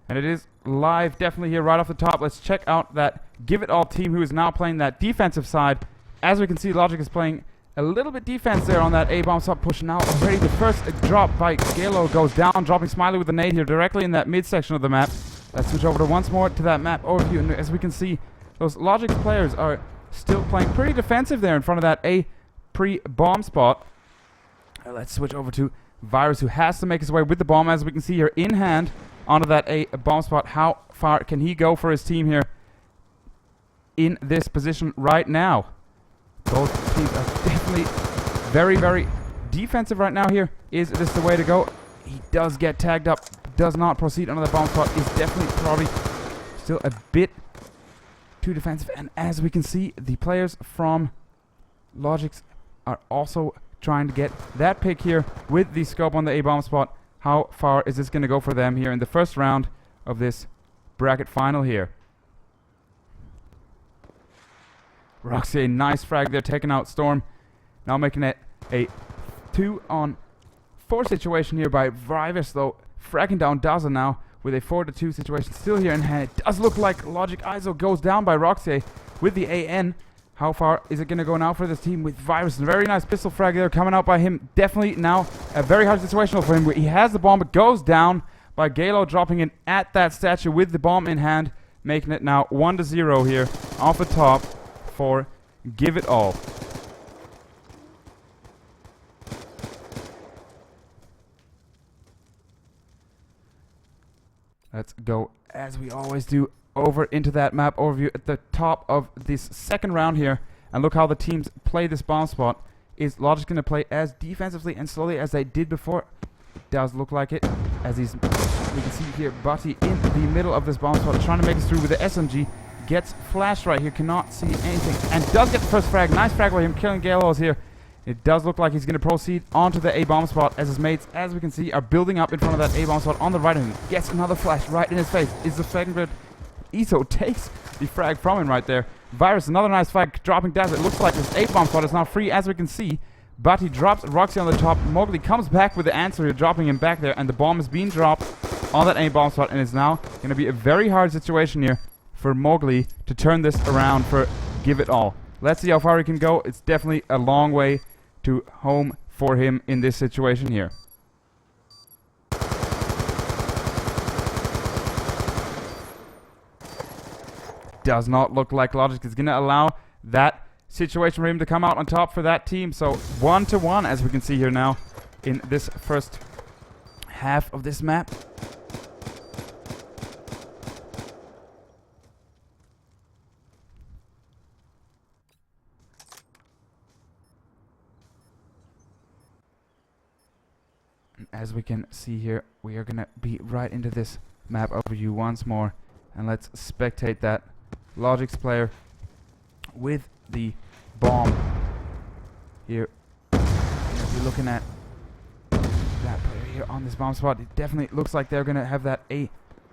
And it is live definitely here right off the top. Let's check out that Give It All team who is now playing that defensive side. As we can see, logiX is playing a little bit defense there on that A-bomb stop, pushing out already. The first drop by Galo goes down, dropping Smiley with the nade here directly in that midsection of the map. Let's switch over to once more to that map overview. And as we can see, those logiX players are still playing pretty defensive there in front of that A pre-bomb spot. Let's switch over to Virus, who has to make his way with the bomb, as we can see here in hand onto that A bomb spot. How far can he go for his team here in this position right now? Both teams are definitely very, very defensive right now here. Is this the way to go? He does get tagged up, does not proceed onto the bomb spot. Is definitely probably still a bit too defensive. And as we can see, the players from logiX are also trying to get that pick here with the scope on the A-bomb spot. How far is this going to go for them here in the first round of this bracket final here? Roxy, a nice frag there, taking out Storm. Now making it a 2-on-4 situation here by Virus, though. Fragging down Daza now with a 4-to-2 situation still here in hand. It does look like logiX ISO goes down by Roxy with the AN. How far is it going to go now for this team with Virus? Very nice pistol frag there coming out by him. Definitely now a very hard situation for him. He has the bomb, but goes down by Galo, dropping in at that statue with the bomb in hand, making it now 1-0 here off the top for Give It All. Let's go, as we always do, over into that map overview at the top of this second round here. And look how the teams play this bomb spot. Is logiX going to play as defensively and slowly as they did before? It does look like it, as we can see here, Butty in the middle of this bomb spot, trying to make it through with the SMG. Gets flashed right here, cannot see anything, and does get the first frag. Nice frag by him, killing Galos here. It does look like he's going to proceed onto the A-bomb spot, as his mates, as we can see, are building up in front of that A-bomb spot on the right hand. Gets another flash right in his face. Is the second grid. Iso takes the frag from him right there. Virus, another nice frag, dropping down. It looks like this A-bomb spot is now free, as we can see. But he drops Roxy on the top. Mowgli comes back with the answer here, dropping him back there, and the bomb is being dropped on that A-bomb spot, and it's now going to be a very hard situation here for Mowgli to turn this around for Give It All. Let's see how far he can go. It's definitely a long way to home for him in this situation here. Does not look like logiX is going to allow that situation for him to come out on top for that team. So 1-1, as we can see here now in this first half of this map. As we can see here, we are going to be right into this map overview once more. And let's spectate that logiX player with the bomb here. If you're looking at that player here on this bomb spot, it definitely looks like they're going to have that A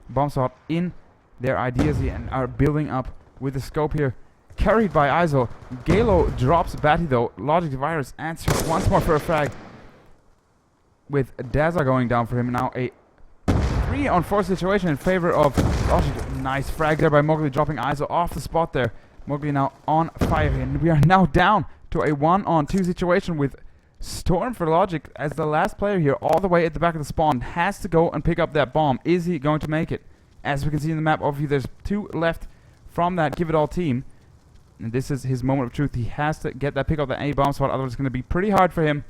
bomb spot in their ideas here and are building up with the scope here. Carried by ISO. Galo drops Batty though. logiX Virus answers once more for a frag, with Daza going down for him. Now a 3-on-4 situation in favor of logiX. Nice frag there by Mowgli, dropping ISO off the spot there. Mowgli now on fire here, and we are now down to a 1-on-2 situation with Storm for logiX as the last player here, all the way at the back of the spawn, has to go and pick up that bomb. Is he going to make it? As we can see in the map overview, there's 2 left from that Give It All team, and this is his moment of truth. He has to get that pick up, that A bomb spot, otherwise it's going to be pretty hard for him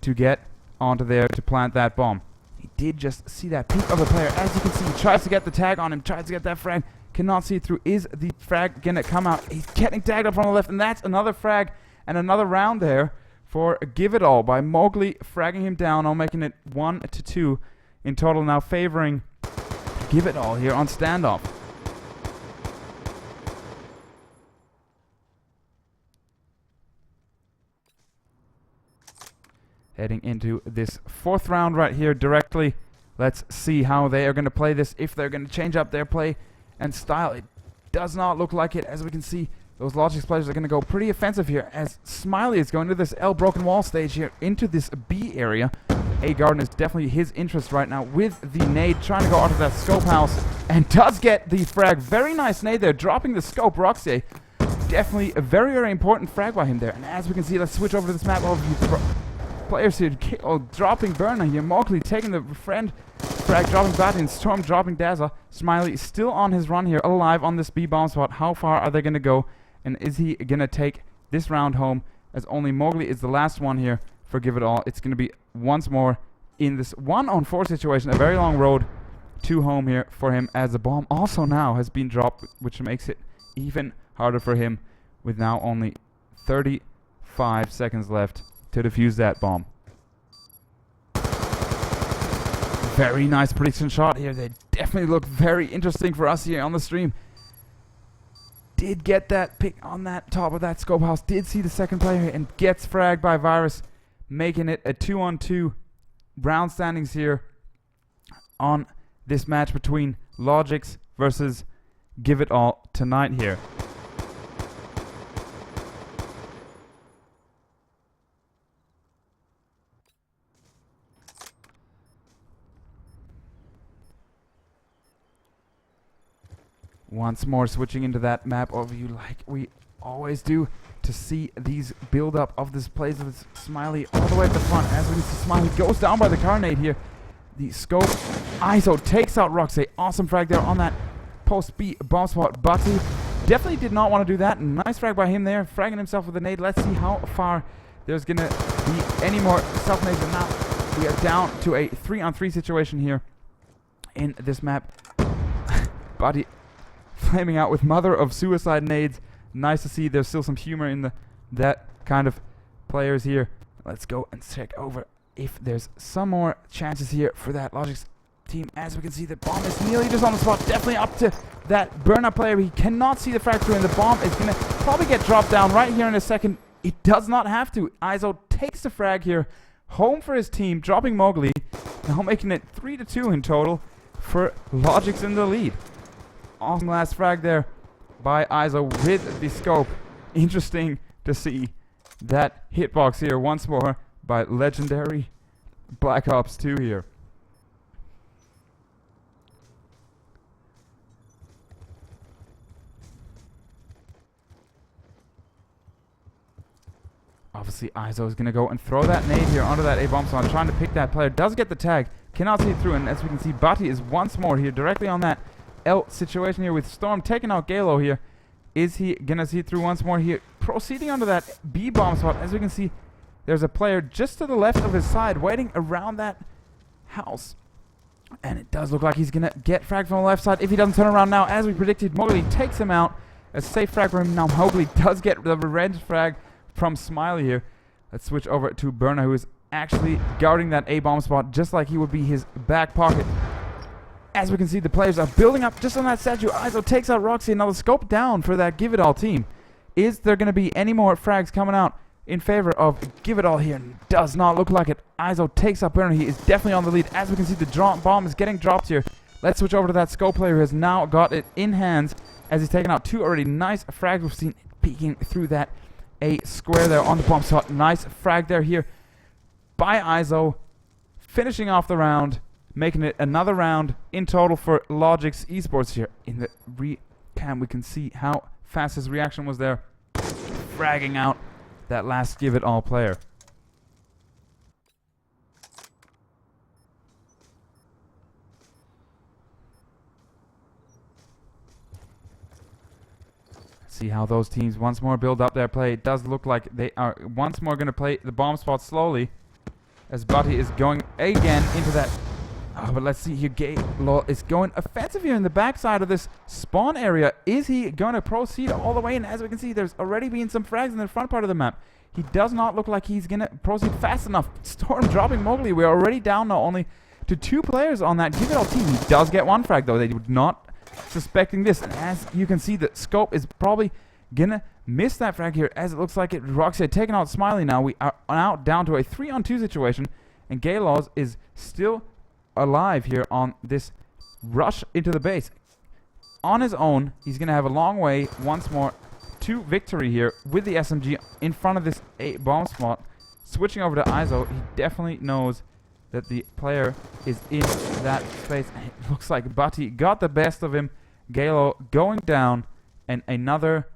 to get onto there to plant that bomb. He did just see that peek of the player. As you can see, he tries to get the tag on him, tries to get that frag, cannot see it through. Is the frag gonna come out? He's getting tagged up on the left, and that's another frag and another round there for Give It All by Mowgli, fragging him down, all making it 1-2 in total, now favoring Give It All here on Standoff. Heading into this 4th round right here directly. Let's see how they are going to play this, if they're going to change up their play and style. It does not look like it. As we can see, those logiX players are going to go pretty offensive here, as Smiley is going to this L broken wall stage here into this B area. A garden is definitely his interest right now with the nade, trying to go out of that scope house, and does get the frag. Very nice nade there, dropping the scope. Roxy, definitely a very, very important frag by him there. And as we can see, let's switch over to this map overview. Players here dropping Burner here. Mowgli taking the friend frag, dropping Batty, and Storm dropping Dazzle. Smiley still on his run here, alive on this B bomb spot. How far are they going to go? And is he going to take this round home? As only Mowgli is the last one here for Give It All. It's going to be once more in this 1-on-4 situation. A very long road to home here for him, as the bomb also now has been dropped, which makes it even harder for him with now only 35 seconds left to defuse that bomb. Very nice prediction shot here. They definitely look very interesting for us here on the stream. Did get that pick on that top of that scope house. Did see the second player here and gets fragged by Virus, making it a 2-on-2 round standings here on this match between logiX versus Give It All tonight here. Once more switching into that map overview like we always do to see these build up of this plays of Smiley all the way at the front. As we can see, Smiley goes down by the carnade here. The scope ISO takes out Roxy. Awesome frag there on that post B bomb spot. Butty definitely did not want to do that. Nice frag by him there, fragging himself with a nade. Let's see how far there's gonna be any more self nades. And now we are down to a 3-on-3 situation here in this map. Butty flaming out with mother of suicide nades. Nice to see there's still some humor in that kind of players here. Let's go and check over if there's some more chances here for that logiX team. As we can see, the bomb is nearly just on the spot. Definitely up to that burnout player. He cannot see the frag through, and the bomb is going to probably get dropped down right here in a second. It does not have to. Iso takes the frag here. Home for his team, dropping Mowgli. Now making it 3-2 in total for logiX in the lead. Awesome last frag there by Iso with the scope. Interesting to see that hitbox here once more by legendary Black Ops 2 here. Obviously Iso is going to go and throw that nade here onto that A-bomb, so I'm trying to pick that player. Does get the tag, cannot see it through, and as we can see, Butty is once more here directly on that L situation here with Storm taking out Galo here. Is he gonna see it through once more here? Proceeding onto that B bomb spot. As we can see, there's a player just to the left of his side waiting around that house. And it does look like he's gonna get fragged from the left side if he doesn't turn around now. As we predicted, Mowgli takes him out. A safe frag for him. Now Mowgli does get the revenge frag from Smiley here. Let's switch over to Burner, who is actually guarding that A bomb spot just like he would be his back pocket. As we can see, the players are building up just on that statue. Iso takes out Roxy. Now the scope down for that Give It All team. Is there going to be any more frags coming out in favor of Give It All here? Does not look like it. Iso takes out Burner. He is definitely on the lead. As we can see, the bomb is getting dropped here. Let's switch over to that scope player who has now got it in hands as he's taken out two already nice frags. We've seen peeking through that A square there on the bomb spot. Nice frag there here by Iso. Finishing off the round, making it another round in total for logiX Esports here. In the recam, we can see how fast his reaction was there, fragging out that last Give It All player. See how those teams once more build up their play. It does look like they are once more going to play the bomb spot slowly, as Butty is going again into that. But let's see here. Galo is going offensive here in the backside of this spawn area. Is he going to proceed all the way? And as we can see, there's already been some frags in the front part of the map. He does not look like he's going to proceed fast enough. Storm dropping Mowgli. We're already down now only to 2 players on that Give It All team. He does get 1 frag, though. They would not suspecting this. And as you can see, the scope is probably going to miss that frag here, as it looks like it. Roxy taking out Smiley now. We are now down to a 3-on-2 situation. And Galo is still alive here on this rush into the base. On his own, he's going to have a long way once more to victory here with the SMG in front of this bomb spot. Switching over to Iso, he definitely knows that the player is in that space. It looks like Butty got the best of him. Galo going down, and another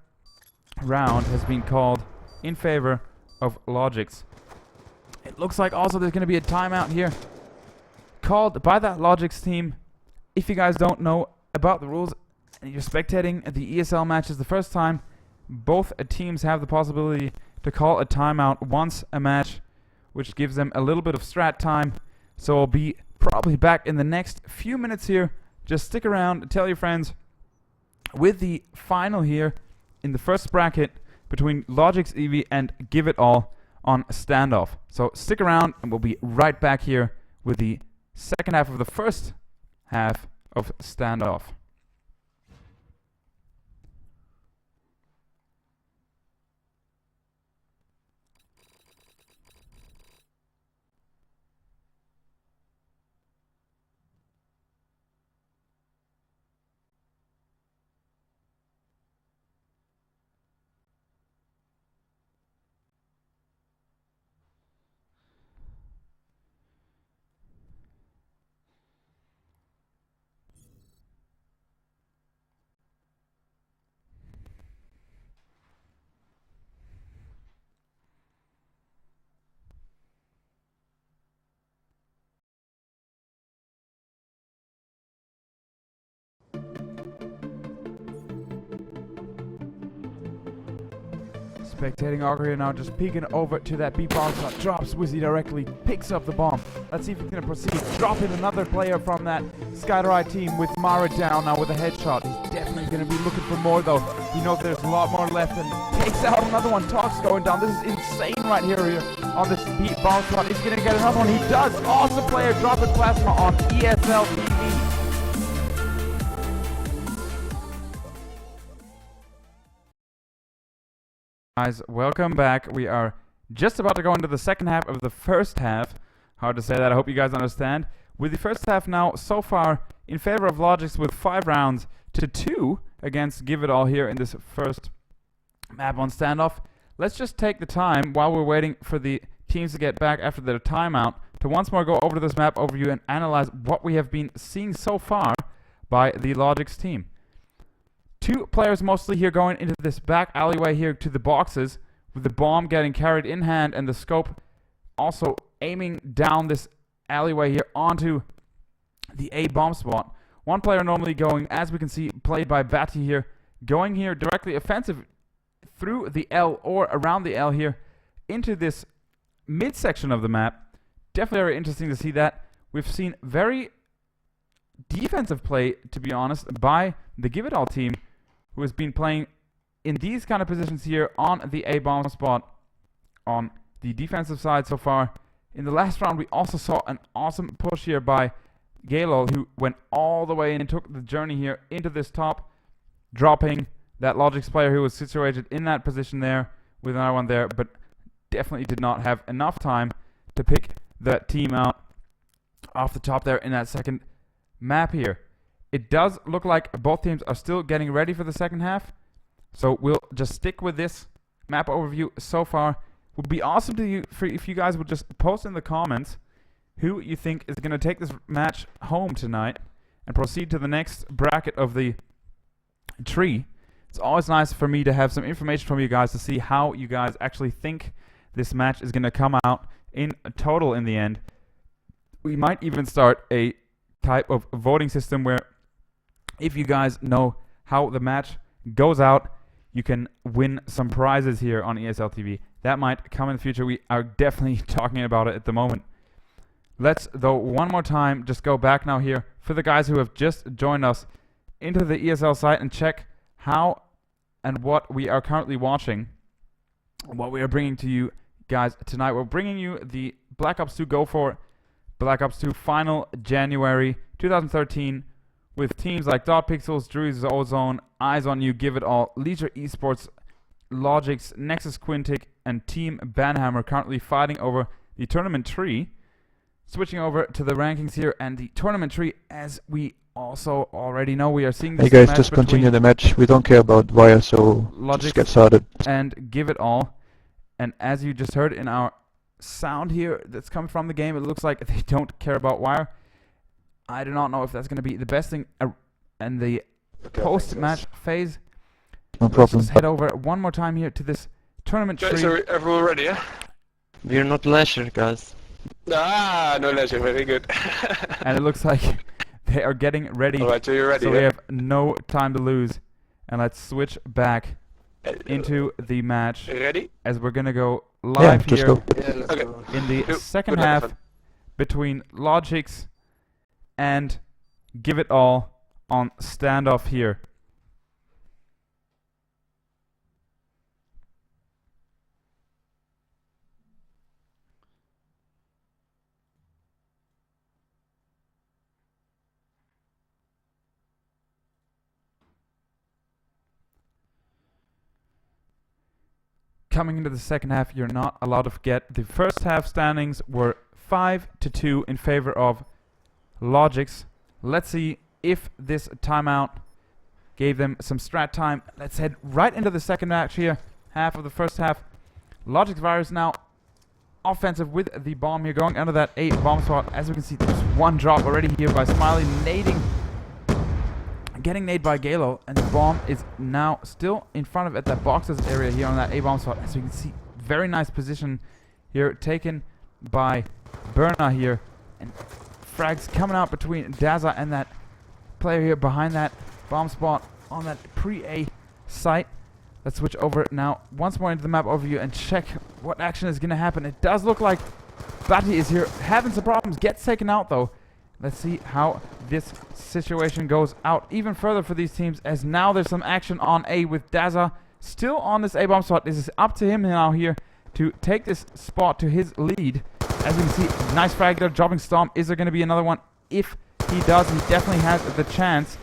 round has been called in favor of logiX. It looks like also there's going to be a timeout here called by that logiX team. If you guys don't know about the rules and you're spectating the ESL matches the first time, both teams have the possibility to call a timeout once a match, which gives them a little bit of strat time. So I'll be probably back in the next few minutes here. Just stick around, tell your friends, with the final here in the first bracket between logiX e.V and Give It All on Standoff. So stick around and we'll be right back here with the second half of the first half of Standoff. Spectating Augur here now, just peeking over to that B-box shot, drops Wizzy directly, picks up the bomb. Let's see if he's going to proceed. Dropping another player from that Skyder team with Mara down now with a headshot. He's definitely going to be looking for more though. He knows there's a lot more left and takes out another one. Talk's going down. This is insane right here on this B-box shot. He's going to get another one. He does. Awesome player dropping plasma on ESL TV. Guys, welcome back. We are just about to go into the second half of the first half. Hard to say that, I hope you guys understand. With the first half now so far in favor of logiX with 5 rounds to 2 against Give It All here in this first map on Standoff. Let's just take the time while we're waiting for the teams to get back after their timeout to once more go over this map overview and analyze what we have been seeing so far by the logiX team. 2 players mostly here going into this back alleyway here to the boxes, with the bomb getting carried in hand and the scope also aiming down this alleyway here onto the A bomb spot. 1 player normally going, as we can see, played by Batty here, going here directly offensive through the L or around the L here into this midsection of the map. Definitely very interesting to see that. We've seen very defensive play, to be honest, by the Give It All team, who has been playing in these kind of positions here on the A bomb spot on the defensive side so far. In the last round, we also saw an awesome push here by Galo, who went all the way in and took the journey here into this top, dropping that logiX player who was situated in that position there with another one there, but definitely did not have enough time to pick that team out off the top there in that second map here. It does look like both teams are still getting ready for the second half, so we'll just stick with this map overview so far. It would be awesome if you guys would just post in the comments who you think is going to take this match home tonight and proceed to the next bracket of the tree. It's always nice for me to have some information from you guys to see how you guys actually think this match is going to come out in total in the end. We might even start a type of voting system where if you guys know how the match goes out, you can win some prizes here on ESL TV. That might come in the future. We are definitely talking about it at the moment. Let's, though, one more time just go back now here for the guys who have just joined us into the ESL site and check how and what we are currently watching, what we are bringing to you guys tonight. We're bringing you the Black Ops 2 Black Ops 2 Final January 2013 with teams like Dot Pixels, Druids Ozone, Eyes on You, Give It All, Leisure Esports, logiX, Nexus Quintic, and Team Banhammer currently fighting over the tournament tree. Switching over to the rankings here and the tournament tree, as we also already know, we are seeing this. Hey guys, just continue the match. We don't care about wire, so logiX just get started. And Give It All. And as you just heard in our sound here that's coming from the game. It looks like they don't care about wire. I do not know if that's going to be the best thing in the post-match phase. No problem. Let's head over one more time here to this tournament Guys, stream. are everyone ready, yeah? We're not leisure, guys. Ah, no leisure, very good. And it looks like they are getting ready. Alright, so you're ready, So yeah? we have no time to lose. And let's switch back into the match Ready? as we're going to go Yeah, live just here go. Yeah, let's Okay. go. in the Good second luck, half everyone. between logiX and Give It All on Standoff here. Coming into the second half, you're not allowed to forget the first half standings were 5-2 in favor of logiX. Let's see if this timeout gave them some strat time. Let's head right into the second match here. Half of the first half. logiX virus now offensive with the bomb here, going under that 8 bomb spot. As we can see, there's one drop already here by Smiley, nading, getting naded by Galo, and the bomb is now still in front of at that boxes area here on that A bomb spot. As we can see, very nice position here taken by Berna here, and frags coming out between Daza and that player here behind that bomb spot on that pre-A site. Let's switch over now once more into the map overview and check what action is going to happen. It does look like Batty is here having some problems, gets taken out though. Let's see how this situation goes out even further for these teams, as now there's some action on A with Daza still on this A bomb spot. This is up to him now here to take this spot to his lead. As we can see, nice frag there, dropping Stomp. Is there going to be another one? If he does, he definitely has the chance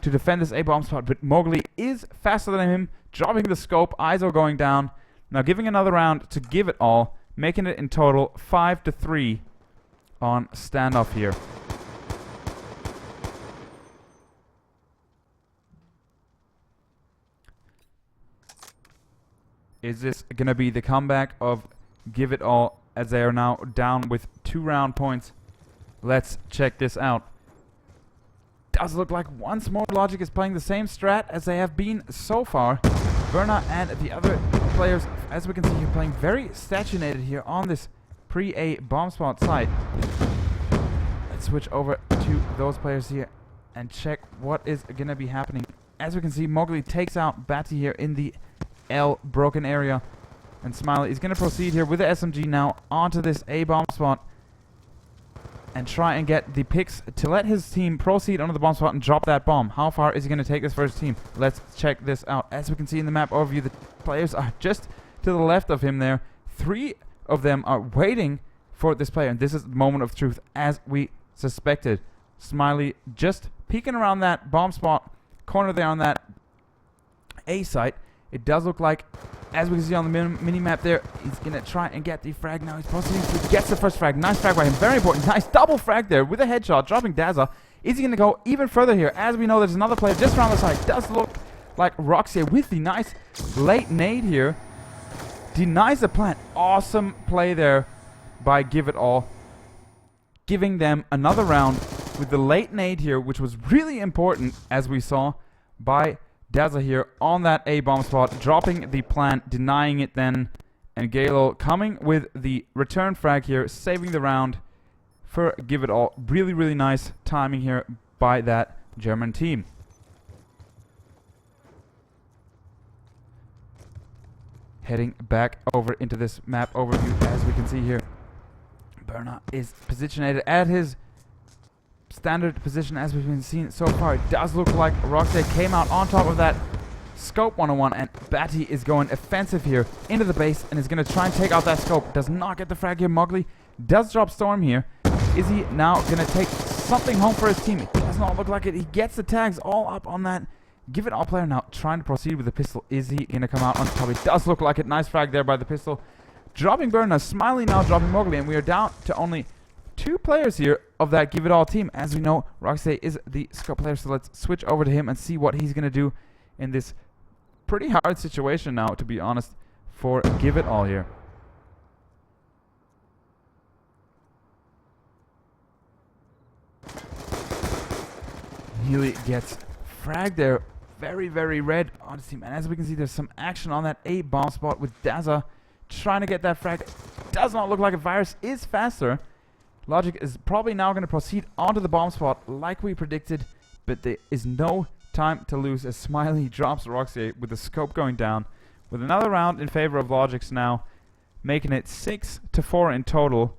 to defend this A bomb spot, but Mowgli is faster than him, dropping the scope, ISO going down. Now giving another round to Give It All, making it in total 5-3 on Standoff here. Is this going to be the comeback of Give It All, as they are now down with 2 round points? Let's check this out. Does look like once more logiX is playing the same strat as they have been so far. Berna and the other players, as we can see here, playing very statuated here on this pre-A bomb spot site. Let's switch over to those players here and check what is going to be happening. As we can see, Mowgli takes out Batty here in the L broken area, and Smiley is going to proceed here with the SMG now onto this A bomb spot and try and get the picks to let his team proceed onto the bomb spot and drop that bomb. How far is he going to take this for his team? Let's check this out. As we can see in the map overview, the players are just to the left of him there. 3 of them are waiting for this player, and this is the moment of truth as we suspected. Smiley just peeking around that bomb spot corner there on that A site. It does look like, as we can see on the mini-map there, he's going to try and get the frag now. He's proceeding to get the first frag. Nice frag by him. Very important. Nice double frag there with a headshot, dropping Daza. Is he going to go even further here? As we know, there's another player just around the side. Does look like Roxy with the nice late nade here. Denies the plant. Awesome play there by Give It All, giving them another round with the late nade here, which was really important, as we saw, by Daza here on that A bomb spot, dropping the plant, denying it then, and Galo coming with the return frag here, saving the round for Give It All. Really, really nice timing here by that German team. Heading back over into this map overview, as we can see here, Berna is positioned at his standard position as we've been seeing so far. It does look like Roxy came out on top of that scope 101, and Batty is going offensive here into the base and is going to try and take out that scope. Does not get the frag here. Mowgli does drop Storm here. Is he now going to take something home for his team? It does not look like it. He gets the tags all up on that Give It All player now, trying to proceed with the pistol. Is he going to come out on top? It does look like it. Nice frag there by the pistol. Dropping Berna, Smiley now dropping Mowgli, and we are down to only 2 players here of that Give It All team. As we know, Roxy is the scope player, so let's switch over to him and see what he's going to do in this pretty hard situation now, to be honest, for Give It All here. Nearly gets fragged there. Very, very red on his team. And as we can see, there's some action on that A bomb spot with Daza trying to get that frag. Does not look like a Virus is faster. logiX is probably now going to proceed onto the bomb spot like we predicted, but there is no time to lose as Smiley drops Roxy with the scope going down. With another round in favor of logiX now, making it 6-4 in total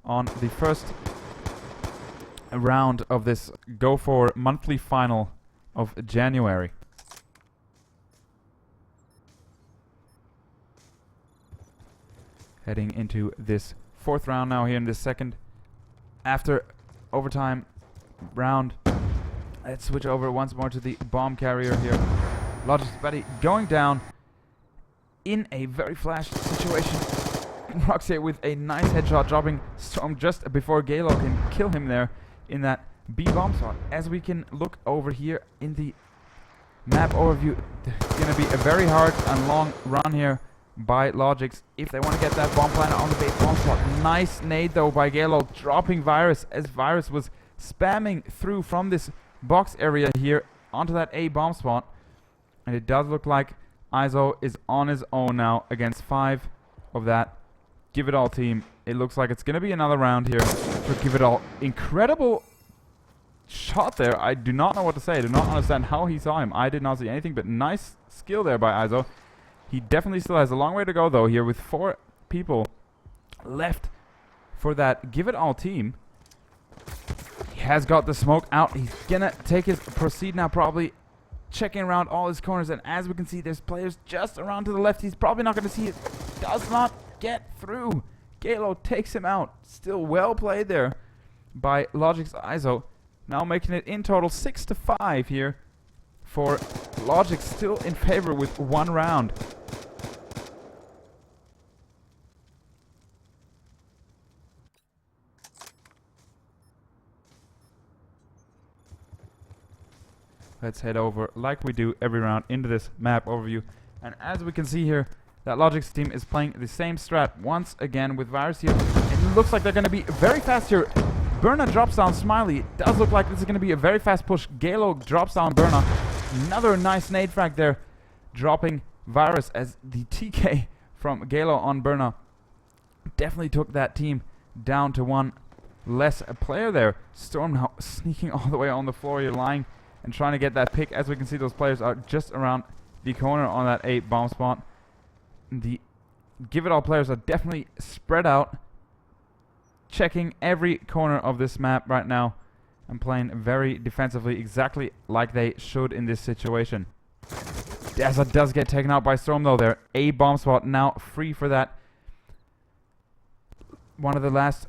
on the first round of this Go4 monthly final of January. Heading into this fourth round now here in this second. After overtime round, let's switch over once more to the bomb carrier here. logiX buddy going down in a very flash situation. Roxy with a nice headshot, dropping Storm just before Galo can kill him there in that B bomb spot. As we can look over here in the map overview, it's going to be a very hard and long run here by logiX if they want to get that bomb planet on the base bomb spot. Nice nade though by Galo, dropping Virus as Virus was spamming through from this box area here onto that A bomb spot. And it does look like Izo is on his own now against 5 of that Give It All team. It looks like it's going to be another round here for Give It All. Incredible shot there. I do not know what to say. I do not understand how he saw him. I did not see anything, but nice skill there by Izo. He definitely still has a long way to go though here with 4 people left for that Give It All team. He has got the smoke out. He's gonna take his proceed now, probably checking around all his corners, and as we can see, there's players just around to the left. He's probably not gonna see it. Does not get through. Galo takes him out. Still well played there by logiX Izo. Now making it in total 6-5 here for logiX, still in favor with 1 round. Let's head over, like we do every round, into this map overview. And as we can see here, that logiX team is playing the same strat once again with Virus here. It looks like they're going to be very fast here. Burna drops down Smiley. It does look like this is going to be a very fast push. Galo drops down Burna. Another nice nade frag there, dropping Virus as the TK from Galo on Burna definitely took that team down to 1 less player there. Storm now sneaking all the way on the floor here, lying and trying to get that pick. As we can see, those players are just around the corner on that A bomb spot. The Give It All players are definitely spread out, checking every corner of this map right now and playing very defensively, exactly like they should in this situation. Daza does get taken out by Storm though there. A bomb spot now free for that. One of the last,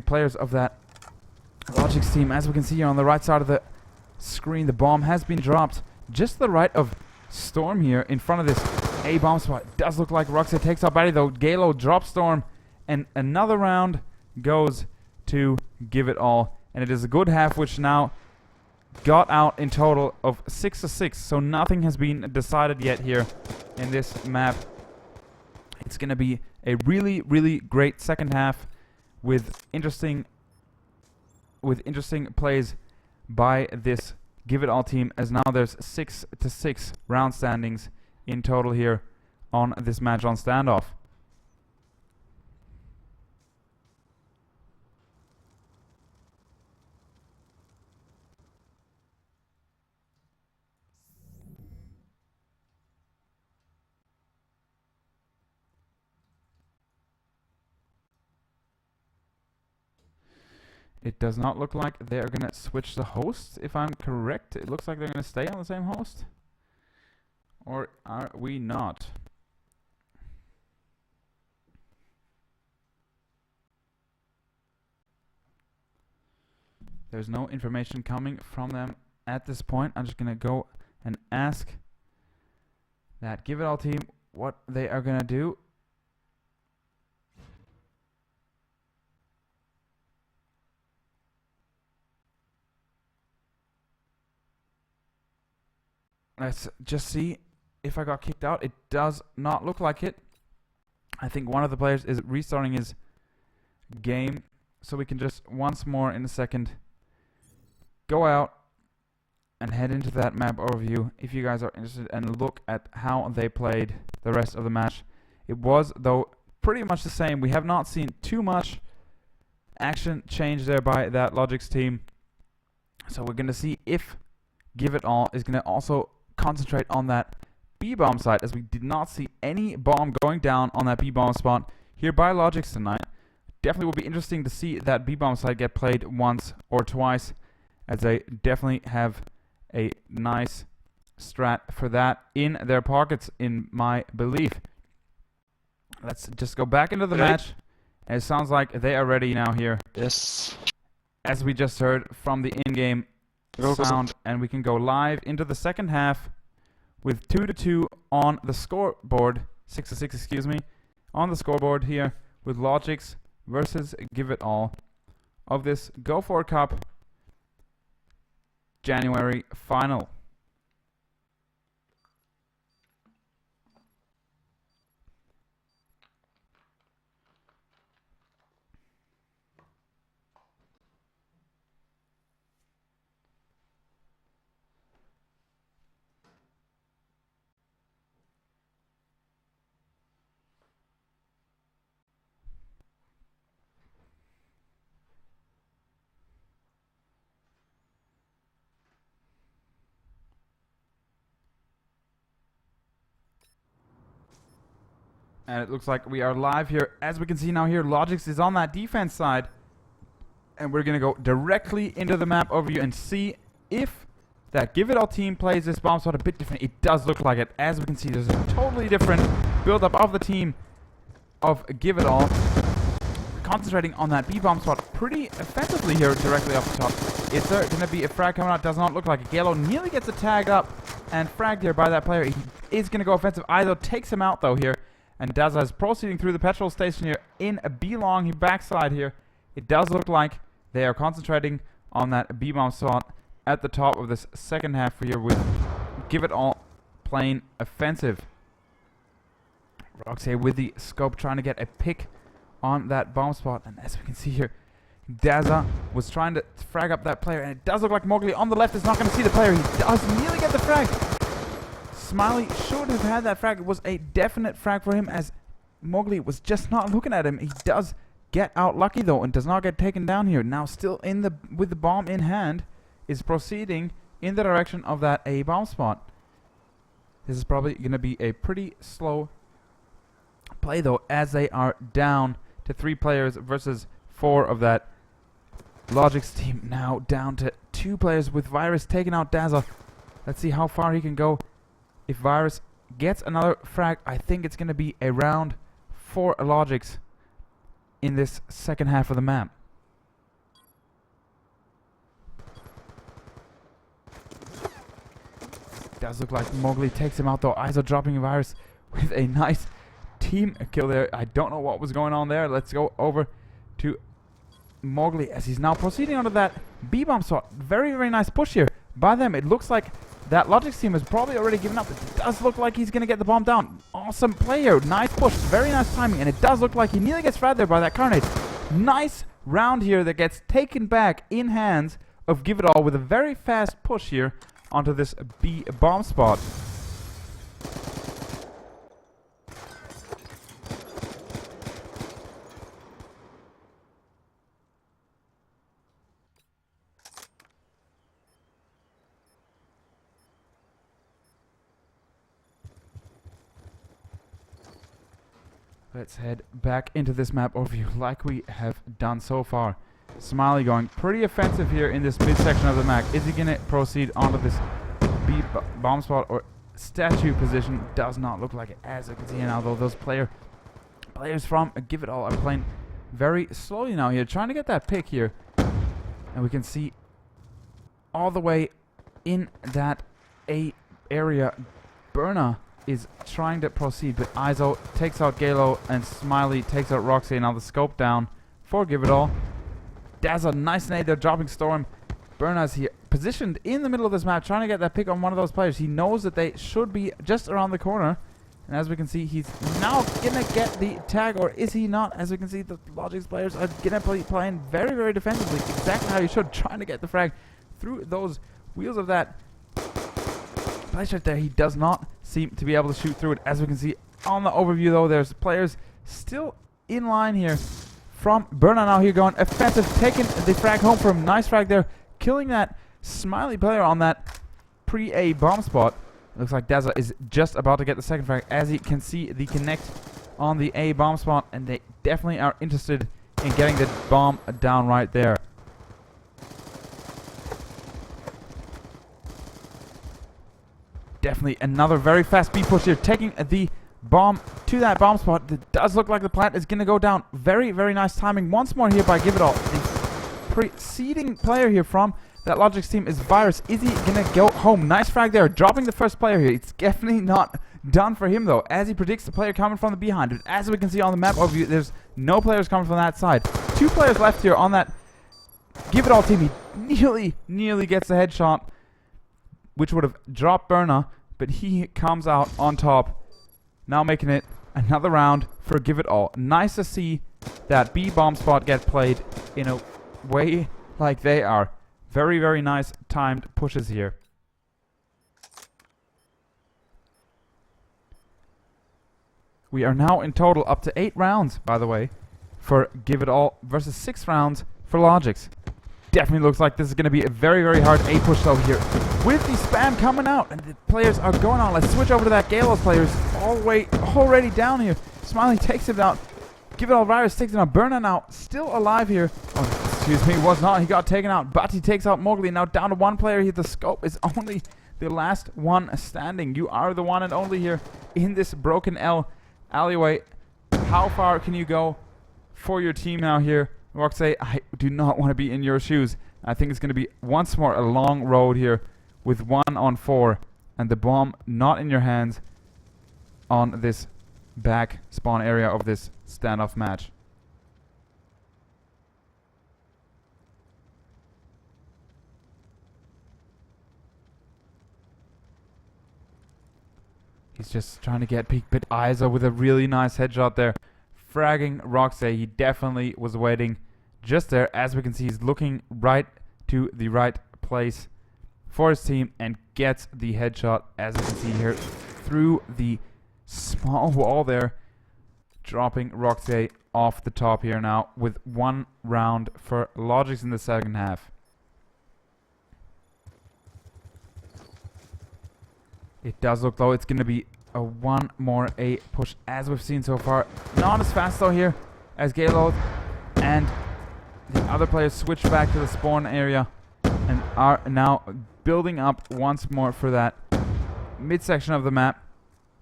players of that logiX team. As we can see here on the right side of the screen, the bomb has been dropped just to the right of Storm here in front of this A bomb spot. It does look like Roxy takes out Barry though. Galo drops Storm, and another round goes to Give It All. And it is a good half, which now got out in total of 6-6. So nothing has been decided yet here in this map. It's going to be a really, really great second half with interesting plays by this Give It All team, as now there's 6-6 round standings in total here on this match on Standoff. It does not look like they're going to switch the hosts, if I'm correct. It looks like they're going to stay on the same host. Or are we not? There's no information coming from them at this point. I'm just going to go and ask that Give It All team what they are going to do. Let's just see if I got kicked out. It does not look like it. I think one of the players is restarting his game, so we can just once more in a second go out and head into that map overview if you guys are interested and look at how they played the rest of the match. It was, though, pretty much the same. We have not seen too much action change there by that logiX team. So we're going to see if Give It All is going to also concentrate on that B-bomb side, as we did not see any bomb going down on that B-bomb spot here by logiX tonight. Definitely will be interesting to see that B-bomb side get played once or twice, as they definitely have a nice strat for that in their pockets, in my belief. Let's just go back into the match. And it sounds like they are ready now here. Yes. As we just heard from the in-game sound, and we can go live into the second half with 2-2 on the scoreboard, 6-6, excuse me, on the scoreboard here with logiX versus Give It All of this Go4 Cup January final. And it looks like we are live here. As we can see now here, logiX is on that defense side. And we're going to go directly into the map overview and see if that Give It All team plays this bomb spot a bit different. It does look like it. As we can see, there's a totally different build-up of the team of Give It All, concentrating on that B-bomb spot pretty effectively here directly off the top. Is there going to be a frag coming out? Does not look like it. Galo nearly gets a tag up and fragged here by that player. He is going to go offensive. Izo takes him out though here. And Daza is proceeding through the petrol station here in a B-long. He backside here. It does look like they are concentrating on that B-bomb spot at the top of this second half here with Give It All playing offensive. Roxy with the scope trying to get a pick on that bomb spot. And as we can see here, Daza was trying to frag up that player. And it does look like Mowgli on the left is not going to see the player. He does nearly get the frag. Smiley should have had that frag. It was a definite frag for him, as Mowgli was just not looking at him. He does get out lucky though and does not get taken down here. Now still in the with the bomb in hand, is proceeding in the direction of that A bomb spot. This is probably going to be a pretty slow play though, as they are down to 3 players versus 4 of that logiX team. Now down to 2 players with Virus taking out Dazzle. Let's see how far he can go. If Virus gets another frag, I think it's going to be a round for logiX in this second half of the map. Does look like Mowgli takes him out though. Izo dropping Virus with a nice team kill there. I don't know what was going on there. Let's go over to Mowgli as he's now proceeding onto that B-bomb spot. Very, very nice push here by them. It looks like that logiX team has probably already given up. It does look like he's going to get the bomb down. Awesome player. Nice push. Very nice timing. And it does look like he nearly gets fragged there by that Carnage. Nice round here that gets taken back in hands of Give It All with a very fast push here onto this B bomb spot. Let's head back into this map overview like we have done so far. Smiley going pretty offensive here in this midsection of the map. Is he going to proceed onto this B bomb spot or statue position? Does not look like it, as I can see now, though those players from Give It All are playing very slowly now here, trying to get that pick here. And we can see all the way in that A area, Berna is trying to proceed, but Izo takes out Galo and Smiley takes out Roxy. Now the scope down for Give It All. Dazzle, nice nade there, dropping Storm. Berna's here, positioned in the middle of this map, trying to get that pick on one of those players. He knows that they should be just around the corner. And as we can see, he's now going to get the tag, or is he not? As we can see, the logiX players are going to be playing very, very defensively, exactly how you should, trying to get the frag through those wheels of that place right there. He does not seem to be able to shoot through it. As we can see on the overview, though, there's players still in line here from Burna now here going offensive, taking the frag home from nice frag there, killing that Smiley player on that pre-A bomb spot. Looks like Daza is just about to get the second frag, as he can see the connect on the A bomb spot, and they definitely are interested in getting the bomb down right there. Definitely another very fast B push here, taking the bomb to that bomb spot. It does look like the plant is going to go down. Very, very nice timing once more here by Give It All. The preceding player here from that logiX team is Virus. Is he going to go home? Nice frag there, dropping the first player here. It's definitely not done for him, though, as he predicts the player coming from the behind. But as we can see on the map overview, there's no players coming from that side. 2 players left here on that Give It All team. He nearly gets the headshot, which would have dropped Burna, but he comes out on top, now making it another round for Give It All. Nice to see that B bomb spot get played in a way like they are. Very, very nice timed pushes here. We are now in total up to 8 rounds, by the way, for Give It All versus 6 rounds for logiX. Definitely looks like this is going to be a very, very hard A push though here, with the spam coming out and the players are going on. Let's switch over to that Galos players all the way already down here. Smiley takes it out. Give It All Virus takes it out. Burna now still alive here. Oh, excuse me, was not. He got taken out, but he takes out Mowgli. Now down to 1 player here. The scope is only the last one standing. You are the one and only here in this broken L alleyway. How far can you go for your team now here? Roxay, I do not want to be in your shoes. I think it's going to be once more a long road here with 1 on 4 and the bomb not in your hands on this back spawn area of this standoff match. He's just trying to get peek, but Isa with a really nice headshot there, fragging Roxay. He definitely was waiting just there. As we can see, he's looking right to the right place for his team and gets the headshot, as we can see here, through the small wall there, dropping Roxay off the top here now with 1 round for logiX in the second half. It does look though it's going to be a 1 more A push, as we've seen so far. Not as fast though here as Galo and the other players switch back to the spawn area and are now building up once more for that midsection of the map.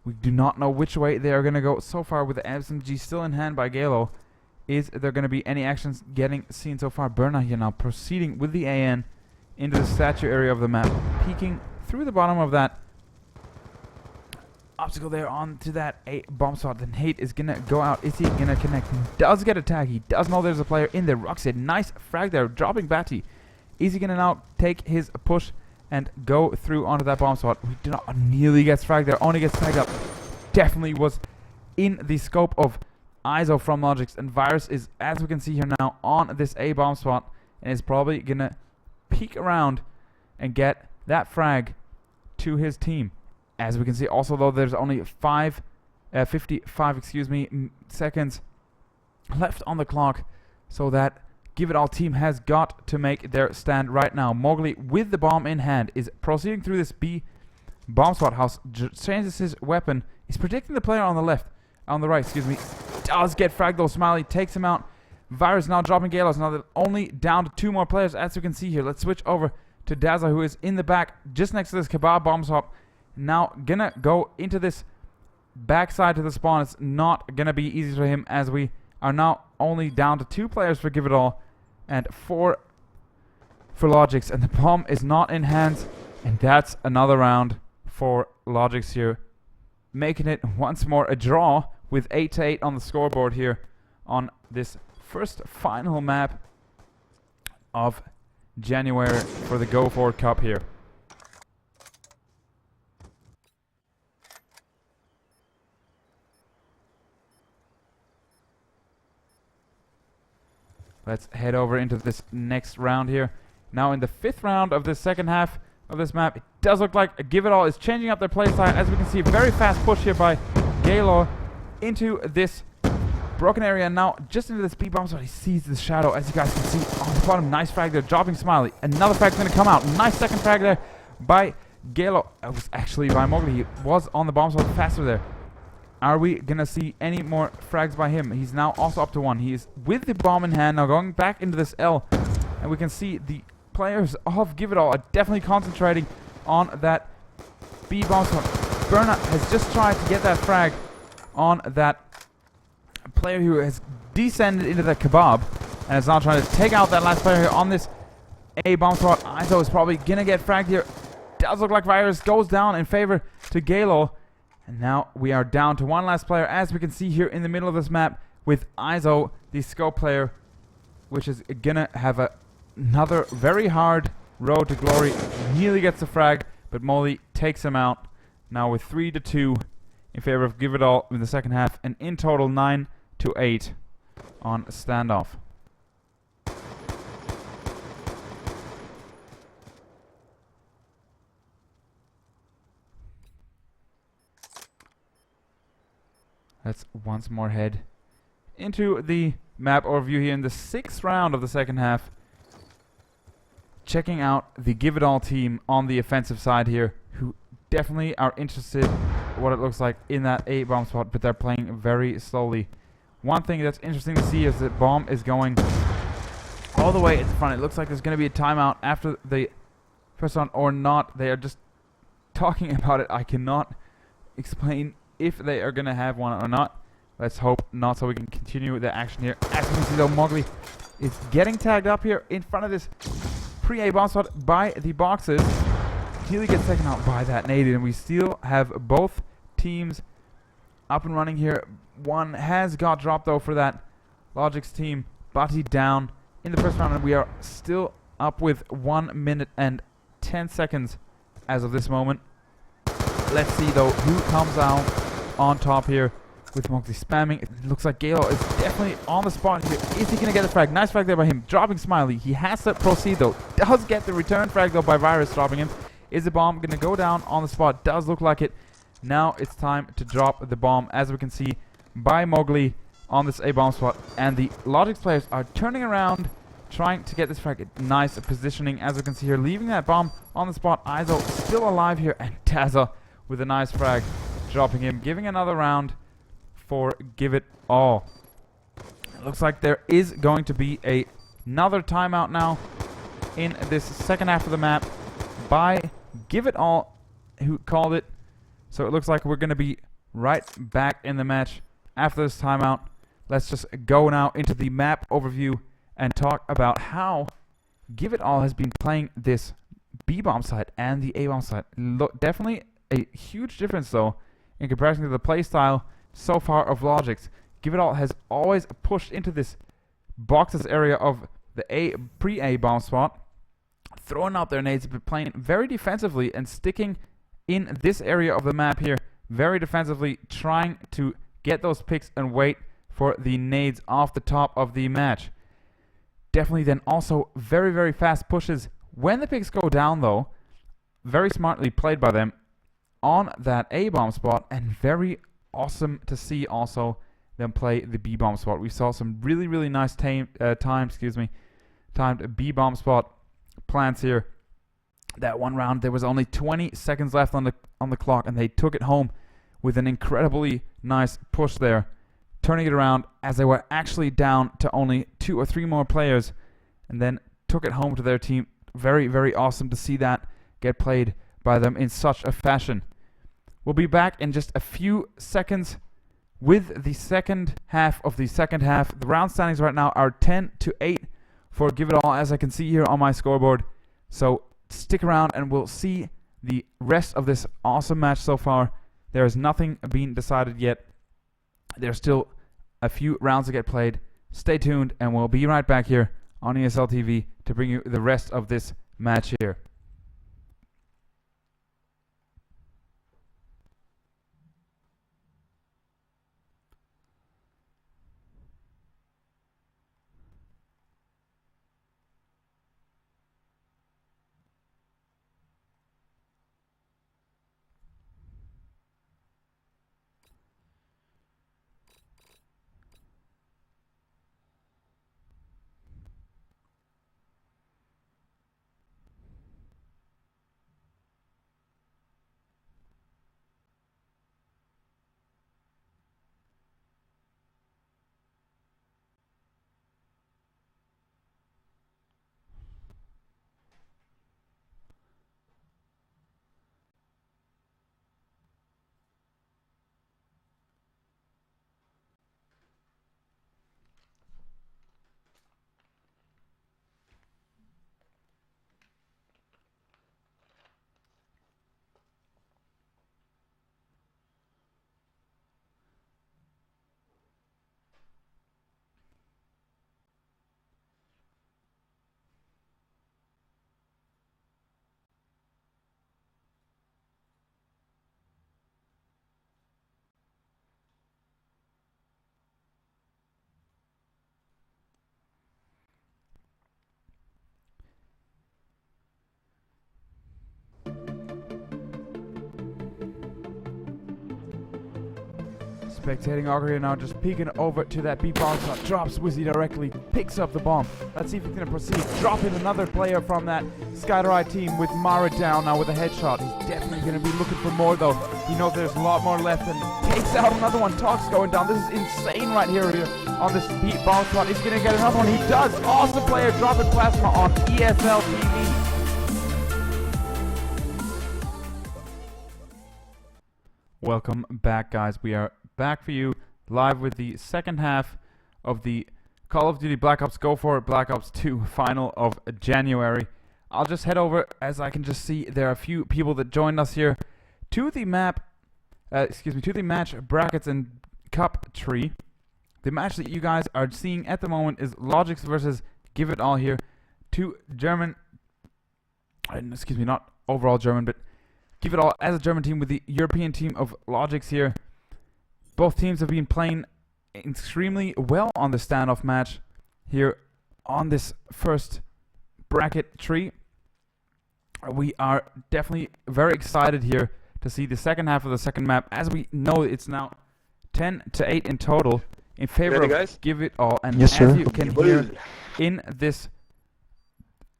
We do not know which way they are going to go so far with the SMG still in hand by Galo. Is there going to be any actions getting seen so far? Burna here now proceeding with the AN into the statue area of the map, peeking through the bottom of that obstacle there onto that A bomb spot. Then Hate is gonna go out. Is he gonna connect? He does get a tag. He does know there's a player in there. Roxy, nice frag there, dropping Batty. Is he gonna now take his push and go through onto that bomb spot? We do not nearly gets fragged there, only gets tagged up. Definitely was in the scope of ISO from logiX, and Virus is, as we can see here now, on this A bomb spot and is probably gonna peek around and get that frag to his team. As we can see also though, there's only 55 seconds left on the clock, so that Give It All team has got to make their stand right now. Mowgli with the bomb in hand is proceeding through this B bomb spot house, changes his weapon. He's predicting the player on the right, does get fragged though. Smiley takes him out. Virus now dropping Galos. Now they're only down to 2 more players, as we can see here. Let's switch over to Daza, who is in the back just next to this kebab bomb spot. Now gonna go into this backside to the spawn. It's not gonna be easy for him, as we are now only down to 2 players for Give It All and 4 for logiX, and the bomb is not in hands, and that's another round for logiX here, making it once more a draw with 8-8 on the scoreboard here on this first final map of January for the Go4 Cup here. Let's head over into this next round here. Now in the 5th round of the second half, of this map. It does look like Give It All is changing up their playstyle. As we can see, a very fast push here by Gaylor into this broken area. Now, just into this B-bomb spot, he sees the shadow, as you guys can see on the bottom. Nice frag there, dropping Smiley. Another frag's going to come out. Nice second frag there by Gaylor. It was actually by Mowgli. He was on the bomb spot faster there. Are we going to see any more frags by him? He's now also up to 1. He is with the bomb in hand, now going back into this L. And we can see the players of Give It All are definitely concentrating on that B-bomb spot. Burna has just tried to get that frag on that player who has descended into the kebab and is now trying to take out that last player here on this A-bomb spot. Iso is probably going to get fragged here. Does look like Virus goes down in favor to Galo. And now we are down to one last player, as we can see here in the middle of this map, with Iso, the scope player, which is gonna have another very hard road to glory. Nearly gets the frag, but Molly takes him out. Now with 3-2 in favor of Give It All in the second half, and in total 9-8 on Standoff. Let's once more head into the map overview here in the 6th round of the second half. Checking out the Give It All team on the offensive side here, who definitely are interested in what it looks like in that A-bomb spot, but they're playing very slowly. One thing that's interesting to see is that bomb is going all the way at the front. It looks like there's going to be a timeout after the first round or not. They are just talking about it. I cannot explain if they are going to have one or not. Let's hope not, so we can continue the action here. As you can see though, Mowgli is getting tagged up here in front of this pre-A bomb spot by the boxes. Healy gets taken out by that nade, and we still have both teams up and running here. One has got dropped though for that logiX team. Buddy down in the first round, and we are still up with 1 minute and 10 seconds as of this moment. Let's see though who comes out on top here with Mowgli spamming. It looks like Galo is definitely on the spot here. Is he going to get the frag? Nice frag there by him, dropping Smiley. He has to proceed though. Does get the return frag though by Virus, dropping him. Is the bomb going to go down on the spot? Does look like it. Now it's time to drop the bomb, as we can see by Mowgli on this A-bomb spot. And the logiX players are turning around, trying to get this frag. Nice positioning, as we can see here, leaving that bomb on the spot. Iso still alive here, and Taza with a nice frag, dropping him, giving another round for Give It All. It looks like there is going to be another timeout now in this second half of the map by Give It All, who called it. So it looks like we're going to be right back in the match after this timeout. Let's just go now into the map overview and talk about how Give It All has been playing this B-bomb side and the A-bomb side. Definitely a huge difference though in comparison to the playstyle so far of logiX. Give It All has always pushed into this boxes area of the pre-A bomb spot, throwing out their nades, but playing very defensively and sticking in this area of the map here very defensively, trying to get those picks and wait for the nades off the top of the match. Definitely then also very, very fast pushes when the picks go down though. Very smartly played by them on that A-bomb spot, and very awesome to see also them play the B-bomb spot. We saw some really, really nice timed B-bomb spot plants here. That one round, there was only 20 seconds left on the clock, and they took it home with an incredibly nice push there, turning it around as they were actually down to only 2 or 3 more players, and then took it home to their team. Very, very awesome to see that get played by them in such a fashion. We'll be back in just a few seconds with the second half of the second half. The round standings right now are 10-8 for Give It All, as I can see here on my scoreboard. So stick around and we'll see the rest of this awesome match so far. There is nothing being decided yet. There's still a few rounds to get played. Stay tuned, and we'll be right back here on ESL TV to bring you the rest of this match here. Spectating Augur here now, just peeking over to that B bomb shot. Drops Wizzy directly, picks up the bomb. Let's see if he's going to proceed. Dropping another player from that Skyderite team with Mara down now with a headshot. He's definitely going to be looking for more though. He knows there's a lot more left and takes out another one. Talk's going down. This is insane right here on this beat bomb shot. He's going to get another one. He does. Awesome player dropping plasma on ESL TV. Welcome back, guys. We are back for you live with the second half of the Call of Duty Black Ops Go4 Black Ops 2 final of January. I'll just head over, as I can just see there are a few people that joined us here to the map, to the match brackets and cup tree. The match that you guys are seeing at the moment is logiX versus Give It All here. Two German, not overall German, but Give It All as a German team with the European team of logiX here. Both teams have been playing extremely well on the standoff match here on this first bracket tree. We are definitely very excited here to see the second half of the second map. As we know, it's now 10-8 in total in favor of guys? Give It All. And Yes, as sir. you can hear in this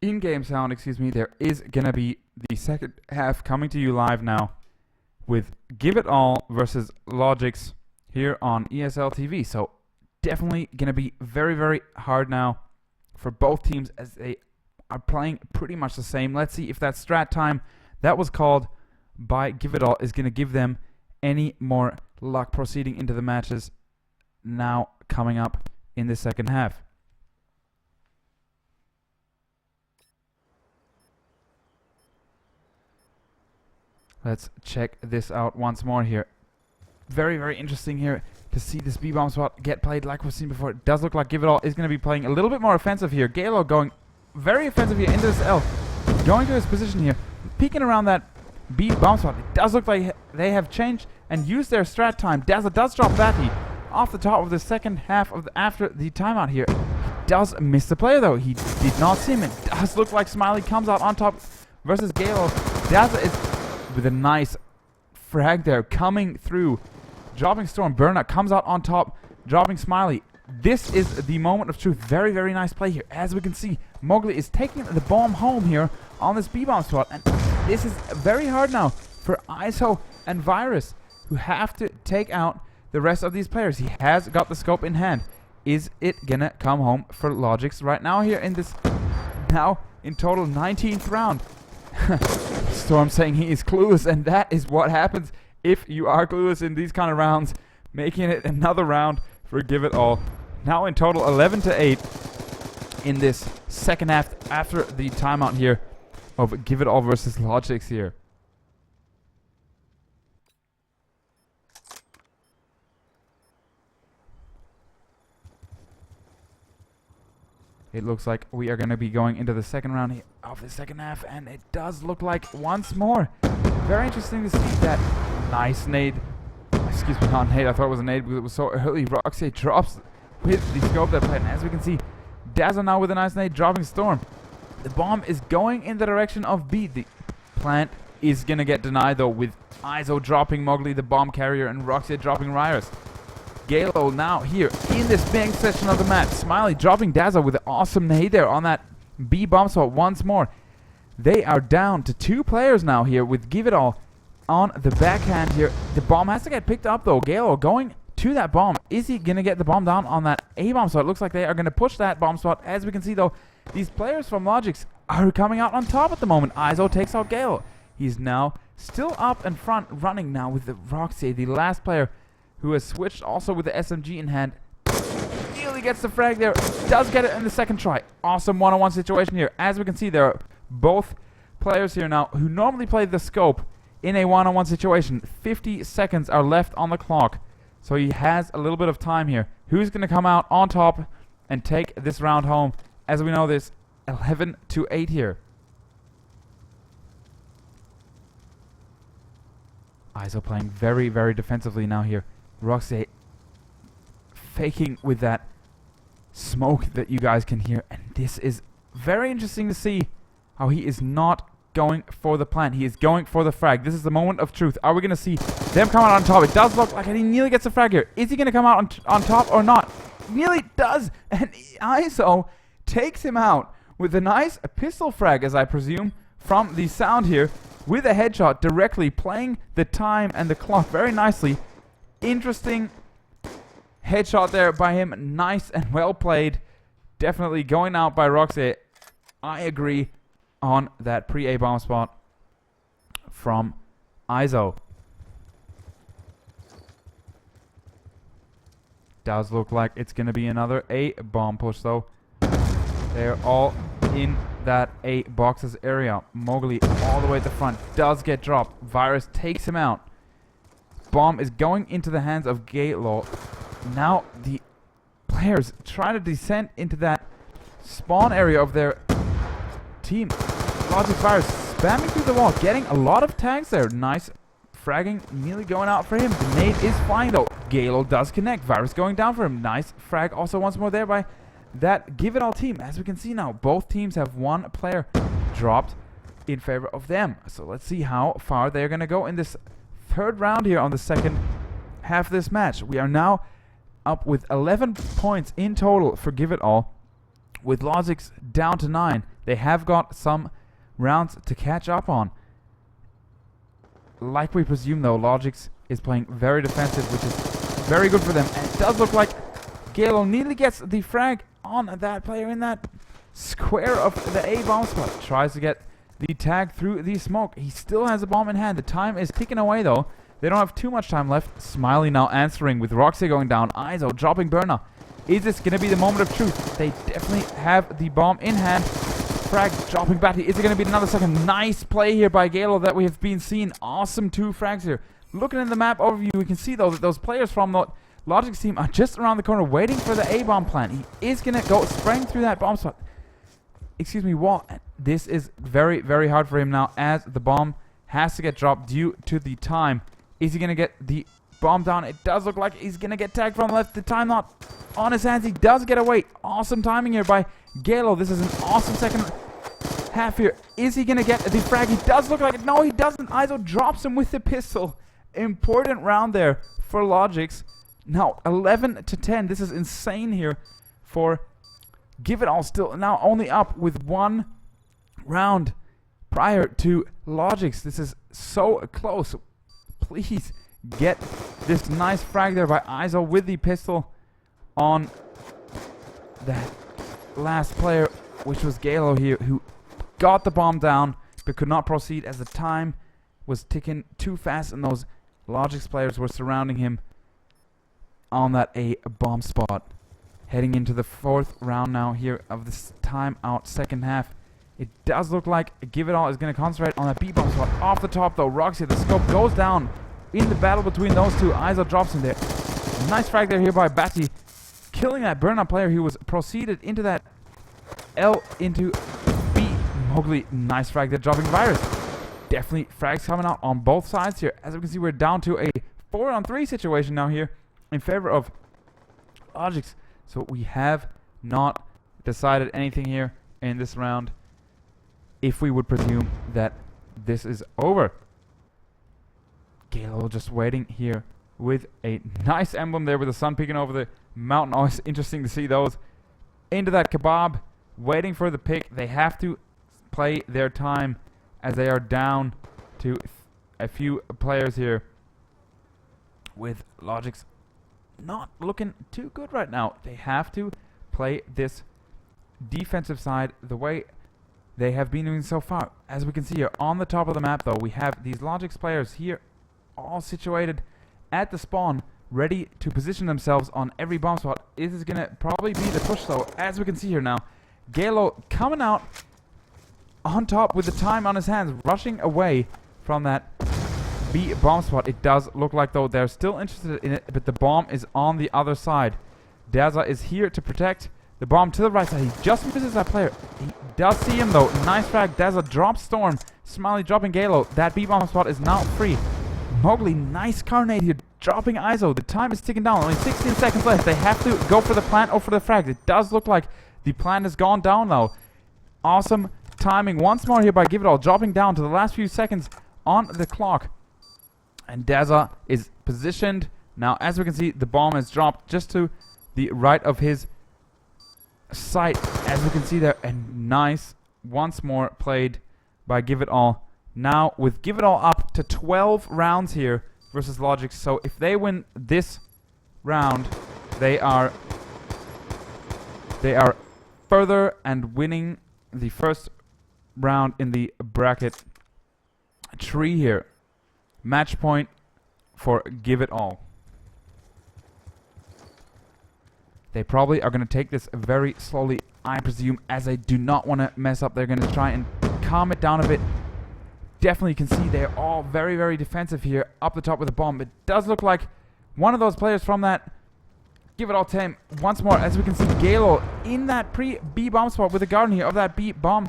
in-game sound, there is gonna be the second half coming to you live now with Give It All versus logiX here on ESL TV. So definitely gonna be very, very hard now for both teams as they are playing pretty much the same. Let's see if that strat time that was called by Give It All is gonna give them any more luck proceeding into the matches now coming up in the second half. Let's check this out once more here. Very, very interesting here to see this B-bomb spot get played like we've seen before. It does look like Give It All is going to be playing a little bit more offensive here. Galo going very offensive here into this L. Going to his position here. Peeking around that B-bomb spot. It does look like they have changed and used their strat time. Dazzle does drop Batty off the top of the second half of after the timeout here. He does miss the player though. He did not see him. It does look like Smiley comes out on top versus Galo. Dazzle is with a nice frag there coming through. Dropping Storm. Burnout comes out on top, dropping Smiley. This is the moment of truth. Very, very nice play here. As we can see, Mowgli is taking the bomb home here on this B-bomb spot. And this is very hard now for ISO and Virus, who have to take out the rest of these players. He has got the scope in hand. Is it gonna come home for logiX right now here in this, now in total 19th round? Storm saying he is clueless, and that is what happens if you are clueless in these kind of rounds, making it another round for Give It All. Now in total 11-8 in this second half after the timeout here of Give It All versus logiX here. It looks like we are going to be going into the second round of the second half, and it does look like once more. Very interesting to see that nice nade. Excuse me, not nade. I thought it was a nade because it was so early. Roxy drops with the scope that played, and as we can see, Dazzle now with a nice nade dropping Storm. The bomb is going in the direction of B. The plant is going to get denied though, with ISO dropping Mowgli, the bomb carrier, and Roxy dropping Ryers. Galo now here in this big section of the match. Smiley dropping Dazzle with an awesome nade there on that B bomb spot once more. They are down to 2 players now here with Give It All on the backhand here. The bomb has to get picked up though. Galo going to that bomb. Is he going to get the bomb down on that A bomb spot? It looks like they are going to push that bomb spot. As we can see though, these players from logiX are coming out on top at the moment. ISO takes out Galo. He's now still up in front, running now with the Roxy, the last player who has switched also with the SMG in hand. Nearly gets the frag there. Does get it in the second try. Awesome one-on-one situation here. As we can see, there are both players here now who normally play the scope in a one-on-one situation. 50 seconds are left on the clock, so he has a little bit of time here. Who's going to come out on top and take this round home? As we know, there's 11-8 here. ISO playing very, very defensively now here. Roxy faking with that smoke that you guys can hear, and this is very interesting to see how he is not going for the plant. He is going for the frag. This is the moment of truth. Are we going to see them come out on top? It does look like he nearly gets a frag here. Is he going to come out on top or not? Nearly does. And ISO takes him out with a nice pistol frag, as I presume, from the sound here, with a headshot directly, playing the time and the clock very nicely. Interesting headshot there by him. Nice and well played. Definitely going out by logiX. I agree on that pre-A bomb spot from ISO. Does look like it's going to be another A bomb push though. They're all in that A boxes area. Mowgli all the way at the front does get dropped. Virus takes him out. Bomb is going into the hands of Galo. Now the players try to descend into that spawn area of their team. logiX Virus spamming through the wall, getting a lot of tags there. Nice fragging, nearly going out for him. The nade is flying though. Galo does connect. Virus going down for him. Nice frag also once more there by that Give It All team. As we can see now, both teams have one player dropped in favor of them. So let's see how far they're going to go in this third round here on the second half of this match. We are now up with 11 points in total for Give It All, with logiX down to 9. They have got some rounds to catch up on. Like we presume though, logiX is playing very defensive, which is very good for them. And it does look like Galo nearly gets the frag on that player in that square of the A bomb spot. Tries to get the tag through the smoke. He still has a bomb in hand. The time is ticking away though. They don't have too much time left. Smiley now answering with Roxy going down. ISO dropping burner. Is this going to be the moment of truth? They definitely have the bomb in hand. Frag dropping back. Is it going to be another second? Nice play here by Galo that we have been seeing. Awesome 2 frags here. Looking in the map overview, we can see though that those players from the logiX team are just around the corner waiting for the A bomb plant. He is going to go spraying through that bomb spot. Excuse me, wall. This is very, very hard for him now, as the bomb has to get dropped due to the time. Is he going to get the bomb down? It does look like he's going to get tagged from the left. The time not on his hands. He does get away. Awesome timing here by Galo. This is an awesome second half here. Is he going to get the frag? He does look like it. No, he doesn't. ISO drops him with the pistol. Important round there for logiX. Now, 11 to 10. This is insane here for Give It All. Still now only up with 1 round prior to logiX. This is so close. Please get this nice frag there by ISO with the pistol on that last player, which was Galo here, who got the bomb down but could not proceed as the time was ticking too fast and those logiX players were surrounding him on that A bomb spot. Heading into the 4th round now here of this timeout second half. It does look like Give It All is going to concentrate on that B bomb spot. Off the top though, Roxy, the scope goes down in the battle between those two. ISO drops in there. Nice frag there here by Batty, killing that burnout player who was proceeded into that L into B. Mowgli, nice frag there, dropping Virus. Definitely frags coming out on both sides here. As we can see, we're down to a 4-on-3 situation now here in favor of logiX. So we have not decided anything here in this round, if we would presume that this is over. Galo just waiting here with a nice emblem there with the sun peeking over the mountain. Always interesting to see those. Into that kebab, waiting for the pick. They have to play their time as they are down to a few players here, with logiX not looking too good right now. They have to play this defensive side the way they have been doing so far. As we can see here on the top of the map though, we have these logiX players here all situated at the spawn, ready to position themselves on every bomb spot. This is going to probably be the push though, as we can see here now. Galo coming out on top with the time on his hands, rushing away from that B bomb spot. It does look like though they're still interested in it, but the bomb is on the other side. Daza is here to protect the bomb to the right side. He just misses that player. He does see him though. Nice frag. Daza drops Storm. Smiley dropping Galo. That B bomb spot is now free. Mowgli, nice carnade here, dropping ISO. The time is ticking down. Only 16 seconds left. They have to go for the plant or for the frag. It does look like the plant has gone down though. Awesome timing once more here by Give It All, dropping down to the last few seconds on the clock. And Daza is positioned. Now, as we can see, the bomb is dropped just to the right of his sight, as we can see there. And nice, once more played by Give It All. Now, with Give It All up to 12 rounds here versus logiX. So, if they win this round, they are further and winning the first round in the bracket tree here. Match point for Give It All. They probably are going to take this very slowly, I presume, as they do not want to mess up. They're going to try and calm it down a bit. Definitely can see they're all very, very defensive here up the top with the bomb. It does look like one of those players from that Give It All team once more, as we can see Galo in that pre-B bomb spot with the garden here of that B bomb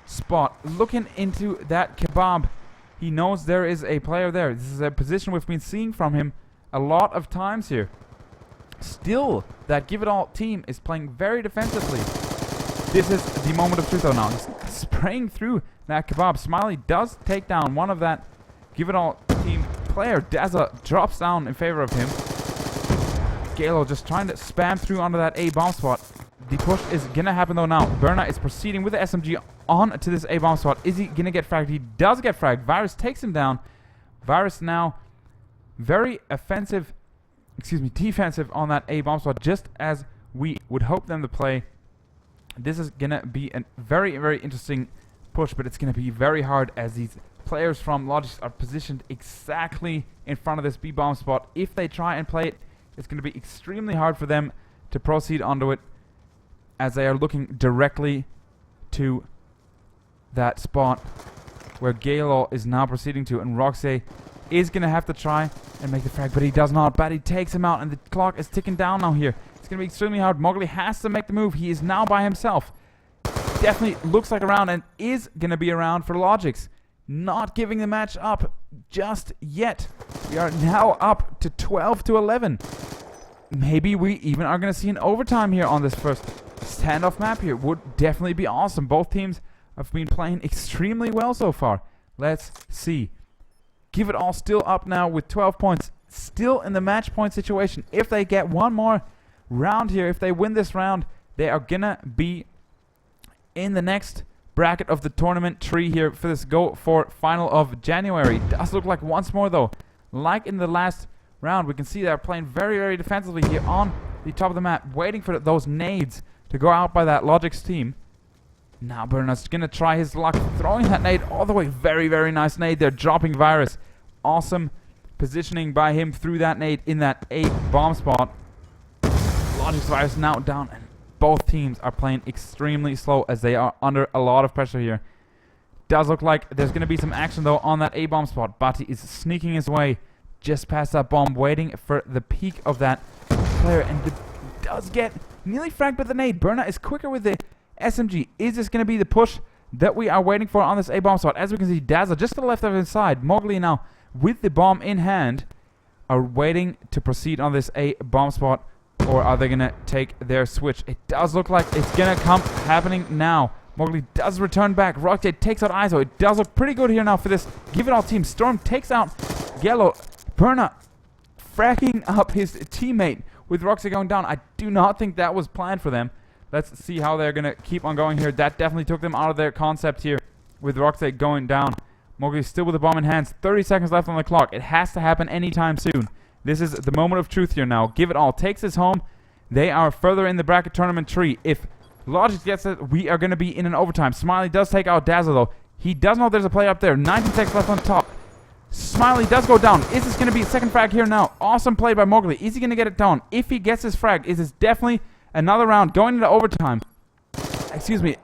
spot, looking into that kebab. He knows there is a player there. This is a position we've been seeing from him a lot of times here. Still, that Give It All team is playing very defensively. This is the moment of truth though now. He's spraying through that kebab. Smiley does take down one of that Give It All team player. Daza drops down in favor of him. Galo just trying to spam through onto that A bomb spot. The push is gonna happen though now. Berna is proceeding with the SMG on to this A bomb spot. Is he gonna get fragged? He does get fragged. Virus takes him down. Virus now very defensive on that A bomb spot, just as we would hope them to play. This is gonna be a very, very interesting push, but it's gonna be very hard as these players from logiX are positioned exactly in front of this B bomb spot. If they try and play it, it's going to be extremely hard for them to proceed onto it, as they are looking directly to that spot where Galo is now proceeding to, and Roxy is going to have to try and make the frag, but he does not. Batty takes him out, and the clock is ticking down now here. It's going to be extremely hard. Mowgli has to make the move. He is now by himself. Definitely looks like a round, and is going to be a round for logiX. Not giving the match up just yet. We are now up to 12-11. Maybe we even are going to see an overtime here on this first standoff map here. Would definitely be awesome. Both teams have been playing extremely well so far. Let's see. Give It All still up now with 12 points. Still in the match point situation. If they get one more round here, if they win this round, they are going to be in the next bracket of the tournament tree here for this Go4 of January. Does look like once more though, like in the last round, we can see they're playing very, very defensively here on the top of the map, waiting for those nades to go out by that logiX team. Now Berna's gonna try his luck, throwing that nade all the way. Very, very nice nade there, dropping Virus. Awesome positioning by him through that nade in that A bomb spot. logiX Virus now down, and both teams are playing extremely slow as they are under a lot of pressure here. Does look like there's going to be some action though on that A bomb spot. Bati is sneaking his way just past that bomb, waiting for the peak of that player, and does get nearly fragged by the nade. Berna is quicker with the SMG. Is this going to be the push that we are waiting for on this A bomb spot? As we can see, Dazzle just to the left of his side. Mowgli now with the bomb in hand are waiting to proceed on this A bomb spot, or are they going to take their switch? It does look like it's going to come happening now. Mowgli does return back. Rockjet takes out Iso. It does look pretty good here now for this Give It All team. Storm takes out Yellow. Berna fracking up his teammate with Roxy going down. I do not think that was planned for them. Let's see how they're going to keep on going here. That definitely took them out of their concept here with Roxy going down. Mowgli still with the bomb in hands. 30 seconds left on the clock. It has to happen anytime soon. This is the moment of truth here now. Give It All takes this home. They are further in the bracket tournament tree. If logiX gets it, we are going to be in an overtime. Smiley does take out Dazzle though. He does know there's a player up there. 19 seconds left on top. Smiley does go down. Is this going to be a second frag here now? Awesome play by Mowgli. Is he going to get it down? If he gets his frag, is this definitely another round going into overtime? Excuse me.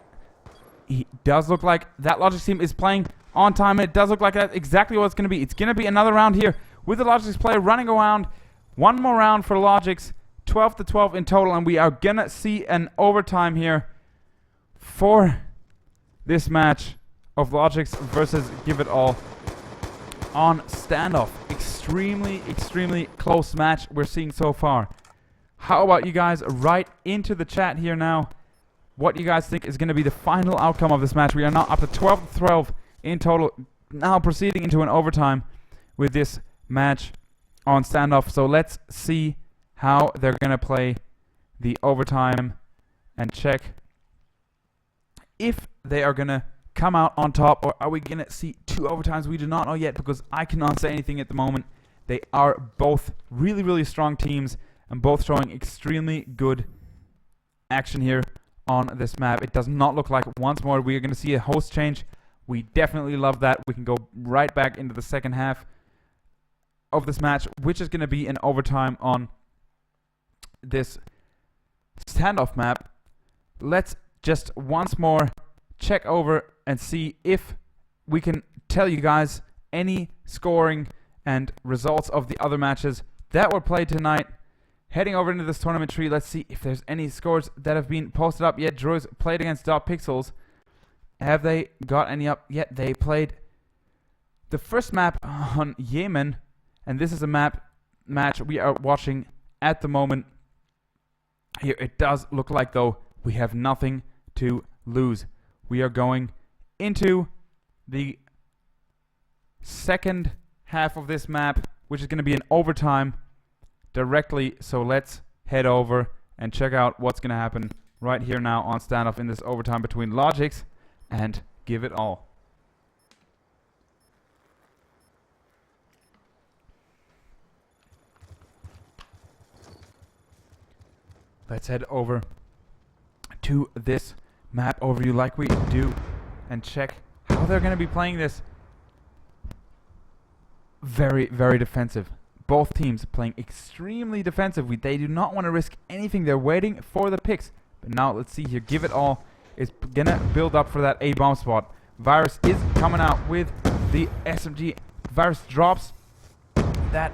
He does look like that logiX team is playing on time. It does look like that's exactly what it's going to be. It's going to be another round here with the logiX player running around. One more round for logiX. 12-12 in total, and we are going to see an overtime here for this match of logiX versus Give It All on Standoff. Extremely, extremely close match we're seeing so far. How about you guys write into the chat here now what you guys think is going to be the final outcome of this match. We are now up to 12 in total, now proceeding into an overtime with this match on Standoff. So let's see how they're going to play the overtime and check if they are going to come out on top, or are we going to see 2 overtimes? We do not know yet, because I cannot say anything at the moment. They are both really, really strong teams and both showing extremely good action here on this map. It does not look like once more we are going to see a host change. We definitely love that. We can go right back into the second half of this match, which is going to be an overtime on this Standoff map. Let's just once more check over and see if we can tell you guys any scoring and results of the other matches that were played tonight. Heading over into this tournament tree, let's see if there's any scores that have been posted up yet. Druids played against .pixels. Have they got any up yet? They played the first map on Yemen, and this is a match we are watching at the moment. Here it does look like, though, we have nothing to lose. We are going into the second half of this map, which is going to be an overtime directly. So let's head over and check out what's going to happen right here now on Standoff in this overtime between logiX and Give It All. Let's head over to this map overview like we do and check how they're going to be playing this. Very, very defensive. Both teams playing extremely defensive. They do not want to risk anything. They're waiting for the picks. But now let's see here. Give It All is going to build up for that A bomb spot. Virus is coming out with the SMG. Virus drops that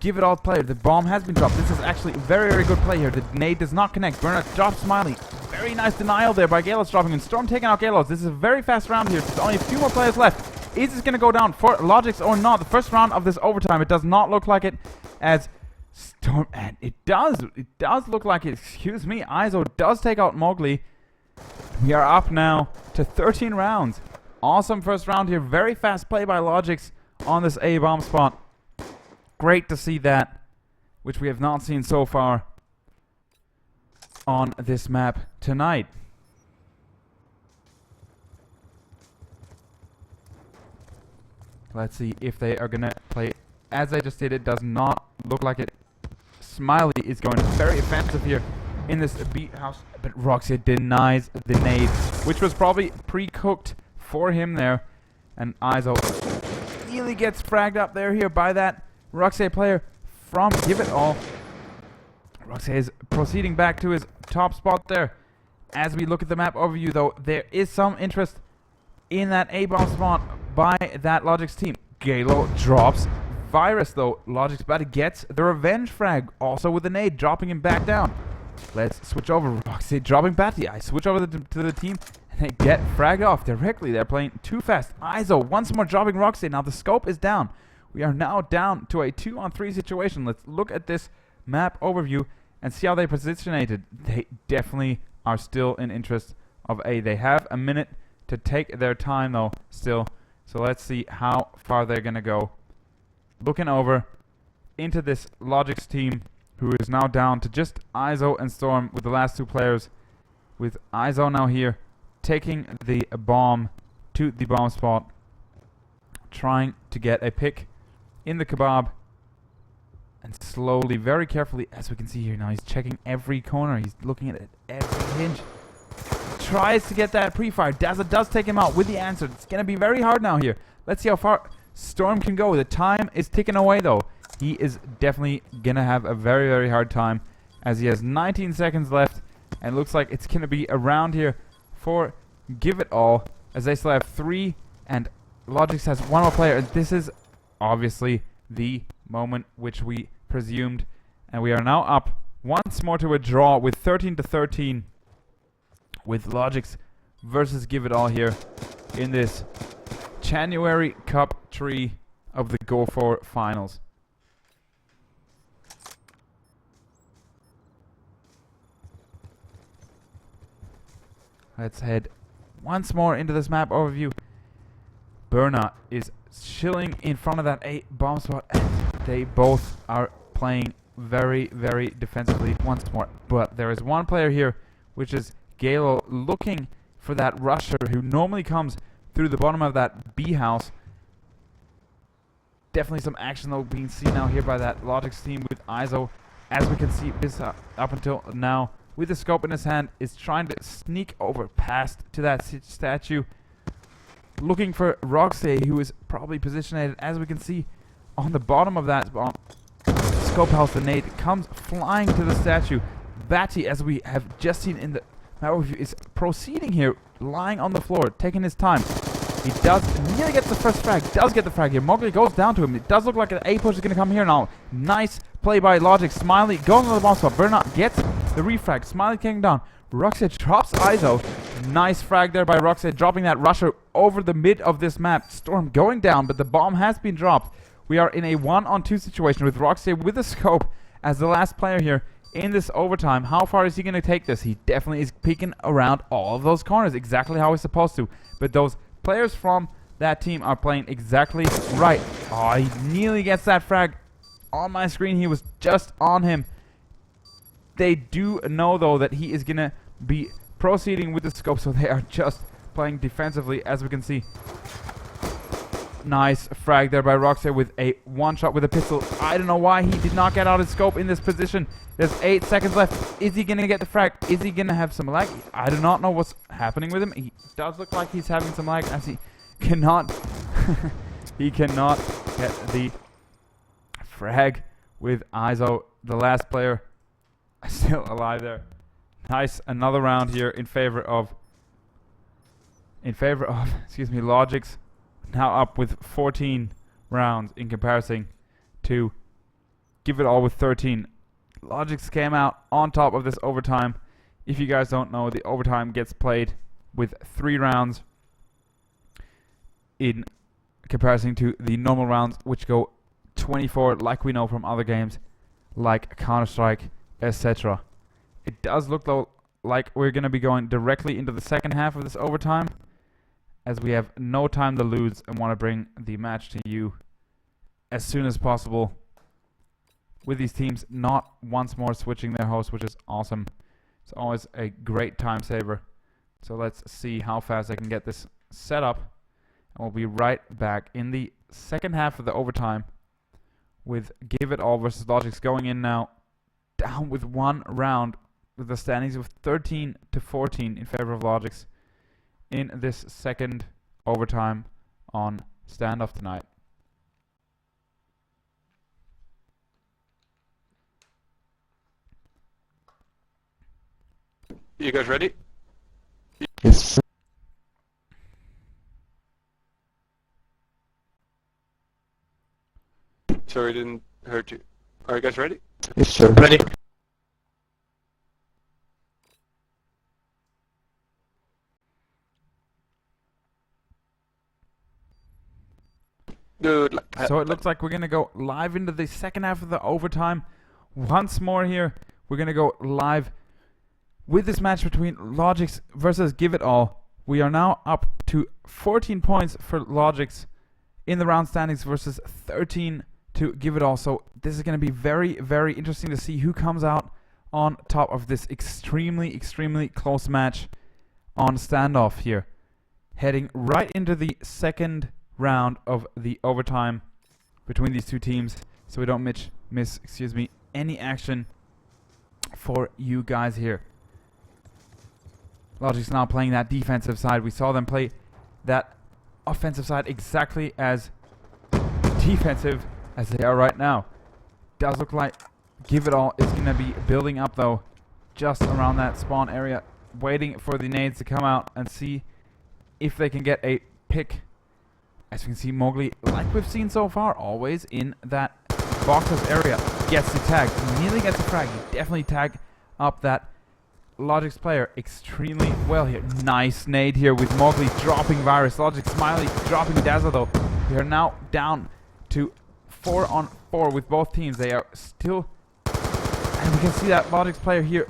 Give It All player. The bomb has been dropped. This is actually a very, very good play here. The nade does not connect. Burnout drops Smiley. Very nice denial there by Galos dropping, and Storm taking out Galos. This is a very fast round here. There's only a few more players left. Is this going to go down for logiX or not? The first round of this overtime, it does not look like it, as Storm, and it does look like it. Excuse me, Izo does take out Mowgli. We are up now to 13 rounds. Awesome first round here. Very fast play by logiX on this A bomb spot. Great to see that, which we have not seen so far on this map tonight. Let's see if they are going to play as I just did. It does not look like it. Smiley is going very offensive here in this beat house, but Roxy denies the nade, which was probably pre-cooked for him there. And Izo really gets fragged up there here by that Roxy player from Give It All. Roxy is proceeding back to his top spot there. As we look at the map overview, though, there is some interest in that A-bomb spot by that logiX team. Galo drops Virus, though. logiX but gets the revenge frag, also with the nade, dropping him back down. Let's switch over. Roxy dropping Batty. I switch over to the team, and they get fragged off directly. They're playing too fast. Izo once more dropping Roxy. Now the scope is down. We are now down to a 2-on-3 situation. Let's look at this map overview and see how they positionated. They definitely are still in interest of A. They have a minute to take their time, though, still. So let's see how far they're going to go. Looking over into this logiX team, who is now down to just Izo and Storm with the last 2 players. With Izo now here, taking the bomb to the bomb spot, trying to get a pick in the kebab. And slowly, very carefully, as we can see here now, he's checking every corner. He's looking at it, every hinge. Tries to get that pre-fire. Dazzle does take him out with the answer. It's going to be very hard now here. Let's see how far Storm can go. The time is ticking away, though. He is definitely going to have a very, very hard time, as he has 19 seconds left. And looks like it's going to be around here for Give It All, as they still have 3, and logiX has 1 more player. This is obviously the moment which we presumed, and we are now up once more to a draw with 13-13 with logiX versus Give It All here in this January Cup tree of the Go4 finals. Let's head once more into this map overview. Berna is chilling in front of that A bomb spot, and they both are playing very, very defensively once more. But there is one player here, which is Galo, looking for that rusher who normally comes through the bottom of that B house. Definitely some action though being seen now here by that logiX team with ISO. As we can see, this up until now, with the scope in his hand, is trying to sneak over past to that statue, looking for roxy, who is probably positioned, as we can see, on the bottom of that bomb. Scope house, the nade comes flying to the statue. Batty, as we have just seen in the map overview, is proceeding here, lying on the floor, taking his time. He does nearly get the first frag, does get the frag here. Mowgli goes down to him. It does look like an A push is going to come here now. Nice play by logiX. Smiley goes on the bomb spot. Bernard gets the refrag. Smiley came down. Roxy drops ISO. Nice frag there by Roxy, dropping that rusher over the mid of this map. Storm going down, but the bomb has been dropped. We are in a 1-on-2 situation with Roxy with the scope as the last player here in this overtime. How far is he going to take this? He definitely is peeking around all of those corners, exactly how he's supposed to. But those players from that team are playing exactly right. Oh, he nearly gets that frag on my screen. He was just on him. They do know, though, that he is going to be proceeding with the scope, so they are just playing defensively, as we can see. Nice frag there by Roxy with a one-shot with a pistol. I don't know why he did not get out his scope in this position. There's 8 seconds left. Is he going to get the frag? Is he going to have some lag? I do not know what's happening with him. He does look like he's having some lag, as he cannot he cannot get the frag with ISO. The last player still alive there. Nice, another round here in favor of excuse me, logiX. Now up with 14 rounds in comparison to Give It All with 13. logiX came out on top of this overtime. If you guys don't know, the overtime gets played with 3 rounds in comparison to the normal rounds, which go 24, like we know from other games like Counter-Strike, etc. It does look though like we're going to be going directly into the second half of this overtime, as we have no time to lose and want to bring the match to you as soon as possible, with these teams not once more switching their host, which is awesome. It's always a great time saver. So let's see how fast I can get this set up, and we'll be right back in the second half of the overtime with Give It All versus logiX going in now, down with 1 round, with the standings of 13-14 in favor of logiX in this second overtime on Standoff tonight. You guys ready? Yes. Sorry, I didn't hurt you. Are you guys ready? Yes, sir. Ready? Dude, So it looks like we're going to go live into the second half of the overtime. Once more here, we're going to go live with this match between logiX versus Give It All. We are now up to 14 points for logiX in the round standings versus 13 to Give It All. So this is going to be very, very interesting to see who comes out on top of this extremely, extremely close match on Standoff here. Heading right into the second round of the overtime between these two teams, so we don't miss any action for you guys here. logiX now playing that defensive side. We saw them play that offensive side exactly as defensive as they are right now. Does look like Give It All is going to be building up though, just around that spawn area, waiting for the nades to come out and see if they can get a pick. As you can see, Mowgli, like we've seen so far, always in that boxes area, gets the tag, nearly gets the frag. He definitely tagged up that logiX player extremely well here. Nice nade here with Mowgli dropping Virus. logiX Smiley dropping Dazzle though. We are now down to 4-on-4 with both teams. They are still, and we can see that logiX player here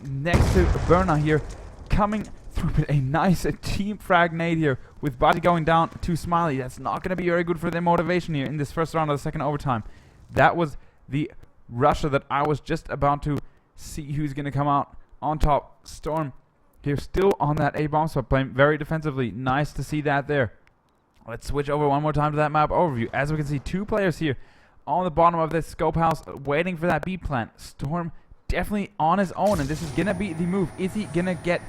next to Berna here, coming with a nice team frag nade here with Body going down to Smiley. That's not going to be very good for their motivation here in this first round of the second overtime. That was the rusher that I was just about to see who's going to come out on top. Storm here still on that A bomb spot, playing very defensively. Nice to see that there. Let's switch over one more time to that map overview. As we can see, 2 players here on the bottom of this scope house waiting for that B plant. Storm definitely on his own, and this is going to be the move. Is he going to get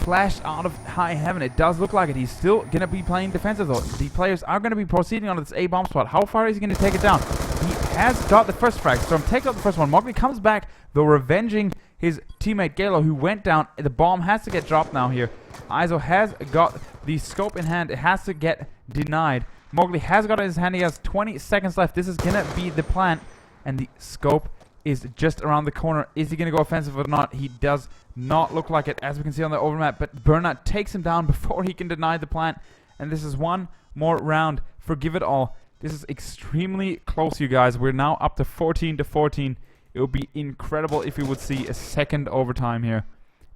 flashed out of high heaven? It does look like it. He's still going to be playing defensive though. The players are going to be proceeding on this A bomb spot. How far is he going to take it down? He has got the first frag. Storm takes out the first one. Mowgli comes back though, revenging his teammate Galo, who went down. The bomb has to get dropped now here. Iso has got the scope in hand. It has to get denied. Mowgli has got it in his hand. He has 20 seconds left. This is going to be the plant, and the scope is just around the corner. Is he going to go offensive or not? He does not look like it, as we can see on the overmap, but Burnout takes him down before he can deny the plant, and this is one more round for Give It All. This is extremely close, you guys. We're now up to 14-14. It would be incredible if we would see a second overtime here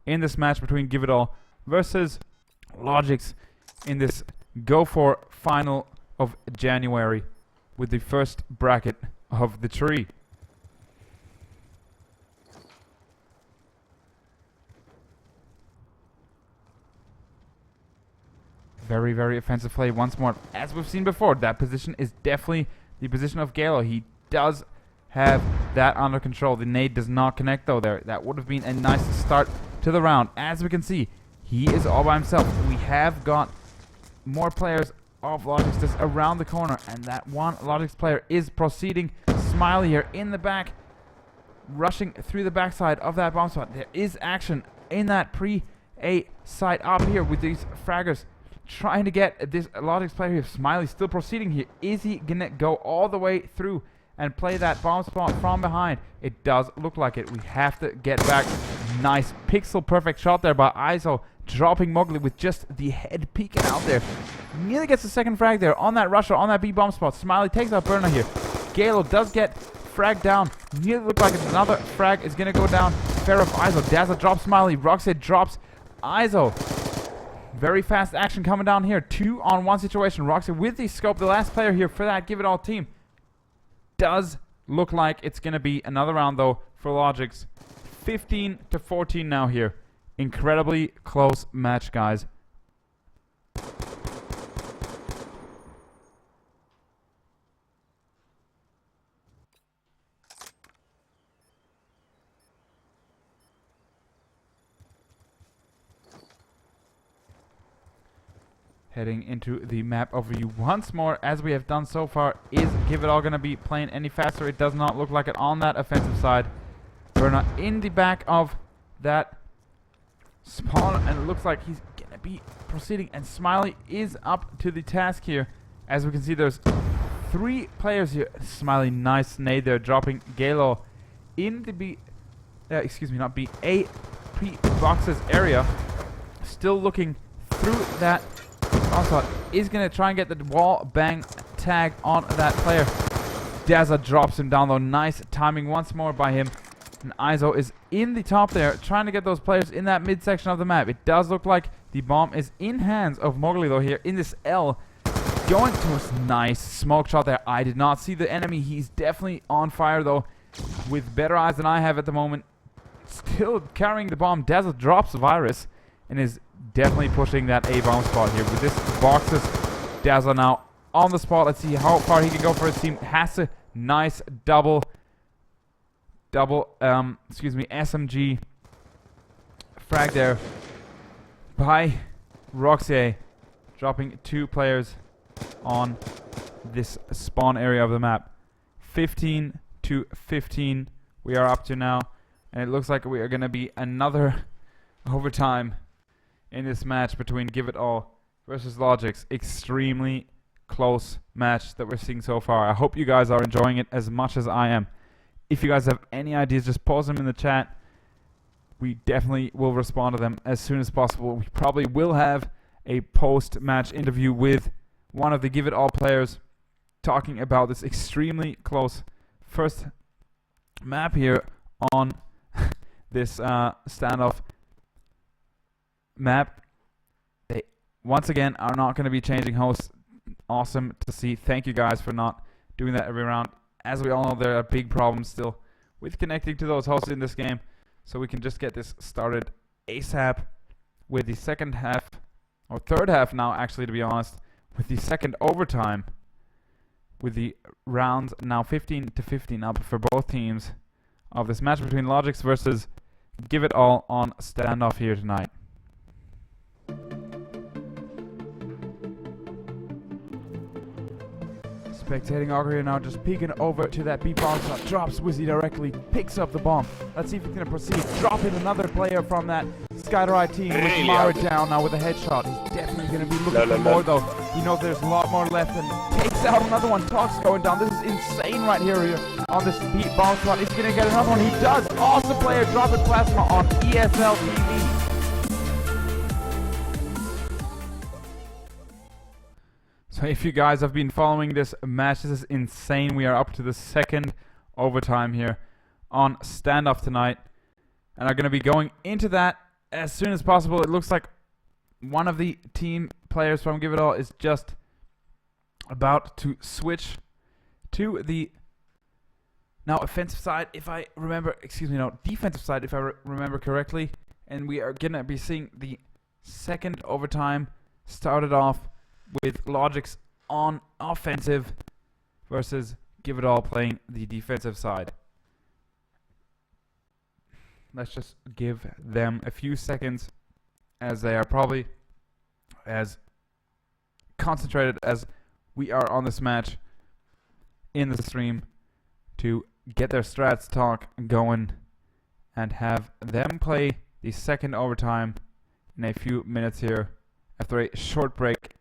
in this match between Give It All versus logiX in this Go4 final of January with the first bracket of the tree. Very, very offensive play once more. As we've seen before, that position is definitely the position of Galo. He does have that under control. The nade does not connect though there. That would have been a nice start to the round. As we can see, he is all by himself. We have got more players of logiX just around the corner, and that one logiX player is proceeding. Smiley here in the back, rushing through the backside of that bomb spot. There is action in that pre-A site up here with these fraggers trying to get this logiX player here. Smiley still proceeding here. Is he gonna go all the way through and play that bomb spot from behind? It does look like it. We have to get back. Nice pixel perfect shot there by Iso, dropping Mowgli with just the head peeking out there. Nearly gets the second frag there on that rusher, on that B bomb spot. Smiley takes out Burner here. Galo does get frag down. Nearly look like another frag is gonna go down. Fair of Iso. Dazzle drops Smiley. Roxette drops Iso. Very fast action coming down here. 2-on-1 situation. Roxette with the scope. The last player here for that Give It All team. Does look like it's going to be another round though for logiX. 15-14 now here. Incredibly close match, guys. Heading into the map overview once more, as we have done so far. Is Give It All going to be playing any faster? It does not look like it on that offensive side. Burna in the back of that spawn, and it looks like he's going to be proceeding, and Smiley is up to the task here. As we can see, there's 3 players here. Smiley, nice nade there, dropping Galo in the B, excuse me, not B, A P boxes area. Still looking through that. Also, is going to try and get the wall bang tag on that player. Dazza drops him down though. Nice timing once more by him. And Iso is in the top there, trying to get those players in that midsection of the map. It does look like the bomb is in hands of Mowgli though here in this L. Going to a nice smoke shot there. I did not see the enemy. He's definitely on fire though, with better eyes than I have at the moment. Still carrying the bomb. Dazza drops Virus and is definitely pushing that A bomb spot here with this boxes. Dazzler now on the spot. Let's see how far he can go for his team. Has a nice double SMG frag there by Roxette, dropping 2 players on this spawn area of the map. 15-15 we are up to now, and it looks like we are going to be another overtime in this match between Give It All versus logiX. Extremely close match that we're seeing so far. I hope you guys are enjoying it as much as I am. If you guys have any ideas, just post them in the chat. We definitely will respond to them as soon as possible. We probably will have a post-match interview with one of the Give It All players talking about this extremely close first map here on this standoff map. once again are not going to be changing hosts. Awesome to see. Thank you guys for not doing that every round. As we all know, there are big problems still with connecting to those hosts in this game. So we can just get this started ASAP with the second half, or third half now actually, to be honest, with the second overtime, with the rounds now 15-15 up for both teams of this match between logiX versus Give It All on Standoff here tonight. Spectating Augur here now, just peeking over to that B bomb shot. Drops Wizzy directly, picks up the bomb. Let's see if he's going to proceed. Dropping another player from that Skyderite team with Mara down now with a headshot. He's definitely going to be looking for more though. He knows there's a lot more left and takes out another one. Talk's going down. This is insane right here on this beat bomb shot. He's going to get another one. He does. Awesome player dropping plasma on ESL-TV. So if you guys have been following this match, this is insane. We are up to the second overtime here on Standoff tonight, and are going to be going into that as soon as possible. It looks like one of the team players from Give It All is just about to switch to the now offensive side, if I remember, defensive side, if I remember correctly, and we are going to be seeing the second overtime started off with logiX on offensive versus Give It All playing the defensive side. Let's just give them a few seconds, as they are probably as concentrated as we are on this match in the stream, to get their strats talk going and have them play the second overtime in a few minutes here after a short break.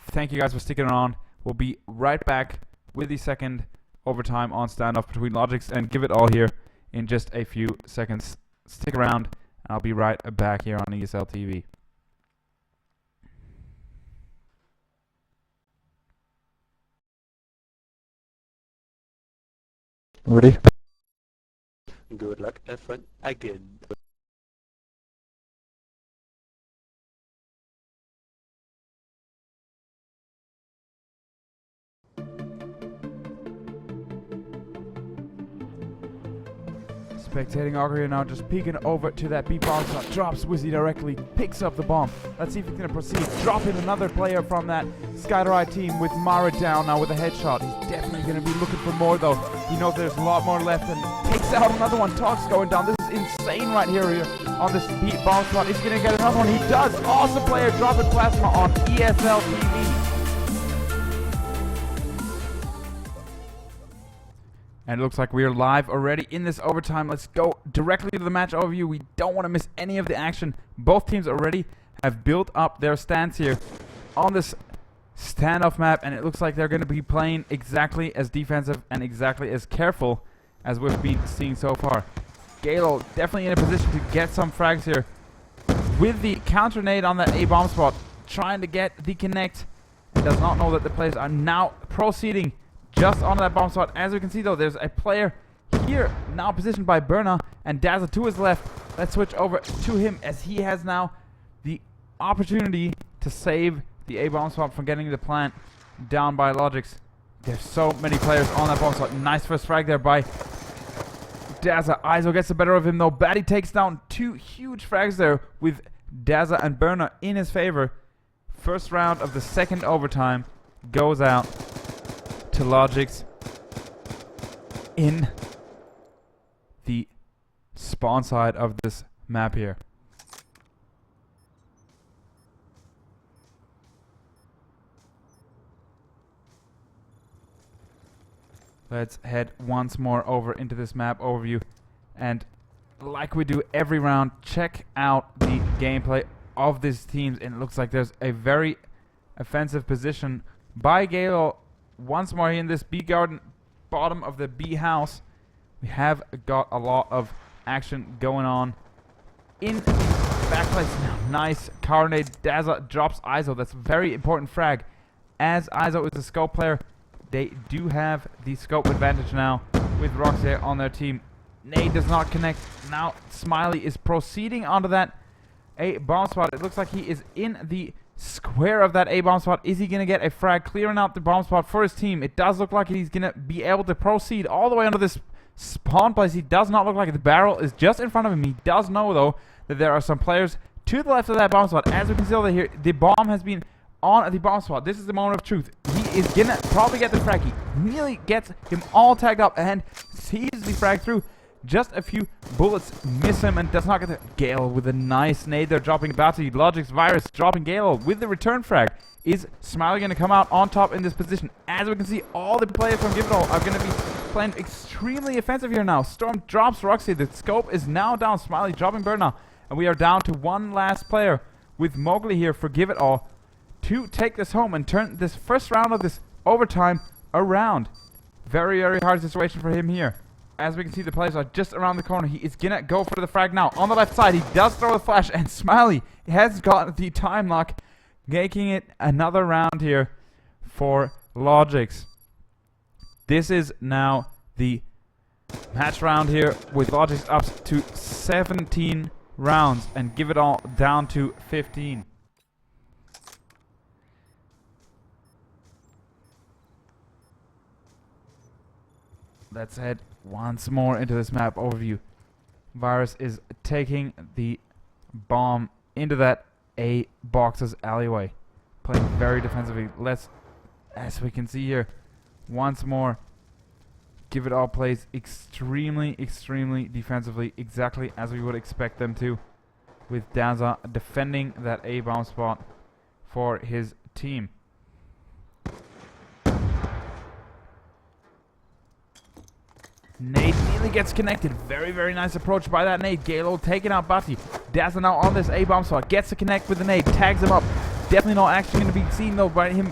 Thank you guys for sticking around. We'll be right back with the second overtime on Standoff between logiX and Give It All here in just a few seconds. Stick around, and I'll be right back here on ESL TV. Ready? Good luck, have fun again. Spectating Augur here now, just peeking over to that B bomb shot. Drops Wizzy directly, picks up the bomb. Let's see if he's going to proceed. Dropping another player from that Skyderite team with Mara down now with a headshot. He's definitely going to be looking for more though. He knows there's a lot more left and takes out another one. Talk's going down. This is insane right here on this beat bomb shot. He's going to get another one. He does. Awesome player dropping plasma on ESL-TV. And it looks like we are live already in this overtime. Let's go directly to the match overview. We don't want to miss any of the action. Both teams already have built up their stance here on this Standoff map, and it looks like they're going to be playing exactly as defensive and exactly as careful as we've been seeing so far. Galo definitely in a position to get some frags here with the counter nade on that A bomb spot, trying to get the connect, and does not know that the players are now proceeding just on that bomb spot. As we can see though, there's a player here now positioned by Berna, and Dazzle to his left. Let's switch over to him, as he has now the opportunity to save the A bomb spot from getting the plant down by logiX. There's so many players on that bomb spot. Nice first frag there by Dazzle. Iso gets the better of him though. Batty takes down two huge frags there with Dazzle and Berna in his favor. First round of the second overtime goes out to logiX in the spawn side of this map here. Let's head once more over into this map overview, and like we do every round, check out the gameplay of these teams. And it looks like there's a very offensive position by Galo once more here in this B garden, bottom of the B house. We have got a lot of action going on in backplace now. Nice Carnade. Dazzle drops Iso. That's a very important frag, as Iso is a scope player. They do have the scope advantage now with Roxy on their team. Nade does not connect. Now Smiley is proceeding onto that A bomb spot. It looks like he is in the square of that A bomb spot. Is he going to get a frag clearing out the bomb spot for his team? It does look like he's going to be able to proceed all the way under this spawn place. He does not look like it. The barrel is just in front of him. He does know, though, that there are some players to the left of that bomb spot. As we can see over here, the bomb has been on the bomb spot. This is the moment of truth. He is going to probably get the frag. He nearly gets him all tagged up and sees the frag through. Just a few bullets miss him and does not get the Gale with a nice nade there, dropping Batty. logiX Virus dropping Gale with the return frag. Is Smiley going to come out on top in this position? As we can see, all the players from Give It All are going to be playing extremely offensive here now. Storm drops Roxy. The scope is now down. Smiley dropping Bird now. And we are down to one last player with Mowgli here for Give It All to take this home and turn this first round of this overtime around. Very, very hard situation for him here. As we can see, the players are just around the corner. He is going to go for the frag now. On the left side, he does throw the flash, and Smiley has got the time lock, making it another round here for logiX. This is now the match round here with logiX up to 17 rounds and Give It All down to 15. Let's head once more into this map overview. Virus is taking the bomb into that A box's alleyway, playing very defensively. As we can see here, once more, Give It All plays extremely, extremely defensively, exactly as we would expect them to, with Daza defending that A bomb spot for his team. Nade nearly gets connected. Very, very nice approach by that nade. Galo taking out Batty. Dazzle now on this A-bomb spot. Gets to connect with the nade. Tags him up. Definitely no action going to be seen, though, by him.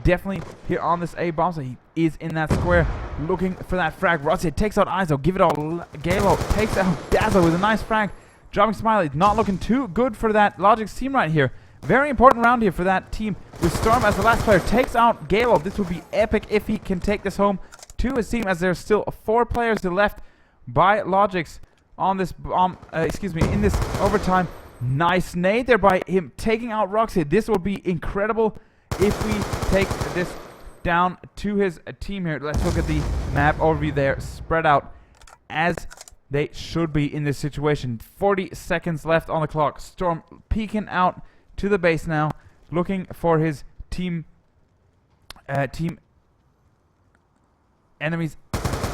Definitely here on this A-bomb spot. He is in that square looking for that frag. Rossier takes out Iso. Give It All. Galo takes out Dazzle with a nice frag. Dropping Smiley. Not looking too good for that logiX team right here. Very important round here for that team with Storm as the last player. Takes out Galo. This would be epic if he can take this home to his team, as there's still 4 players left by logiX on this in this overtime. Nice nade there by him taking out Roxy. This will be incredible if we take this down to his team here. Let's look at the map overview there, spread out as they should be in this situation. 40 seconds left on the clock. Storm peeking out to the base now, looking for his team enemies.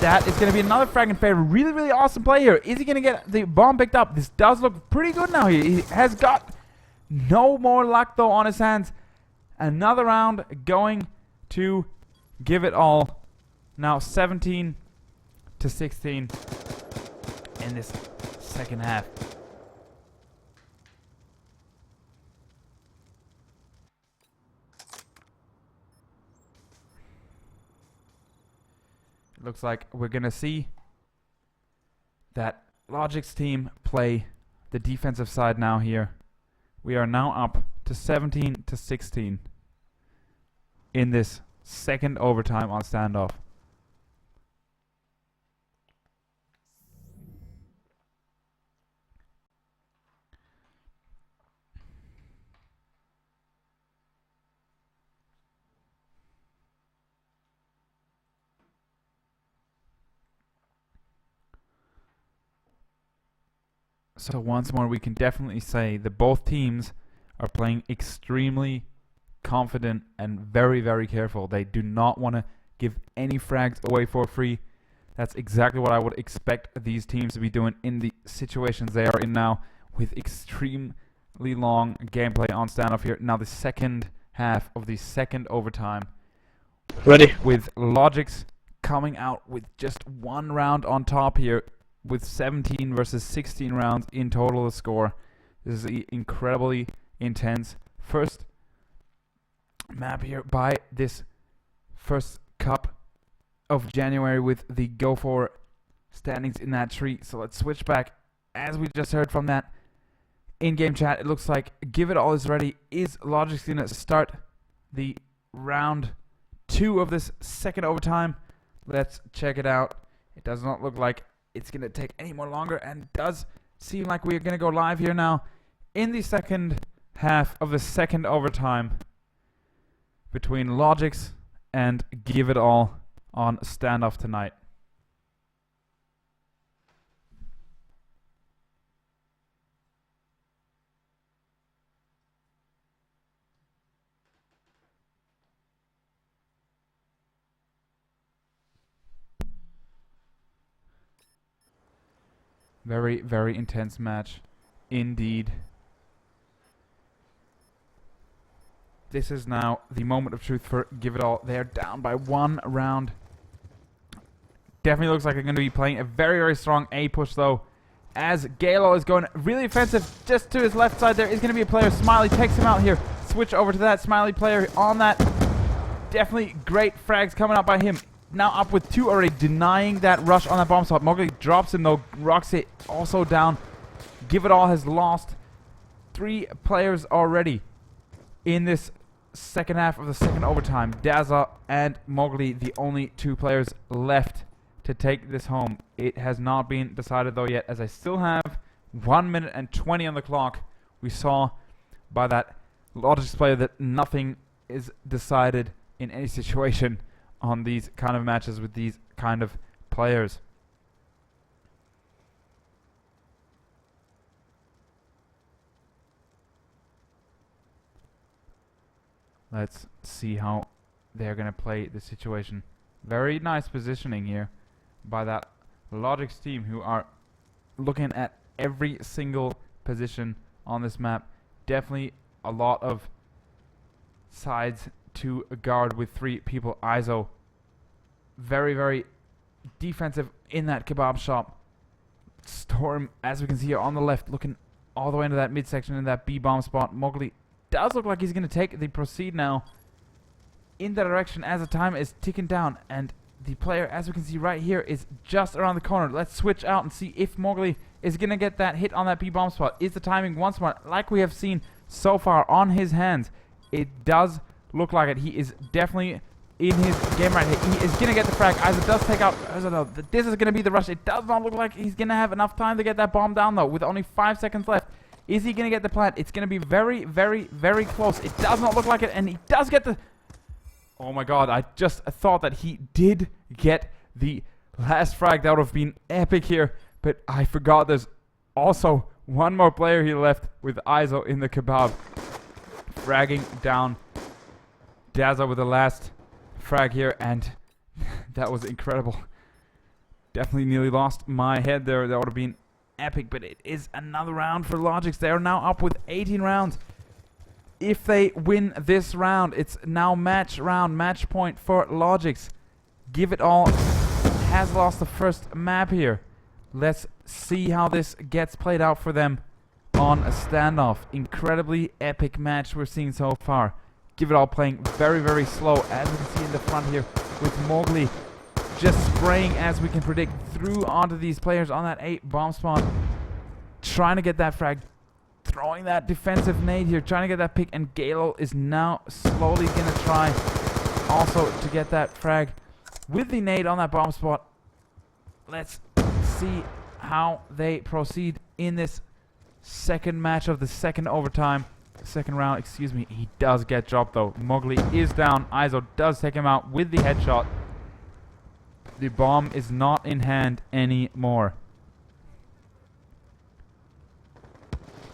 That is going to be another frag in favor. Really, really awesome play here. Is he going to get the bomb picked up? This does look pretty good now. He has got no more luck, though, on his hands. Another round going to Give It All. Now 17 to 16 in this second half. Looks like we're going to see that logiX team play the defensive side now here. We are now up to 17 to 16 in this second overtime on Standoff. So once more, we can definitely say that both teams are playing extremely confident and very, very careful. They do not want to give any frags away for free. That's exactly what I would expect these teams to be doing in the situations they are in now, with extremely long gameplay on Standoff here. Now the second half of the second overtime. Ready. With logiX coming out with just one round on top here, with 17 versus 16 rounds in total to score. This is incredibly intense first map here by this first cup of January with the Go4 standings in that tree. So let's switch back. As we just heard from that in-game chat, it looks like Give It All is ready. Is logiX going to start the round 2 of this second overtime? Let's check it out. It does not look like it's going to take any more longer, and does seem like we're going to go live here now in the second half of the second overtime between logiX and Give It All on Standoff tonight. Very, very intense match indeed. This is now the moment of truth for Give It All. They're down by 1 round. Definitely looks like they're going to be playing a very, very strong A push though, as Galo is going really offensive. Just to his left side there is going to be a player. Smiley takes him out here. Switch over to that Smiley player on that. Definitely great frags coming out by him. Now up with 2 already, denying that rush on that bomb spot. Mowgli drops him though. Roxy also down. Give It All has lost 3 players already in this second half of the second overtime. Daza and Mowgli, the only 2 players left to take this home. It has not been decided though yet, as I still have 1 minute and 20 on the clock. We saw by that logiX player that nothing is decided in any situation on these kind of matches with these kind of players. Let's see how they're going to play the situation. Very nice positioning here by that logiX team, who are looking at every single position on this map. Definitely a lot of sides to guard with 3 people. ISO very, very defensive in that kebab shop. Storm, as we can see here on the left, looking all the way into that midsection in that B bomb spot. Mowgli does look like he's going to take the proceed now in that direction as the time is ticking down, and the player, as we can see right here, is just around the corner. Let's switch out and see if Mowgli is going to get that hit on that B bomb spot. Is the timing once more like we have seen so far on his hands? It does look like it. He is definitely in his game right here. He is going to get the frag. Isaac does take out Isaac. This is going to be the rush. It does not look like he's going to have enough time to get that bomb down though, with only 5 seconds left. Is he going to get the plant? It's going to be very, very, very close. It does not look like it, and he does get the... Oh my god, I just thought that he did get the last frag. That would have been epic here, but I forgot there's also 1 more player he left with Iso in the kebab. Fragging down Daza with the last frag here, and that was incredible. Definitely nearly lost my head there. That would have been epic, but it is another round for logiX. They are now up with 18 rounds. If they win this round, it's now match point for logiX. Give It All has lost the first map here. Let's see how this gets played out for them on a Standoff. Incredibly epic match we're seeing so far. Give It All playing very, very slow, as we can see in the front here, with Mowgli just spraying, as we can predict, through onto these players on that 8 bomb spawn, trying to get that frag, throwing that defensive nade here, trying to get that pick, and Galo is now slowly going to try also to get that frag with the nade on that bomb spot. Let's see how they proceed in this second match of the second round, excuse me. He does get dropped though. Mowgli is down. Iso does take him out with the headshot. The bomb is not in hand anymore.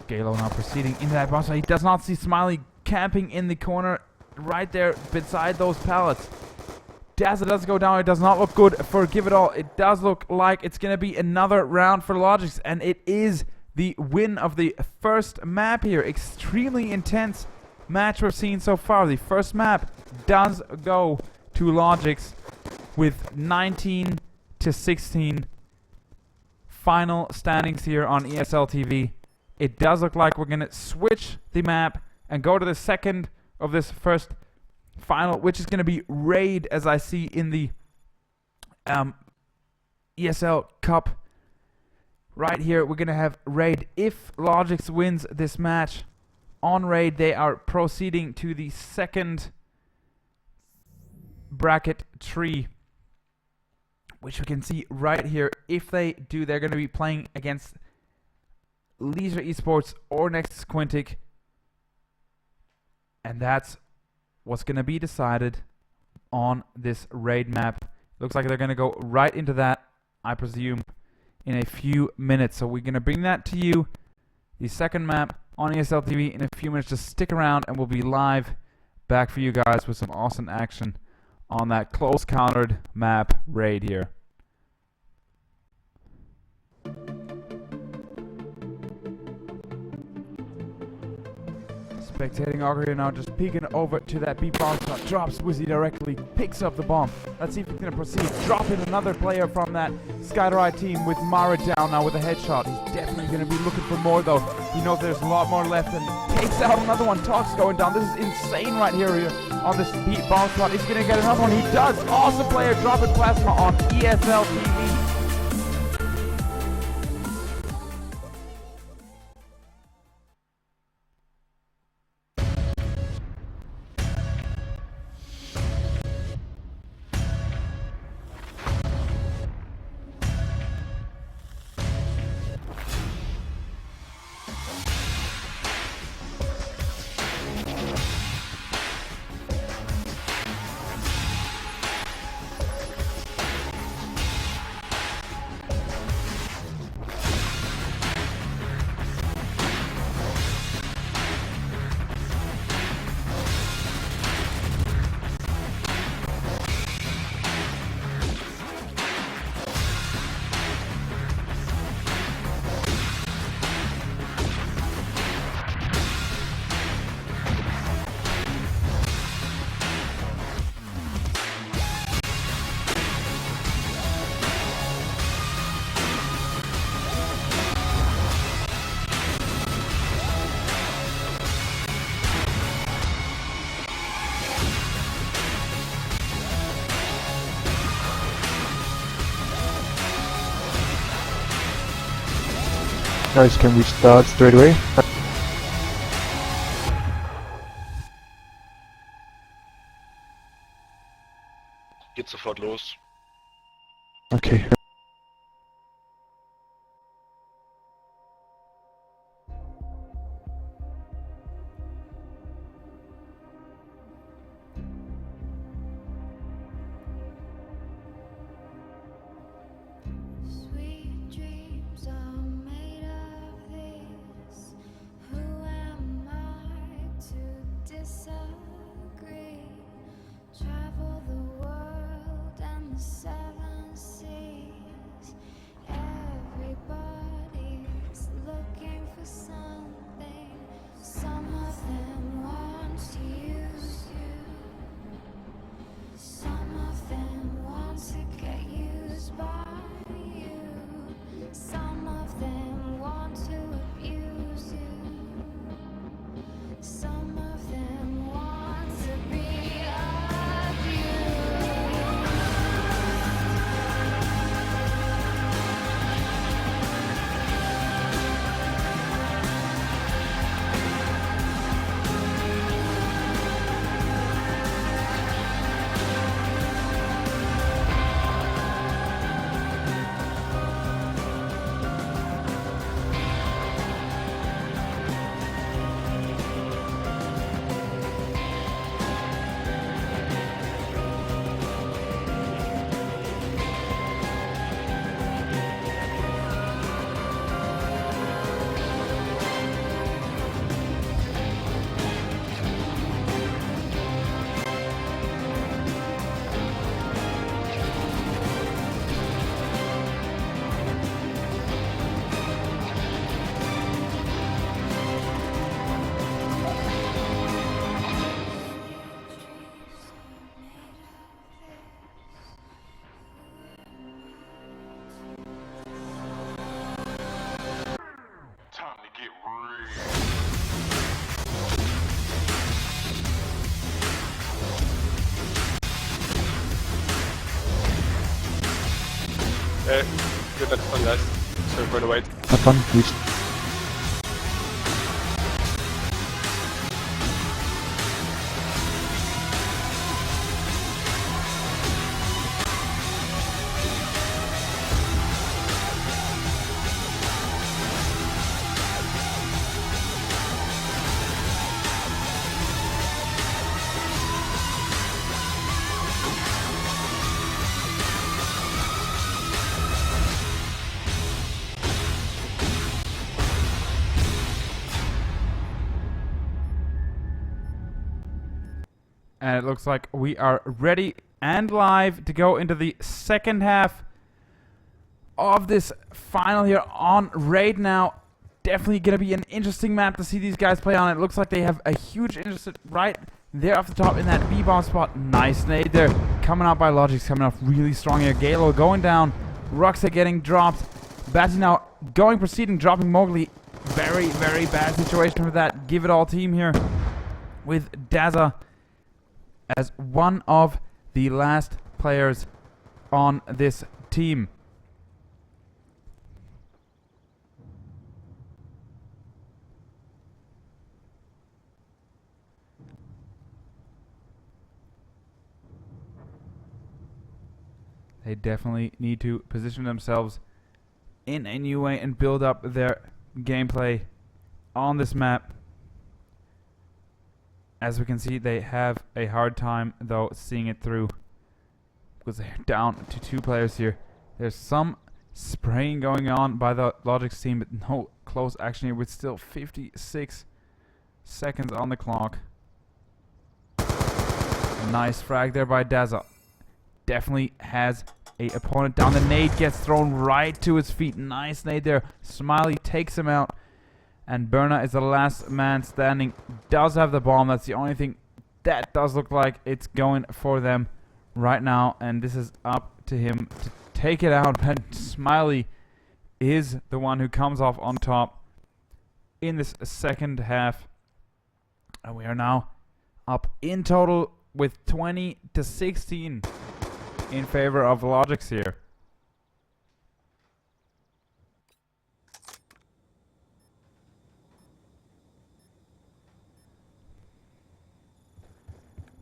Galo now proceeding into that bomb. So he does not see Smiley camping in the corner right there beside those pallets. Daza does go down. It does not look good for Give It All. It does look like it's going to be another round for logiX, and it is the win of the first map here. Extremely intense match we've seen so far. The first map does go to logiX with 19 to 16 final standings here on ESL TV. It does look like we're going to switch the map and go to the second of this first final, which is going to be Raid, as I see in the ESL Cup. Right here, we're going to have Raid. If logiX wins this match on Raid, they are proceeding to the second bracket tree, which we can see right here. If they do, they're going to be playing against Leisure Esports or Nexus Quintic And that's what's going to be decided on this raid map. Looks like they're going to go right into that, I presume, in a few minutes. So we're going to bring that to you, the second map on ESL TV, in a few minutes. Just stick around and we'll be live back for you guys with some awesome action on that close countered map raid here. Spectating Augur here now, just peeking over to that B bomb shot. Drops Wizzy directly, picks up the bomb. Let's see if he's going to proceed. Dropping another player from that Skydereye team with Mara down now with a headshot. He's definitely going to be looking for more though. He knows there's a lot more left and takes out another one. Talk's going down. This is insane right here on this B bomb shot. He's going to get another one. He does. Awesome player dropping plasma on ESL TV. Guys, can we start straight away? Geht sofort los. Okay. Good luck, fun guys. Sorry for the wait. Have fun, please. And it looks like we are ready and live to go into the second half of this final here on Raid now. Definitely going to be an interesting map to see these guys play on. It looks like they have a huge interest right there off the top in that B-bomb spot. Nice nade there. Coming out by logiX, coming off really strong here. Galo going down. Roxa getting dropped. Batty now proceeding, dropping Mowgli. Very, very bad situation for that Give It All team here with Daza as one of the last players on this team. They definitely need to position themselves in a new way and build up their gameplay on this map. As we can see, they have a hard time though seeing it through because they're down to 2 players here. There's some spraying going on by the logiX team, but no close action here with still 56 seconds on the clock. Nice frag there by Daza. Definitely has a opponent down. The nade gets thrown right to his feet. Nice nade there. Smiley takes him out. And Berna is the last man standing. Does have the bomb. That's the only thing that does look like it's going for them right now. And this is up to him to take it out. But Smiley is the one who comes off on top in this second half. And we are now up in total with 20-16 in favor of logiX here.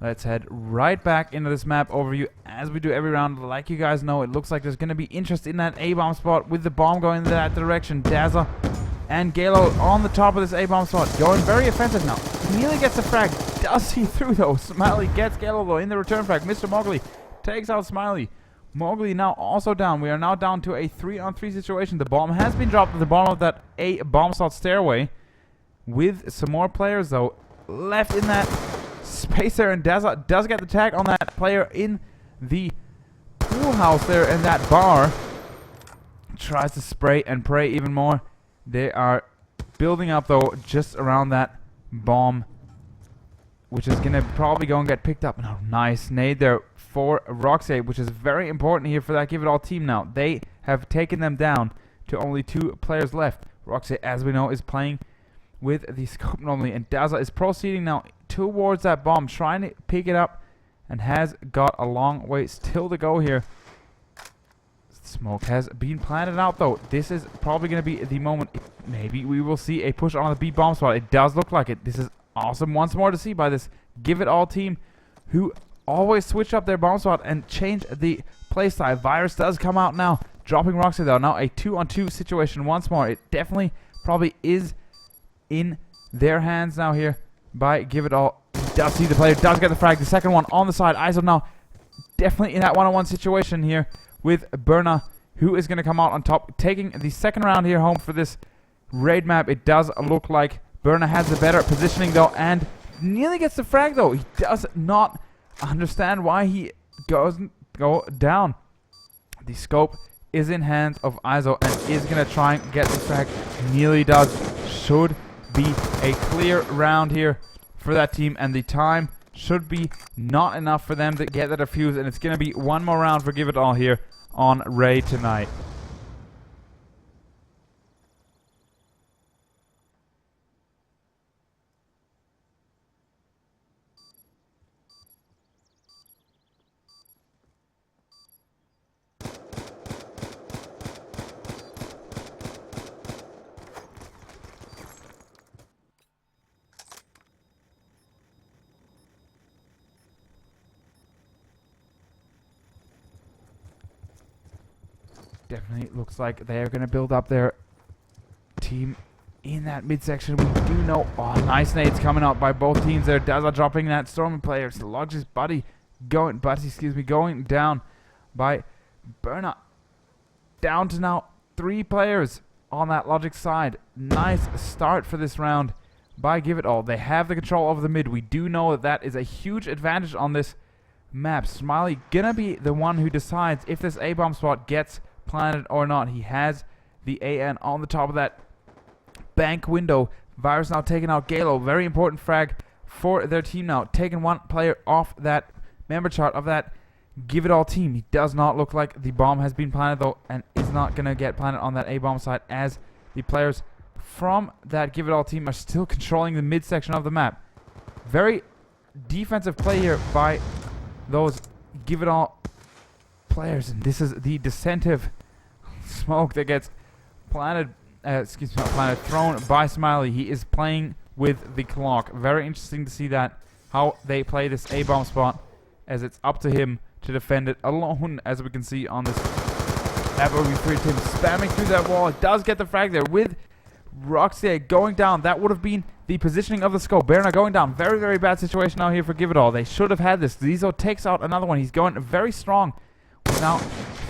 Let's head right back into this map overview as we do every round. Like you guys know, it looks like there's going to be interest in that A-bomb spot with the bomb going in that direction. Daza and Galo on the top of this A-bomb spot, going very offensive now. Nearly gets a frag. Does see through though. Smiley gets Galo though in the return frag. Mr. Mowgli takes out Smiley. Mowgli now also down. We are now down to a 3-on-3 situation. The bomb has been dropped at the bottom of that A-bomb slot stairway with some more players though left in that space there, and Daza does get the tag on that player in the pool house there in that bar. Tries to spray and pray even more. They are building up though just around that bomb, which is gonna probably go and get picked up. No, nice nade there for Roxy, which is very important here for that Give It All team now. They have taken them down to only 2 players left. Roxy, as we know, is playing with the scope normally, and Daza is proceeding now towards that bomb, trying to pick it up, and has got a long way still to go here. Smoke has been planted out though. This is probably going to be the moment. Maybe we will see a push on the B bomb spot. It does look like it. This is awesome once more to see by this Give It All team, who always switch up their bomb spot and change the playstyle. Virus does come out now, dropping Roxy though. Now a 2-on-2 situation once more. It definitely probably is in their hands now here by Give It All. Does see the player, does get the frag. The second one on the side. ISO now definitely in that 1-on-1 situation here with Berna, who is going to come out on top, taking the second round here home for this raid map. It does look like Berna has the better positioning though, and nearly gets the frag though. He does not understand why he doesn't go down. The scope is in hands of ISO and is going to try and get the frag. Nearly does. Should be a clear round here for that team, and the time should be not enough for them to get that defuse, and it's going to be one more round for Give It All here on Raid tonight. Definitely looks like they are going to build up their team in that midsection. We do know. Oh, nice nades coming out by both teams there. Daza dropping that Stormy player. It's logiX Buddy going down by Berna. Down to now 3 players on that logiX side. Nice start for this round by Give It All. They have the control over the mid. We do know that that is a huge advantage on this map. Smiley gonna be the one who decides if this A-bomb spot gets planted or not. He has the AN on the top of that bank window. Virus now taking out Galo. Very important frag for their team now. Taking one player off that member chart of that Give It All team. He does not look like the bomb has been planted though, and is not going to get planted on that A-bomb site, as the players from that Give It All team are still controlling the midsection of the map. Very defensive play here by those Give It All players, and this is the decentive smoke that gets planted, thrown by Smiley. He is playing with the clock. Very interesting to see that, how they play this A-bomb spot, as it's up to him to defend it alone, as we can see on this map over 3 team spamming through that wall. It does get the frag there with Roxy going down. That would have been the positioning of the scope. Berna going down. Very, very bad situation now here for Give It All. They should have had this. Zizo takes out another one. He's going very strong. Now,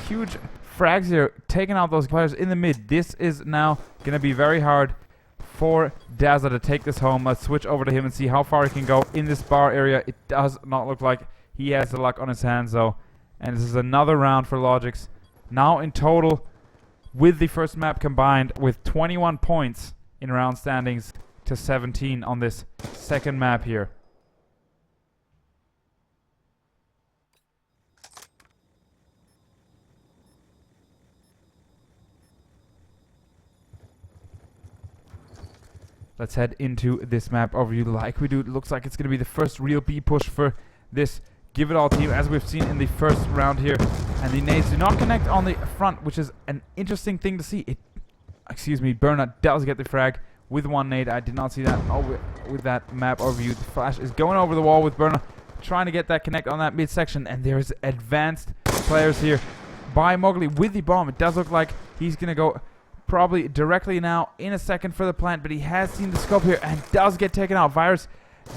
huge frags here, taking out those players in the mid. This is now going to be very hard for Dazzler to take this home. Let's switch over to him and see how far he can go in this bar area. It does not look like he has the luck on his hands though. And this is another round for logiX. Now in total, with the first map combined, with 21 points in round standings to 17 on this second map here. Let's head into this map overview like we do. It looks like it's going to be the first real B push for this Give It All team, as we've seen in the first round here. And the nades do not connect on the front, which is an interesting thing to see. Burna does get the frag with one nade. I did not see that with that map overview. The flash is going over the wall with Burna, trying to get that connect on that midsection. And there's advanced players here by Mowgli with the bomb. It does look like he's going to go probably directly now in a second for the plant, but he has seen the scope here and does get taken out. Virus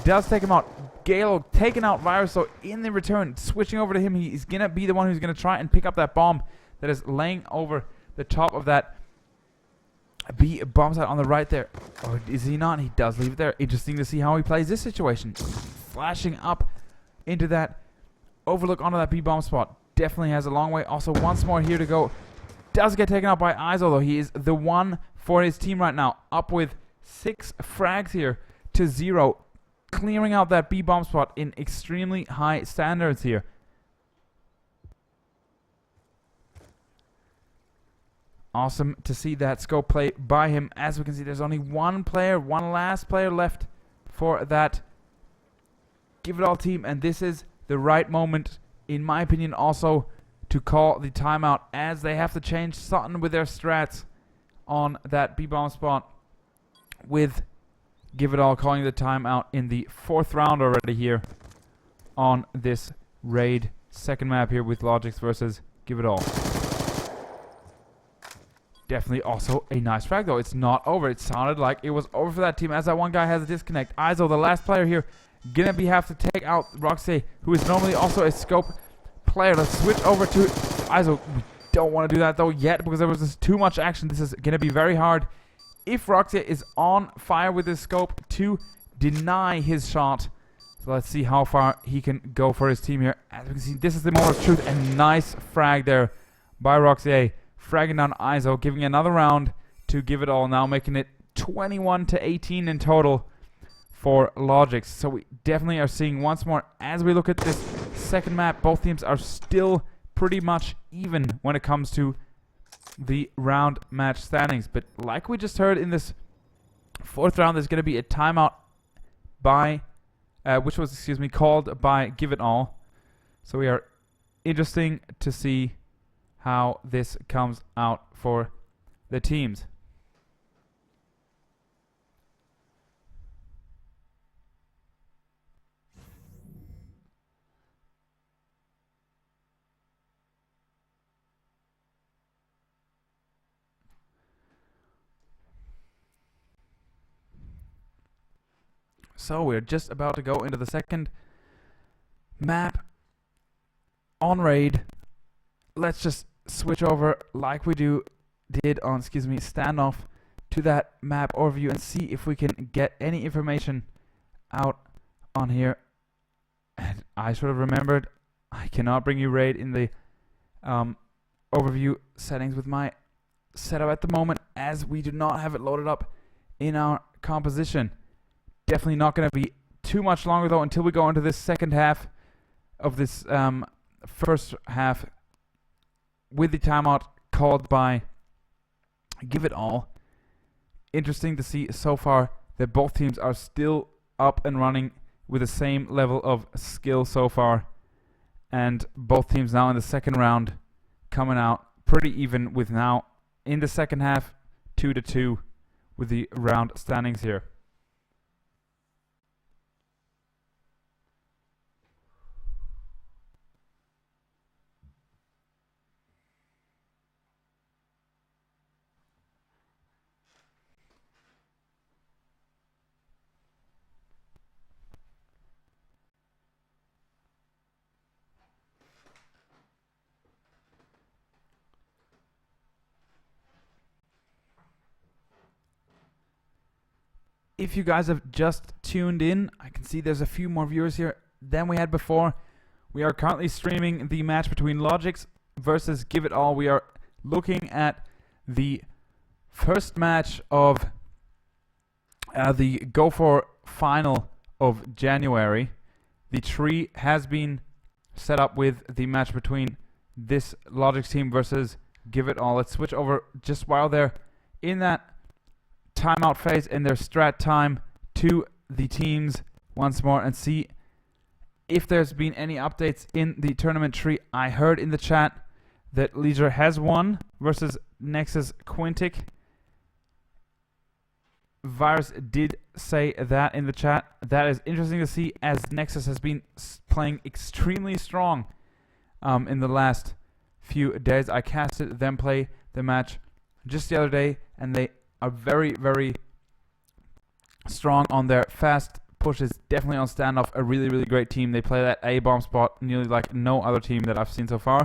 does take him out. Galo taking out Virus, so in the return, switching over to him, he's going to be the one who's going to try and pick up that bomb that is laying over the top of that B bomb site on the right there. Or is he not? He does leave it there. Interesting to see how he plays this situation. Flashing up into that overlook onto that B bomb spot. Definitely has a long way. Also, once more here to go. Does get taken out by Izo though. He is the one for his team right now, up with 6 frags here to 0, clearing out that B bomb spot in extremely high standards here. Awesome to see that scope play by him. As we can see, there's only one last player left for that Give It All team, and this is the right moment, in my opinion, also to call the timeout, as they have to change something with their strats on that B-bomb spot, with Give It All calling the timeout in the 4th round already here on this raid second map here with logiX versus Give It All. Definitely also a nice frag though. It's not over. It sounded like it was over for that team, as that one guy has a disconnect. Izo, the last player here, gonna have to take out Roxy, who is normally also a scope player. Let's switch over to Izo. We don't want to do that though yet, because there was just too much action. This is gonna be very hard if Roxy is on fire with his scope to deny his shot. So let's see how far he can go for his team here. As we can see, this is the moment of truth. A nice frag there by Roxy, fragging down Izo, giving another round to Give It All, now making it 21 to 18 in total for logiX. So we definitely are seeing once more, as we look at this second map, both teams are still pretty much even when it comes to the round match standings. But like we just heard in this 4th round, there's going to be a timeout by which was called by Give It All. So we are interesting to see how this comes out for the teams. So we're just about to go into the second map on raid. Let's just switch over like we did on Standoff to that map overview and see if we can get any information out on here. And I sort of remembered I cannot bring you raid in the overview settings with my setup at the moment, as we do not have it loaded up in our composition. Definitely not going to be too much longer though until we go into this second half of this first half with the timeout called by Give It All. Interesting to see so far that both teams are still up and running with the same level of skill so far, and both teams now in the second round coming out pretty even, with now in the second half 2-2 with the round standings here. If you guys have just tuned in, I can see there's a few more viewers here than we had before. We are currently streaming the match between logiX versus Give It All. We are looking at the first match of the Go4 final of January. The tree has been set up with the match between this logiX team versus Give It All. Let's switch over just while they're in that timeout phase in their strat time to the teams once more and see if there's been any updates in the tournament tree. I heard in the chat that Leisure has won versus Nexus Quintic. Virus did say that in the chat. That is interesting to see, as Nexus has been playing extremely strong in the last few days. I casted them play the match just the other day, and they are very, very strong on their fast pushes. Definitely on Standoff, a really, really great team. They play that A-bomb spot nearly like no other team that I've seen so far.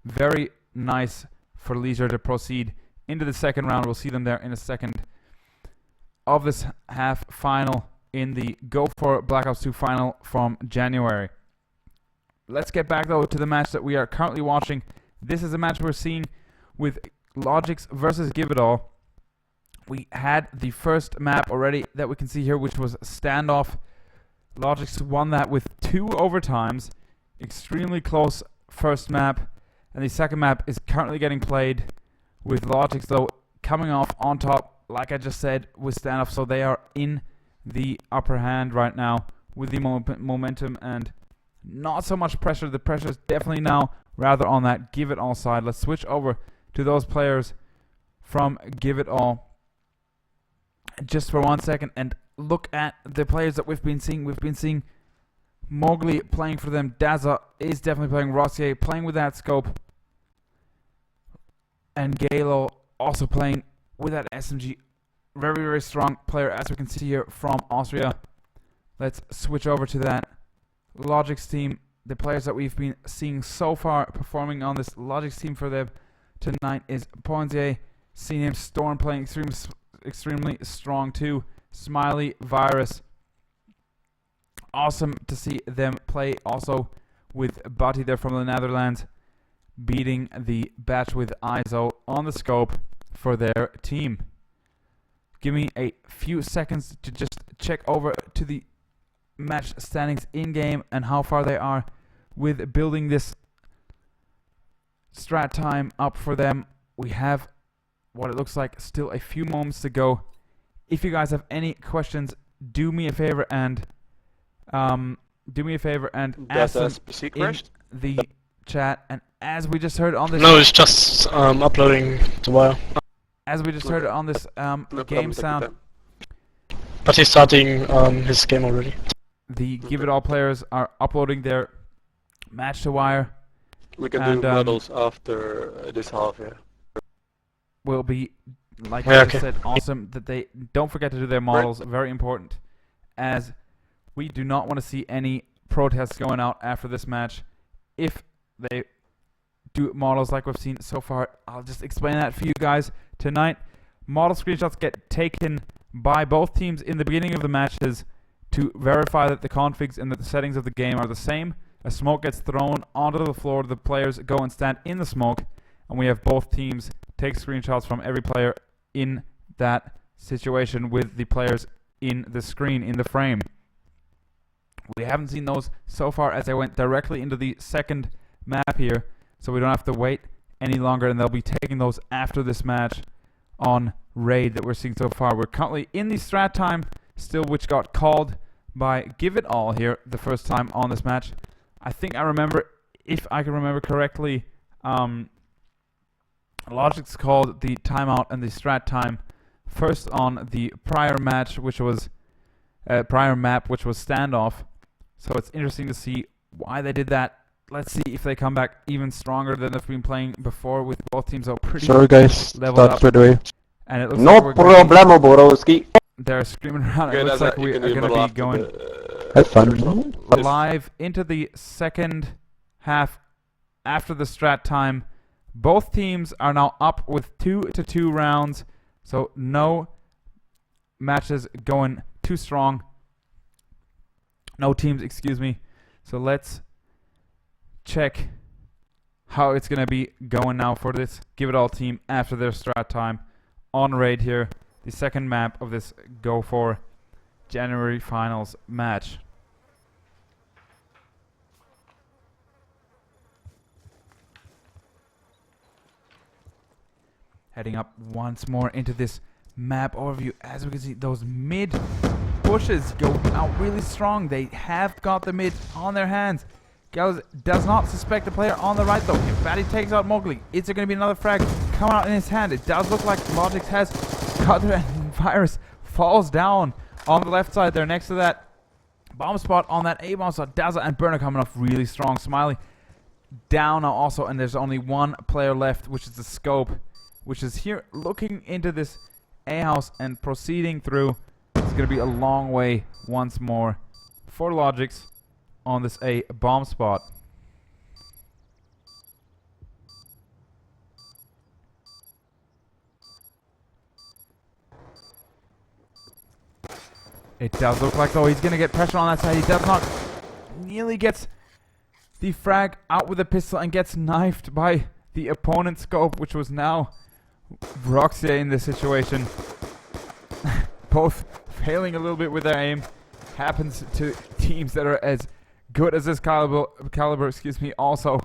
Very nice for Leisure to proceed into the second round. We'll see them there in a second of this half final in the Go4 Black Ops 2 final from January. Let's get back though to the match that we are currently watching. This is a match we're seeing with logiX versus Give It All. We had the first map already that we can see here, which was Standoff. logiX won that with 2 overtimes. Extremely close first map. And the second map is currently getting played with logiX, though, coming off on top, like I just said, with Standoff. So they are in the upper hand right now with the momentum and not so much pressure. The pressure is definitely now rather on that Give It All side. Let's switch over to those players from Give It All just for 1 second and look at the players that we've been seeing. We've been seeing Mowgli playing for them. Daza is definitely playing. Rossier playing with that scope. And Galo also playing with that SMG. Very, very strong player, as we can see here, from Austria. Let's switch over to that logiX team. The players that we've been seeing so far performing on this logiX team for them tonight is Ponzier, seeing him, Storm playing extremely strong too. Smiley, Virus. Awesome to see them play also with Buddy there from the Netherlands, beating the batch with ISO on the scope for their team. Give me a few seconds to just check over to the match standings in game and how far they are with building this strat time up for them. We have what it looks like still a few moments to go. If you guys have any questions, do me a favor and ask them in the chat. And as we just heard on this, No, it's just uploading the wire. as we just heard on this game sound, But he's starting his game already. the Give It All players are uploading their match to wire. We can And, do models after this half, yeah. Will be, like Yeah, I okay. said, awesome that they don't forget to do their models. Very important, as we do not want to see any protests going out after this match. If they do models like we've seen so far, I'll just explain that for you guys tonight. model screenshots get taken by both teams in the beginning of the matches to verify that the configs and that the settings of the game are the same. A smoke gets thrown onto the floor, the players go and stand in the smoke, and we have both teams take screenshots from every player in that situation with the players in the screen, in the frame. We haven't seen those so far, as I went directly into the second map here, so we don't have to wait any longer, and they'll be taking those after this match on raid that we're seeing so far. We're currently in the strat time still, which got called by Give It All here the first time on this match. I think I remember, if I can remember correctly, logiX called the timeout and the strat time first on the prior match, which was prior map, which was Standoff. So it's interesting to see why they did that. Let's see if they come back even stronger than they've been playing before, with both teams all pretty Sorry guys, leveled start up. straight away. And it looks No like we're going problemo, Borowski. they're screaming around. Okay, It looks like you we can are do going to middle be after going Have fun. live into the second half after the strat time. Both teams are now up with 2-2 rounds, so no matches going too strong. No teams, excuse me. So let's check how it's going to be going now for this Give It All team after their strat time on raid here. The second map of this Go4 January finals match. Heading up once more into this map overview. As we can see, those mid pushes go out really strong. They have got the mid on their hands. Gals does not suspect the player on the right though. If Batty takes out Mowgli, is there going to be another frag coming out in his hand? It does look like logiX has got there, and Virus falls down on the left side there next to that bomb spot on that A bomb spot. Dazzle and Burner coming off really strong. Smiley down now also, and there's only one player left, which is the Scope, which is here looking into this A house and proceeding through. It's going to be a long way once more for logiX on this A bomb spot. It does look like, though, he's going to get pressure on that side. He does not. Nearly gets the frag out with a pistol and gets knifed by the opponent's Scope, which was now Roxy in this situation. Both failing a little bit with their aim. Happens to teams that are as good as this caliber, excuse me, also.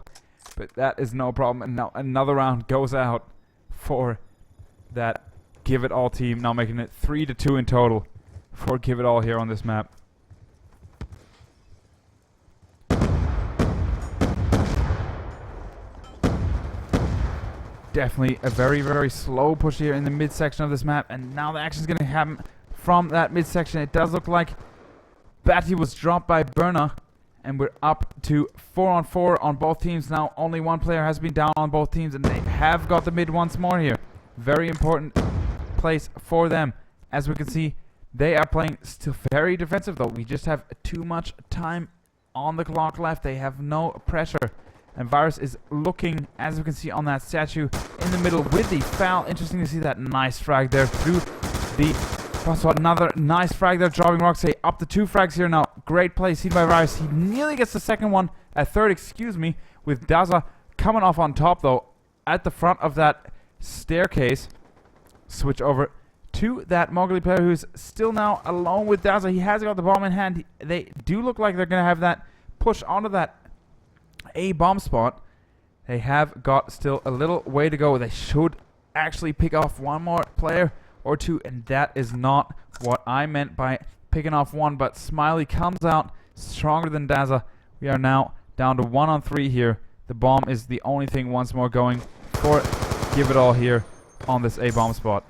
But that is no problem. And now another round goes out for that Give It All team. Now making it 3-2 in total for Give It All here on this map. Definitely a very, very slow push here in the midsection of this map, and now the action is going to happen from that midsection. It does look like Batty was dropped by Burna, and we're up to 4-on-4 on both teams now. Only one player has been down on both teams, and they have got the mid once more here. Very important place for them. As we can see, they are playing still very defensive, though. We just have too much time on the clock left. They have no pressure. And Virus is looking, as we can see on that statue in the middle with the foul. Interesting to see that nice frag there through the crossbar. Another nice frag there, dropping Roxy up to 2 frags here now. Great play seen by Virus. He nearly gets the second one, third, excuse me, with Daza coming off on top, though, at the front of that staircase. Switch over to that Mowgli player who's still now alone with Daza. He has got the bomb in hand. They do look like they're going to have that push onto that A bomb spot. They have got still a little way to go. They should actually pick off one more player or two, and that is not what I meant by picking off one. But Smiley comes out stronger than Daza. We are now down to 1-on-3 here. The bomb is the only thing once more going for Give It All here on this A bomb spot.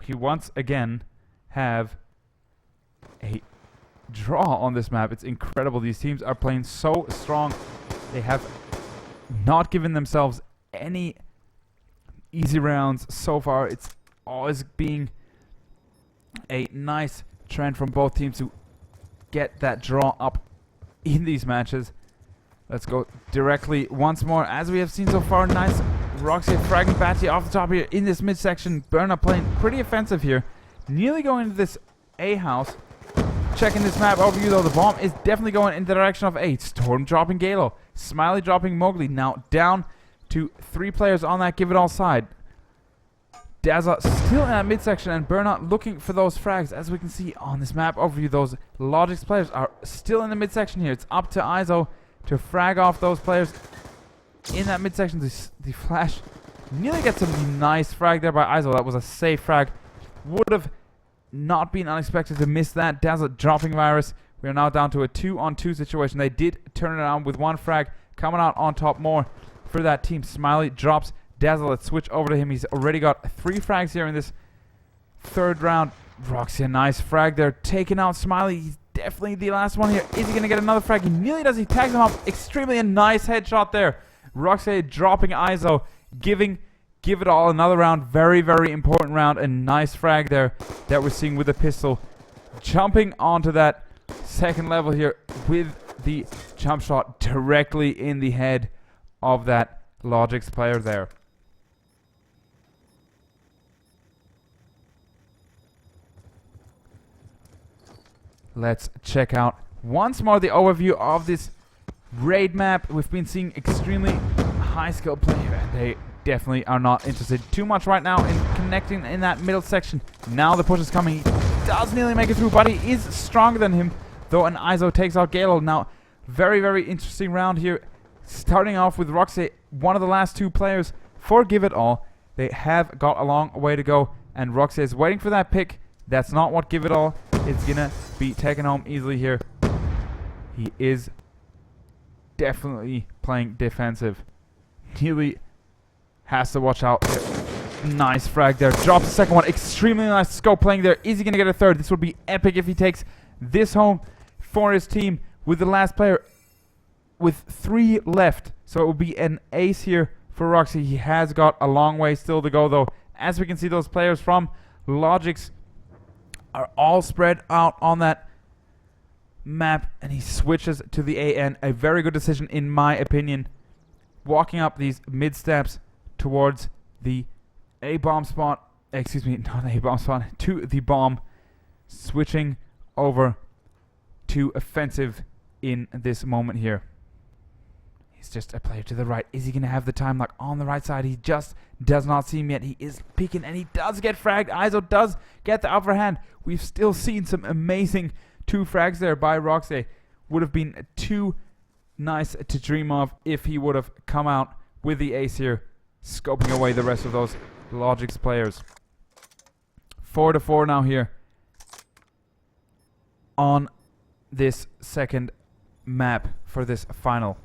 We once again have a draw on this map. It's incredible. These teams are playing so strong. They have not given themselves any easy rounds so far. It's always being a nice trend from both teams to get that draw up in these matches. Let's go directly once more. As we have seen so far, nice Roxy fragging Batty off the top here in this midsection. Burner playing pretty offensive here. Nearly going into this A house. Checking this map overview though, the bomb is definitely going in the direction of 8. Storm dropping Galo. Smiley dropping Mowgli. Now down to 3 players on that Give It All side. Dazzler still in that midsection and Burnout looking for those frags. As we can see on this map overview, those logiX players are still in the midsection here. It's up to ISO to frag off those players in that midsection. The flash nearly gets a nice frag there by ISO. That was a safe frag. Would have not been unexpected to miss that. Dazzler dropping Virus. We are now down to a 2-on-2 situation. They did turn it around with 1 frag coming out on top more for that team. Smiley drops Dazzle. Let's switch over to him. He's already got 3 frags here in this 3rd round. Roxy, a nice frag there. Taking out Smiley. He's definitely the last one here. Is he going to get another frag? He nearly does. He tags him up. Extremely a nice headshot there. Roxy dropping ISO. Give It All another round. Very, very important round. A nice frag there that we're seeing with the pistol. Jumping onto that 2nd level here with the jump shot directly in the head of that logiX player there. Let's check out once more the overview of this raid map. We've been seeing extremely high skill play here, and they definitely are not interested too much right now in connecting in that middle section. Now the push is coming. He does nearly make it through, but he is stronger than him, though an ISO takes out Galo. Now, very, very interesting round here. Starting off with Roxy, one of the last 2 players for Give It All. They have got a long way to go, and Roxy is waiting for that pick. That's not what Give It All is gonna be taken home easily here. He is definitely playing defensive. Nearly has to watch out. Nice frag there. Drops the 2nd one. Extremely nice scope playing there. Is he going to get a 3rd? This would be epic if he takes this home for his team with the last player with 3 left. So it will be an ace here for Roxy. He has got a long way still to go though. As we can see, those players from logiX are all spread out on that map, and he switches to the AN. A very good decision in my opinion. Walking up these mid steps towards the A-bomb spot. Excuse me, not A-bomb spot. To the bomb. Switching over to offensive in this moment here. He's just a player to the right. Is he going to have the time lock on the right side? He just does not see him yet. He is peeking, and he does get fragged. ISO does get the upper hand. We've still seen some amazing 2 frags there by Roxy. Would have been too nice to dream of if he would have come out with the ace here, scoping away the rest of those logiX players. 4-4 now here on this 2nd map for this final.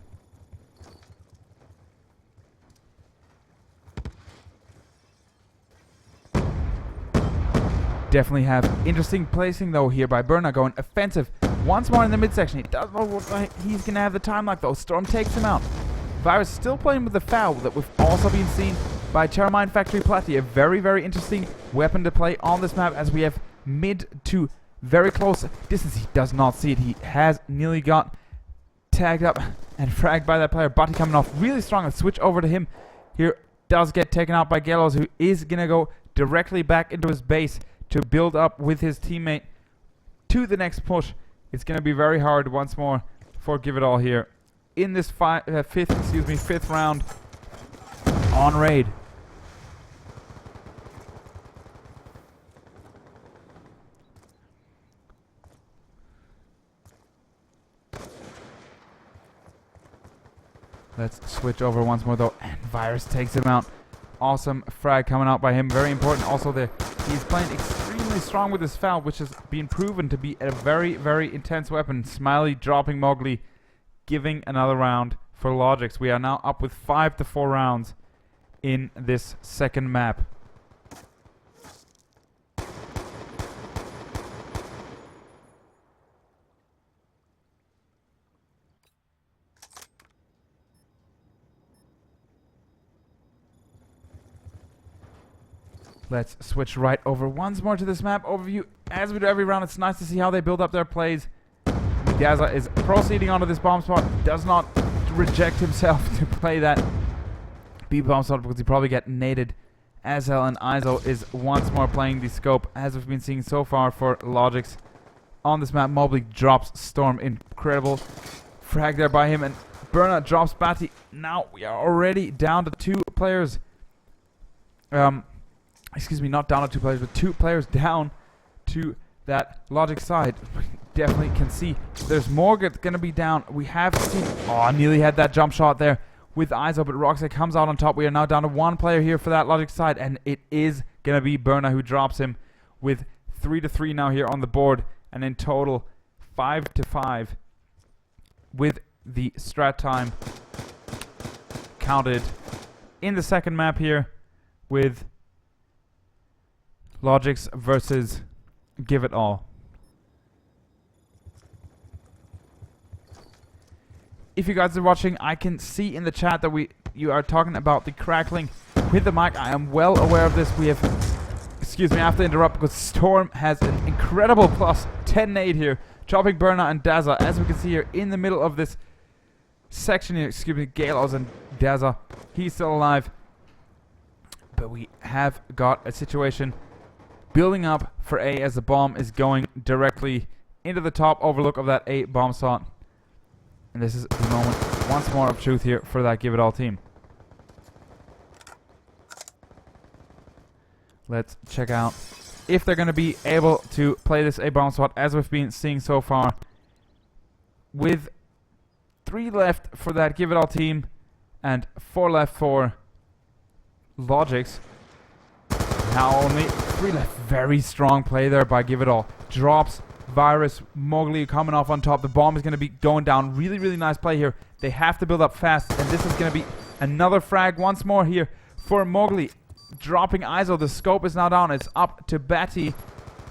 Definitely have interesting placing though here by Burna, going offensive once more in the midsection. He does know what he's going to have the time lock though. Storm takes him out. Virus still playing with the foul that we've also been seen by Terramine Factory Platy. A very, very interesting weapon to play on this map as we have mid to very close distance. He does not see it. He has nearly got tagged up and fragged by that player. Butty coming off really strong. Let's switch over to him. Here does get taken out by Gallows, who is going to go directly back into his base to build up with his teammate to the next push. It's going to be very hard once more for Give It All here in this 5th round on raid. Let's switch over once more though, and Virus takes him out. Awesome frag coming out by him. Very important also there. He's playing extremely strong with his foul, which has been proven to be a very, very intense weapon. Smiley dropping Mowgli, giving another round for logiX. We are now up with 5-4 rounds in this 2nd map. Let's switch right over once more to this map overview. As we do every round, it's nice to see how they build up their plays. Gaza is proceeding onto this bomb spot. Does not reject himself to play that B-bomb shot because he probably get naded as hell, and ISO is once more playing the scope as we've been seeing so far for logiX on this map. Mobley drops Storm, incredible frag there by him, and Burna drops Batty. Now we are already down to 2 players. Excuse me, not down to 2 players, but 2 players down to that logiX side. We definitely can see there's more gonna be down. We have seen, oh, nearly had that jump shot there with ISO, but Roxy comes out on top. We are now down to 1 player here for that logiX side, and it is gonna be Burna who drops him with 3-3 now here on the board, and in total 5-5 with the strat time counted in the second map here with logiX versus Give It All. If you guys are watching, I can see in the chat that you are talking about the crackling with the mic. I am well aware of this. We have, excuse me, I have to interrupt because Storm has an incredible plus 10 nade here, chopping Burna and Daza, as we can see here in the middle of this section here. Excuse me, Galos and Daza. He's still alive, but we have got a situation building up for A as the bomb is going directly into the top overlook of that A bomb slot. And this is the moment once more of truth here for that Give It All team. Let's check out if they're going to be able to play this A bomb slot as we've been seeing so far. With 3 left for that Give It All team and 4 left for logiX. Now only 3 left. Very strong play there by Give It All. Drops Virus, Mowgli coming off on top. The bomb is going to be going down. Really, really nice play here. They have to build up fast, and this is going to be another frag once more here for Mowgli. Dropping ISO. The scope is now down. It's up to Batty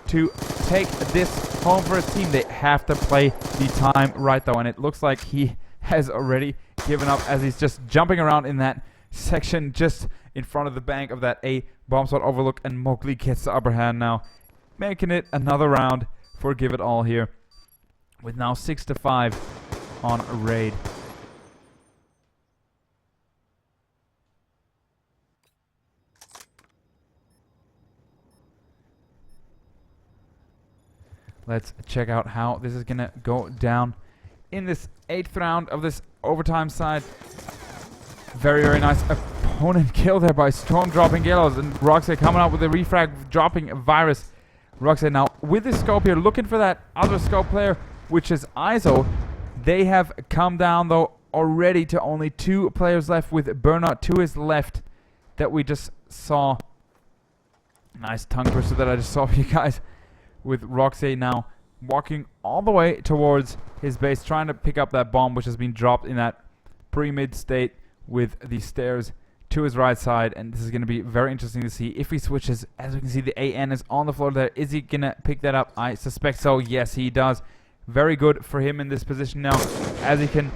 to take this home for his team. They have to play the time right, though, and it looks like he has already given up as he's just jumping around in that section just in front of the bank of that A bomb slot overlook, and Mowgli gets the upper hand now, making it another round for Give It All here with now 6-5 on a raid. Let's check out how this is gonna go down in this 8th round of this overtime side. Very, very nice opponent kill there by Storm, dropping Galos, and Roxy coming out with a refrag, dropping Virus. Roxy now with the scope here, looking for that other scope player, which is ISO. They have come down though already to only 2 players left, with Burnout to his left that we just saw. Nice tongue twister that I just saw for you guys, with Roxy now walking all the way towards his base, trying to pick up that bomb which has been dropped in that pre-mid state with the stairs to his right side. And this is going to be very interesting to see if he switches. As we can see, the AN is on the floor there. Is he going to pick that up? I suspect so. Yes, he does. Very good for him in this position now, as he can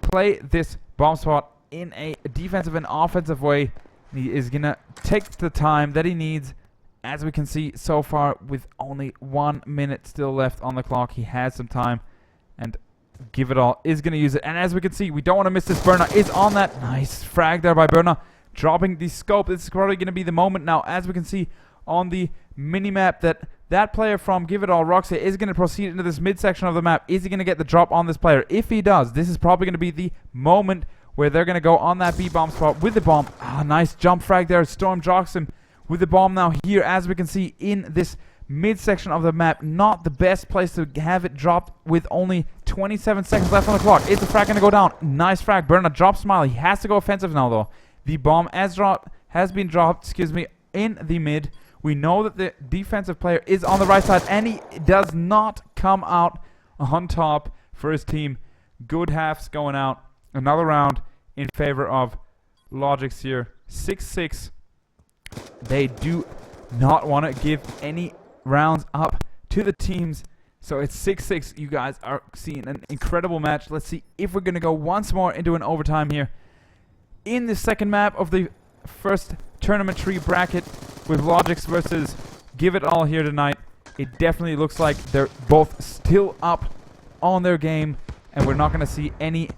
play this bomb spot in a defensive and offensive way. He is going to take the time that he needs. As we can see so far, with only 1 minute still left on the clock, he has some time, and Give It All is going to use it. And as we can see, we don't want to miss this. Burna is on that. Nice frag there by Burna, dropping the scope. This is probably going to be the moment now, as we can see on the mini-map, that player from Give It All, Roxy, is going to proceed into this midsection of the map. Is he going to get the drop on this player? If he does, this is probably going to be the moment where they're going to go on that B-bomb spot with the bomb. Ah, nice jump frag there. Storm drops him with the bomb now here, as we can see in this midsection of the map. Not the best place to have it dropped with only 27 seconds left on the clock. Is the frag going to go down? Nice frag. Burna drops Smiley. He has to go offensive now, though. The bomb has been dropped, excuse me, in the mid. We know that the defensive player is on the right side, and he does not come out on top for his team. Good halves going out. Another round in favor of logiX here. 6-6. They do not want to give any rounds up to the teams. So it's 6-6. You guys are seeing an incredible match. Let's see if we're going to go once more into an overtime here in the second map of the first tournament tree bracket, with logiX versus Give It All here tonight. It definitely looks like they're both still up on their game, and we're not going to see any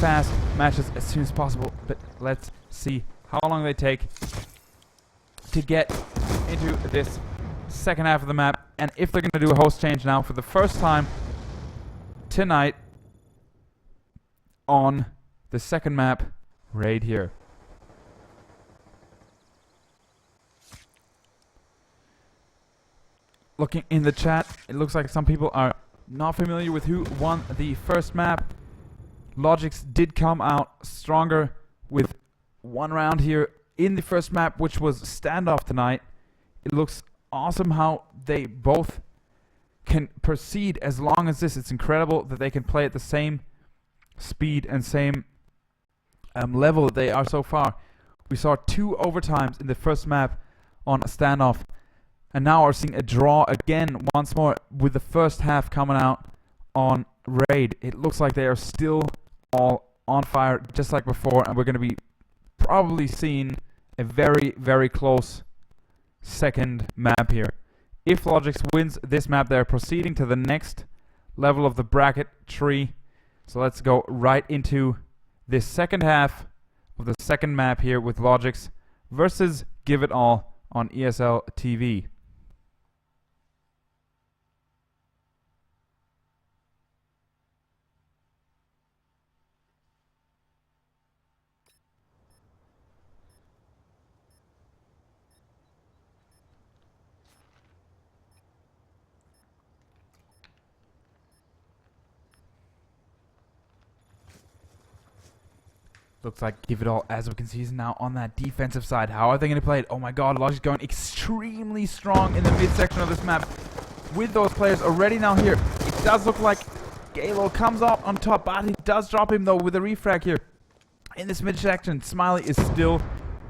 fast matches as soon as possible. But let's see how long they take to get into this second half of the map, and if they're going to do a host change now for the first time tonight on the second map right here. Looking in the chat, it looks like some people are not familiar with who won the first map. logiX did come out stronger with one round here in the first map, which was Standoff tonight. It looks awesome how they both can proceed as long as this. It's incredible that they can play at the same speed and same level that they are so far. We saw 2 overtimes in the first map on Standoff, and now are seeing a draw again once more with the first half coming out on Raid. It looks like they are still all on fire just like before, and we're going to be probably seeing a very, very close second map here. If logiX wins this map, they're proceeding to the next level of the bracket tree. So let's go right into this second half of the second map here with logiX versus Give It All on ESL TV. Looks like Give It All, as we can see, is now on that defensive side. How are they going to play it? Oh my god, logiX going extremely strong in the midsection of this map with those players already now here. It does look like Galo comes out on top, but he does drop him though with a refrag here in this midsection. Smiley is still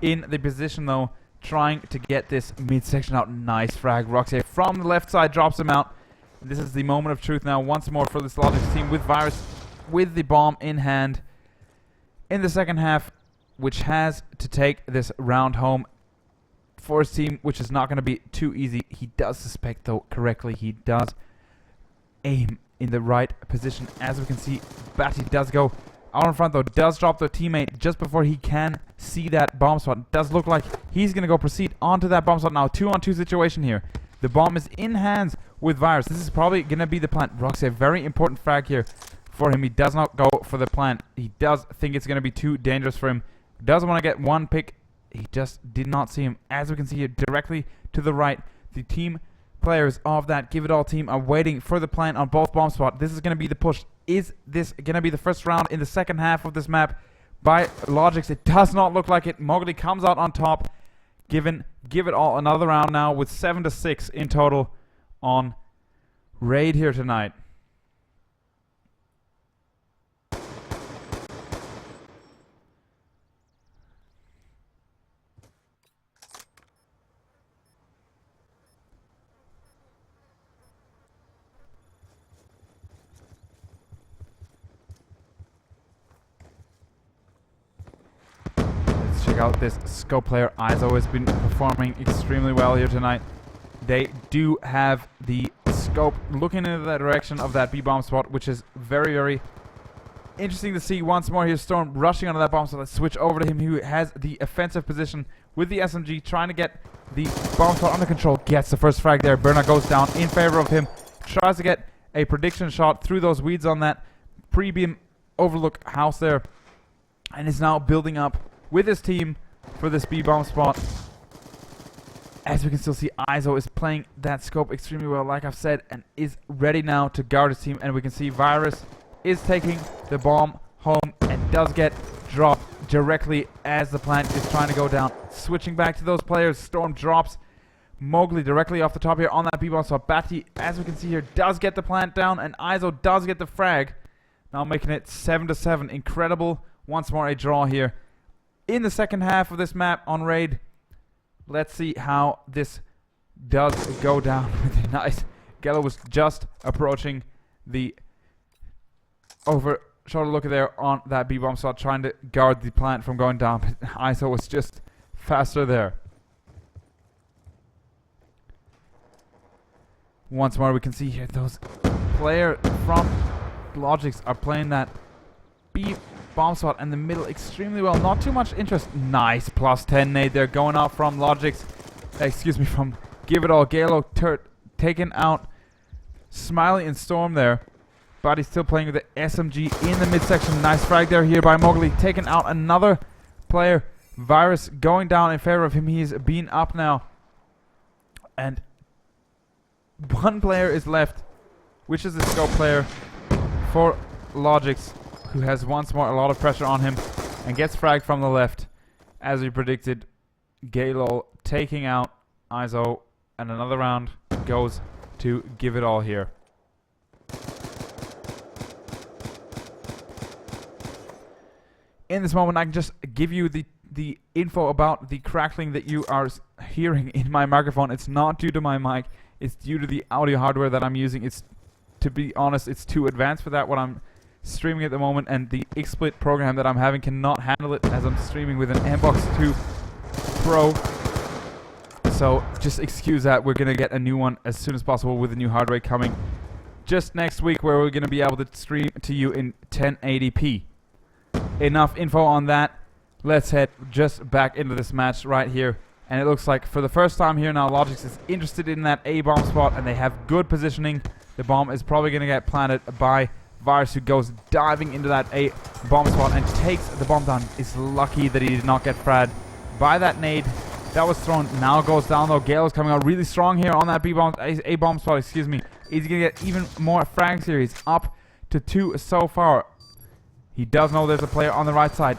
in the position though, trying to get this midsection out. Nice frag. Roxy from the left side drops him out. This is the moment of truth now once more for this logiX team with Virus with the bomb in hand in the second half, which has to take this round home for his team, which is not going to be too easy. He does suspect though correctly. He does aim in the right position. As we can see, Batty does go out in front though, does drop their teammate just before he can see that bomb spot. It does look like he's going to go proceed onto that bomb spot now. 2-on-2 situation here. The bomb is in hands with Virus. This is probably going to be the plant. Roxy, a very important frag here for him. He does not go for the plant. He does think it's going to be too dangerous for him. Does want to get one pick. He just did not see him. As we can see here, directly to the right, the team players of that Give It All team are waiting for the plant on both bomb spot. This is going to be the push. Is this going to be the first round in the second half of this map by logiX? It does not look like it. Mowgli comes out on top, giving Give It All another round now with 7-6 in total on Raid here tonight. Check out this scope player. Izo has been performing extremely well here tonight. They do have the scope looking in the direction of that B-bomb spot, which is very, very interesting to see. Once more here, Storm rushing onto that bomb spot. Let's switch over to him, who has the offensive position with the SMG, trying to get the bomb spot under control. Gets the first frag there. Burner goes down in favor of him. Tries to get a prediction shot through those weeds on that pre-beam overlook house there, and is now building up with his team for this B-bomb spot. As we can still see, Izo is playing that scope extremely well, like I've said, and is ready now to guard his team. And we can see Virus is taking the bomb home and does get dropped directly as the plant is trying to go down. Switching back to those players, Storm drops Mowgli directly off the top here on that B-bomb spot. Batty, as we can see here, does get the plant down, and Izo does get the frag, now making it 7-7. Incredible. Once more a draw here in the second half of this map on Raid. Let's see how this does go down. Nice. Gello was just approaching the over shoulder looker there on that B-bomb spot, trying to guard the plant from going down. But Iso was just faster there. Once more we can see here those players from logiX are playing that bomb spot in the middle extremely well. Not too much interest. Nice plus 10 nade there going out from logiX. Excuse me, from Give It All. Galo taken out Smiley and Storm there. But he's still playing with the SMG in the midsection. Nice frag there here by Mowgli. Taking out another player. Virus going down in favor of him. He's been up now. And one player is left, which is the scope player for logiX, who has once more a lot of pressure on him and gets fragged from the left. As we predicted, Galo taking out ISO, and another round goes to Give It All here. In this moment, I can just give you the info about the crackling that you are hearing in my microphone. It's not due to my mic, it's due to the audio hardware that I'm using. It's, to be honest, it's too advanced for that, what I'm streaming at the moment, and the XSplit program that I'm having cannot handle it as I'm streaming with an MBox 2 Pro. So just excuse that. We're gonna get a new one as soon as possible with the new hardware coming just next week, where we're gonna be able to stream to you in 1080p. Enough info on that. Let's head just back into this match right here. And it looks like for the first time here now, logiX is interested in that A bomb spot, and they have good positioning. The bomb is probably going to get planted by Virus, who goes diving into that A bomb spot and takes the bomb down. Is lucky that he did not get fragged by that nade that was thrown. Now goes down though. Galo's coming out really strong here on that B bomb, A bomb spot, excuse me. He's going to get even more frags here. He's up to 2 so far. He does know there's a player on the right side.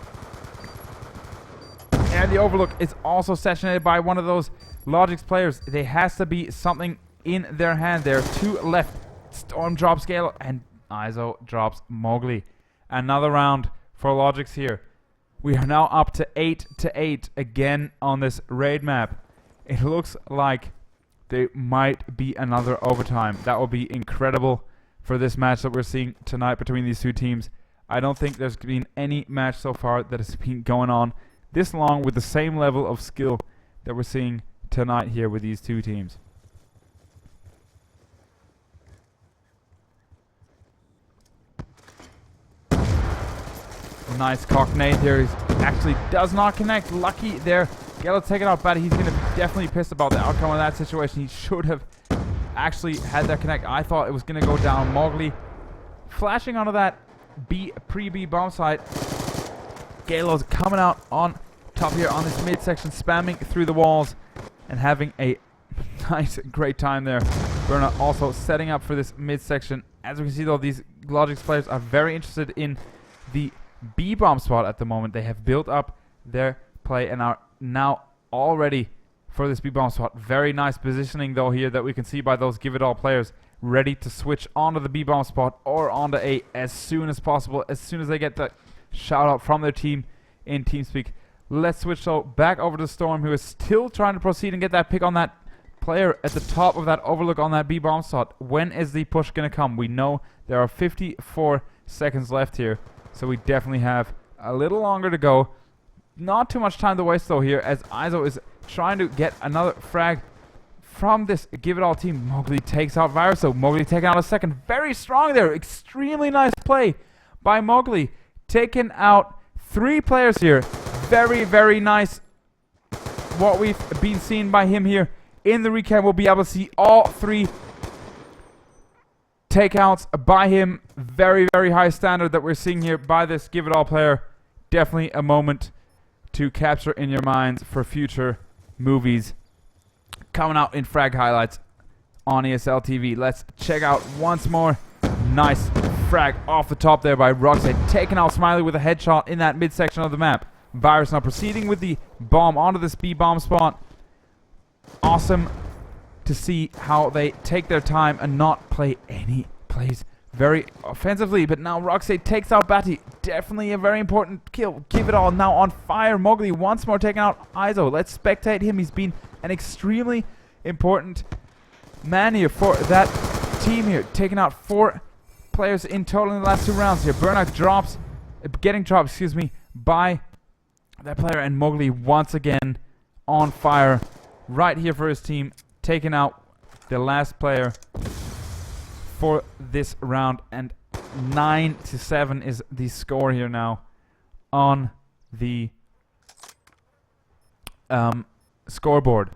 And the overlook is also sessionated by one of those logiX players. There has to be something in their hand there. 2 left. Storm drops Galo, and ISO drops Mowgli. Another round for logiX here. We are now up to 8-8 again on this raid map. It looks like there might be another overtime. That will be incredible for this match that we're seeing tonight between these two teams. I don't think there's been any match so far that has been going on this long with the same level of skill that we're seeing tonight here with these two teams. Nice cock nade here. He actually does not connect. Lucky there. Galo taken out, but he's going to be definitely pissed about the outcome of that situation. He should have actually had that connect. I thought it was going to go down. Mowgli flashing onto that pre-B bomb site. Galo's coming out on top here on this midsection, spamming through the walls and having a nice, great time there. Berna also setting up for this midsection. As we can see though, these logiX players are very interested in the B bomb spot at the moment. They have built up their play and are now all ready for this B bomb spot. Very nice positioning though here that we can see by those Give It All players, ready to switch onto the B bomb spot or onto A as soon as possible, as soon as they get that shout out from their team in TeamSpeak. Let's switch so back over to Storm, who is still trying to proceed and get that pick on that player at the top of that overlook on that B bomb spot. When is the push going to come? We know there are 54 seconds left here, so we definitely have a little longer to go. Not too much time to waste though here, as ISO is trying to get another frag from this Give It All team. Mowgli takes out Virus, so Mowgli taking out a second. Very strong there. Extremely nice play by Mowgli. Taking out 3 players here. Very, very nice what we've been seeing by him here. In the recap, we'll be able to see all 3 takeouts by him. Very, very high standard that we're seeing here by this Give It All player. Definitely a moment to capture in your minds for future movies. Coming out in frag highlights on ESL TV. Let's check out once more. Nice frag off the top there by logiX, taking out Smiley with a headshot in that midsection of the map. Virus now proceeding with the bomb onto this B bomb spot. Awesome to see how they take their time and not play any plays very offensively. But now logiX takes out Batty. Definitely a very important kill. Give It All now on fire. Mowgli once more taking out ISO. Let's spectate him. He's been an extremely important man here for that team here. Taking out 4 players in total in the last 2 rounds here. Burnout drops, getting dropped, excuse me, by that player, and Mowgli once again on fire right here for his team, taking out the last player for this round, and 9-7 is the score here now. on the scoreboard.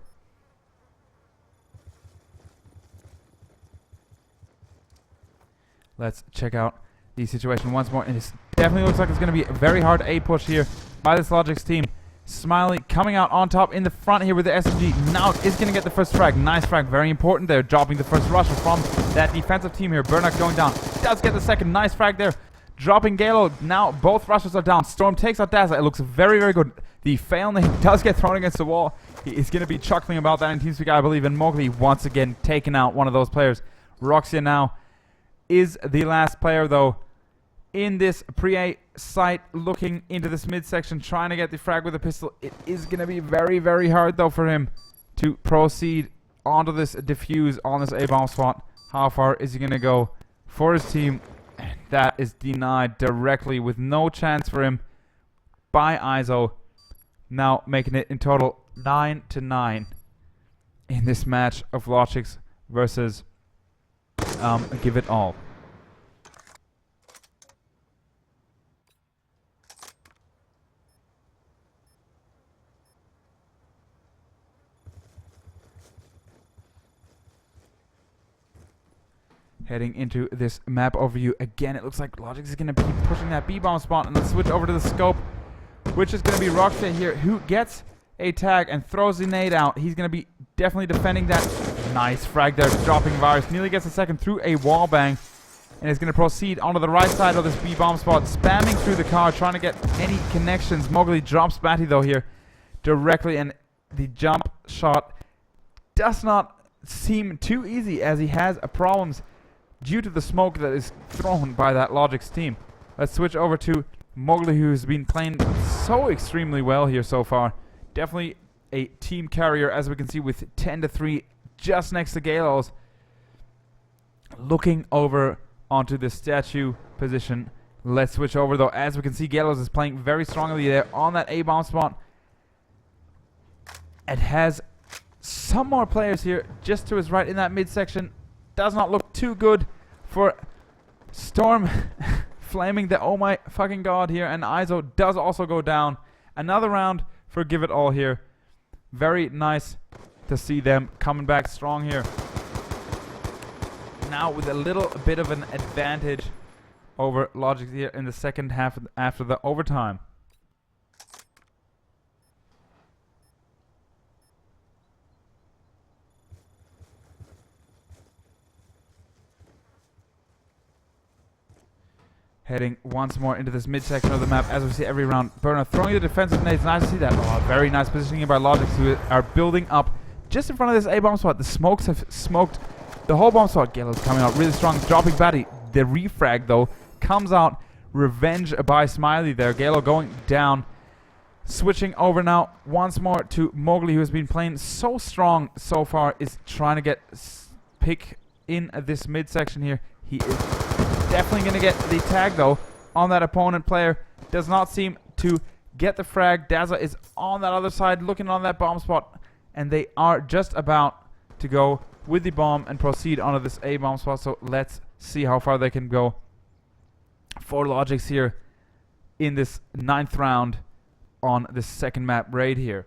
Let's check out the situation once more. And it definitely looks like it's going to be a very hard A push here by this logiX team. Smiley coming out on top in the front here with the SMG. Now is going to get the first frag. Nice frag. Very important there. Dropping the first rusher from that defensive team here. Burnock going down. Does get the second. Nice frag there. Dropping Galo. Now both rushers are down. Storm takes out Dazzler. It looks very, very good. The fail name does get thrown against the wall. He is going to be chuckling about that in TeamSpeak, I believe. And Mowgli once again taking out one of those players. Roxia now is the last player, though, in this pre-A site, looking into this midsection, trying to get the frag with a pistol. It is going to be very, very hard, though, for him to proceed onto this defuse on this A-bomb spot. How far is he going to go for his team? That is denied directly with no chance for him by ISO. Now making it in total 9-9 in this match of logiX versus Give It All. Heading into this map overview again, it looks like logiX is going to be pushing that B-bomb spot, and let's switch over to the scope, which is going to be Roxy here, who gets a tag and throws the nade out. He's going to be definitely defending that. Nice frag there, dropping Virus. Nearly gets a second through a wall bang, and is going to proceed onto the right side of this B-bomb spot, spamming through the car, trying to get any connections. Mowgli drops Batty, though, here directly, and the jump shot does not seem too easy, as he has problems due to the smoke that is thrown by that logiX team. Let's switch over to Mowgli, who's been playing so extremely well here so far. Definitely a team carrier, as we can see, with 10-3 just next to Galos. Looking over onto the statue position. Let's switch over, though. As we can see, Galos is playing very strongly there on that A-bomb spot. It has some more players here just to his right in that midsection. Does not look too good for Storm flaming the oh my fucking god here, and ISO does also go down. Another round for Give It All here. Very nice to see them coming back strong here. Now with a little bit of an advantage over logiX here in the second half after the overtime. Heading once more into this midsection of the map, as we see every round. Burner throwing the defensive nades. Nice to see that. Oh, very nice positioning by logiX, who are building up just in front of this A-bomb spot. The smokes have smoked the whole bomb spot. Galo's coming out really strong, dropping Batty. The refrag, though, comes out. Revenge by Smiley there. Galo going down. Switching over now once more to Mowgli, who has been playing so strong so far, is trying to get pick in this midsection here. He is definitely going to get the tag, though, on that opponent player. Does not seem to get the frag. Dazzler is on that other side, looking on that bomb spot, and they are just about to go with the bomb and proceed onto this A-bomb spot. So let's see how far they can go for logiX here in this 9th round on the second map raid here.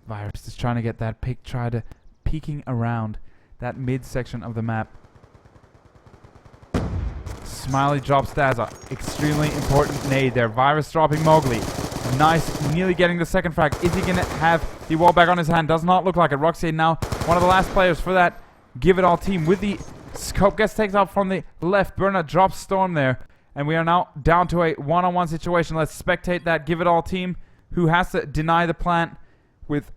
Virus is trying to get that pick, peeking around that midsection of the map. Smiley drops Dazzler. Extremely important nade there. Virus dropping Mowgli. Nice, nearly getting the second frag. Is he going to have the wall back on his hand? Does not look like it. Roxy now one of the last players for that Give It All team with the scope. Gets takes out from the left. Burner drops Storm there. And we are now down to a one-on-one situation. Let's spectate that Give It All team, who has to deny the plant with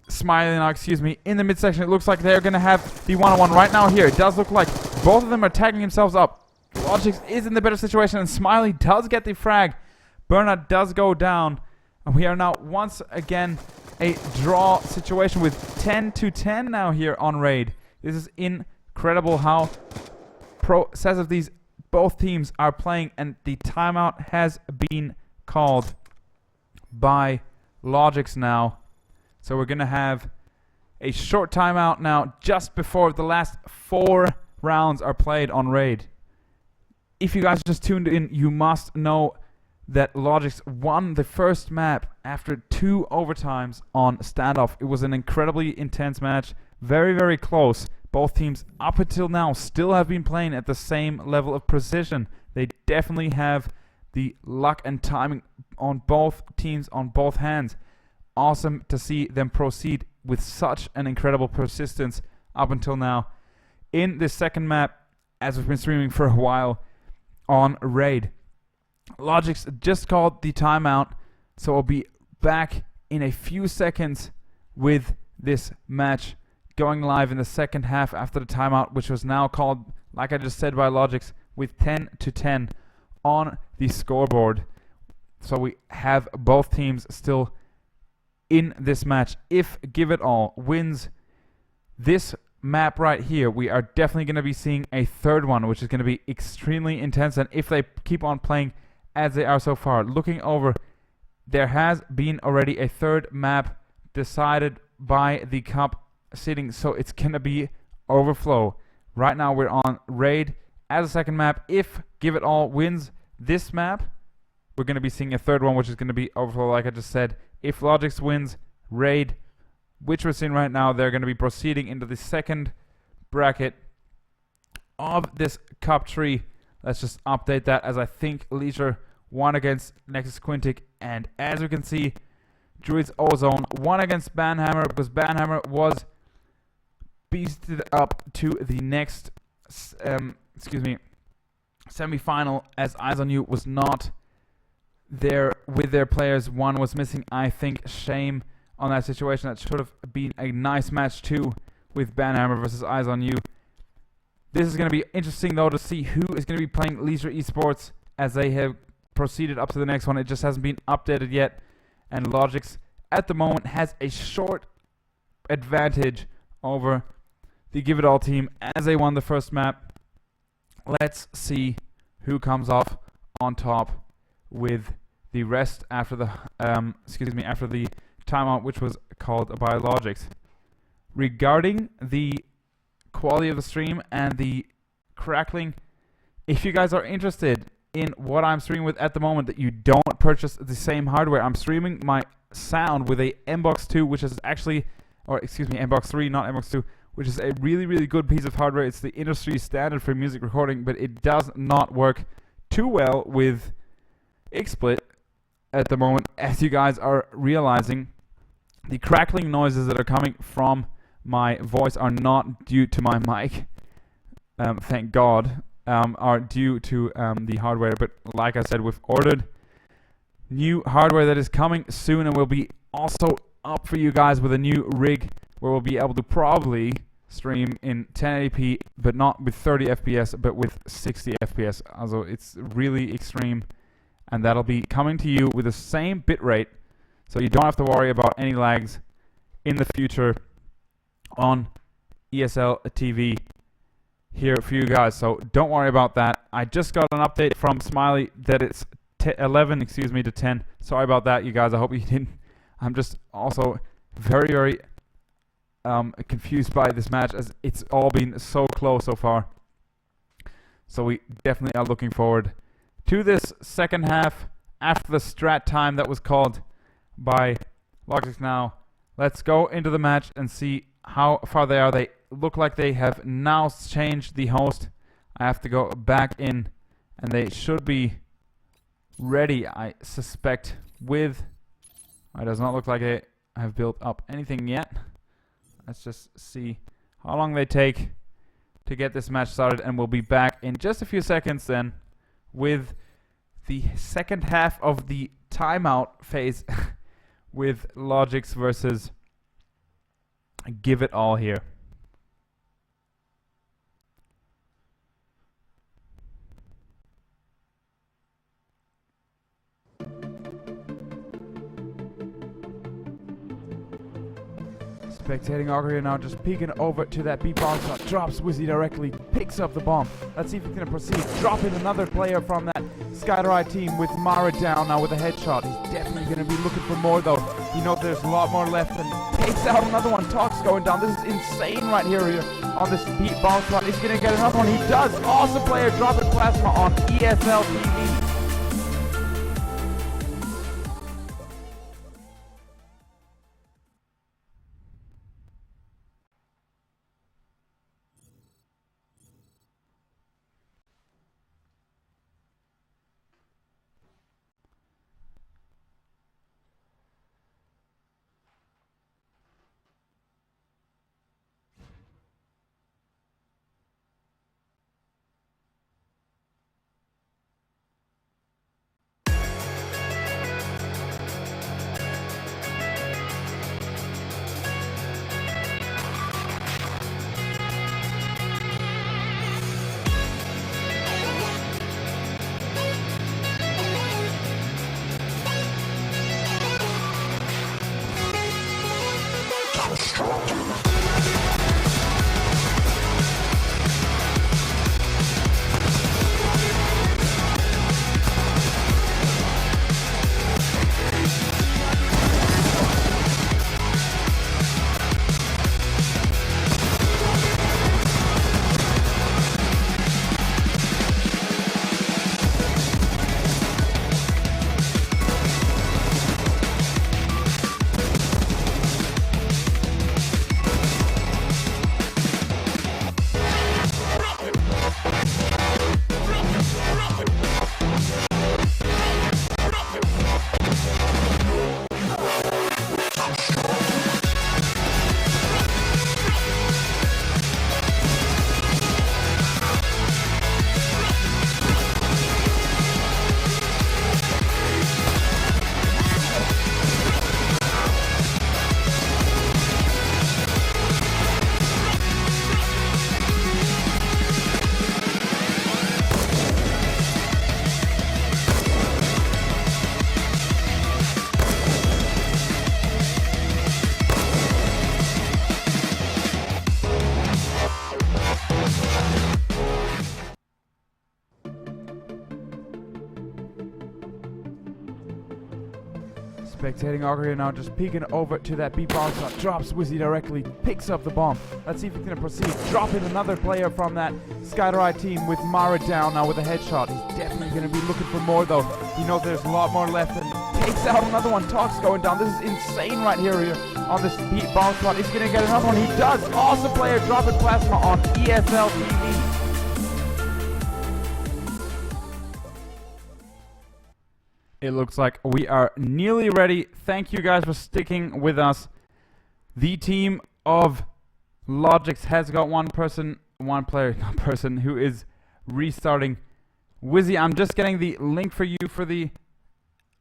Smiley now, in the midsection. It looks like they're going to have the one-on-one right now here. It does look like both of them are tagging themselves up. logiX is in the better situation, and Smiley does get the frag. Burnout does go down, and we are now once again a draw situation with 10-10 now here on raid. This is incredible how processive these both teams are playing, and the timeout has been called by logiX now. So we're going to have a short timeout now just before the last 4 rounds are played on Raid. If you guys just tuned in, you must know that logiX won the first map after 2 overtimes on Standoff. It was an incredibly intense match, very, very close. Both teams up until now still have been playing at the same level of precision. They definitely have the luck and timing on both teams, on both hands. Awesome to see them proceed with such an incredible persistence up until now. In this second map, as we've been streaming for a while on Raid, logiX just called the timeout, so I'll be back in a few seconds with this match going live in the second half after the timeout, which was now called, like I just said, by logiX with 10-10 on the scoreboard. So we have both teams still in this match. If Give It All wins this map right here, we are definitely going to be seeing a third one, which is going to be extremely intense. And if they keep on playing as they are so far, looking over, there has been already a third map decided by the cup sitting, so it's going to be Overflow. Right now we're on Raid as a second map. If Give It All wins this map, we're going to be seeing a third one, which is going to be Overflow, like I just said. If logiX wins Raid, which we're seeing right now, they're going to be proceeding into the second bracket of this cup tree. Let's just update that, as I think Leisure won against Nexus Quintic, and as we can see, Druids Ozone won against Banhammer because Banhammer was beasted up to the next semi-final, as Eyes on You was not there with their players. One was missing. I think shame on that situation. That should have been a nice match too, with Banhammer versus Eyes on You. This is going to be interesting though to see who is going to be playing Leisure Esports, as they have proceeded up to the next one. It just hasn't been updated yet, and logiX at the moment has a short advantage over the Give It All team as they won the first map. Let's see who comes off on top with the rest after the after the timeout, which was called by logiX. Regarding the quality of the stream and the crackling, if you guys are interested in what I'm streaming with at the moment, that you don't purchase the same hardware, I'm streaming my sound with a MBox 2, which is actually, or excuse me, MBox 3, not MBox 2, which is a really, really good piece of hardware. It's the industry standard for music recording, but it does not work too well with XSplit at the moment, as you guys are realizing. The crackling noises that are coming from my voice are not due to my mic, thank God, are due to the hardware. But like I said, we've ordered new hardware that is coming soon, and we'll be also up for you guys with a new rig where we'll be able to probably stream in 1080p, but not with 30 FPS, but with 60 FPS. Also, it's really extreme, and that'll be coming to you with the same bitrate, so you don't have to worry about any lags in the future on ESL TV here for you guys. So don't worry about that. I just got an update from Smiley that it's 11 to 10. Sorry about that, you guys. I hope you didn't. I'm just also very, very confused by this match, as it's all been so close so far. So we definitely are looking forward to this second half after the strat time that was called by logiX. Now let's go into the match and see how far they are. They look like they have now changed the host. I have to go back in, and they should be ready, I suspect, with... It does not look like they have built up anything yet. Let's just see how long they take to get this match started, and we'll be back in just a few seconds then with the second half of the timeout phase with logiX versus Give It All here. Spectating Augur here now, just peeking over to that B bomb shot. Drops Wizzy directly, picks up the bomb. Let's see if he's going to proceed. Dropping another player from that Skydereye team with Mara down now with a headshot. He's definitely going to be looking for more though. He knows there's a lot more left and takes out another one. Talk's going down. This is insane right here on this beat bomb spot. He's going to get another one. He does. Awesome player dropping plasma on ESL-TV. Spectating Augury now just peeking over to that beat bomb shot. Drops Wizzy directly, picks up the bomb. Let's see if he's going to proceed. Dropping another player from that Skyderite team with Mara down now with a headshot. He's definitely going to be looking for more though. He knows there's a lot more left and takes out another one. Talk's going down. This is insane right here on this beat bomb spot. He's going to get another one. He does. Awesome player dropping plasma on ESL-TV. It looks like we are nearly ready. Thank you guys for sticking with us. The team of logiX has got one player who is restarting. Wizzy, I'm just getting the link for you for the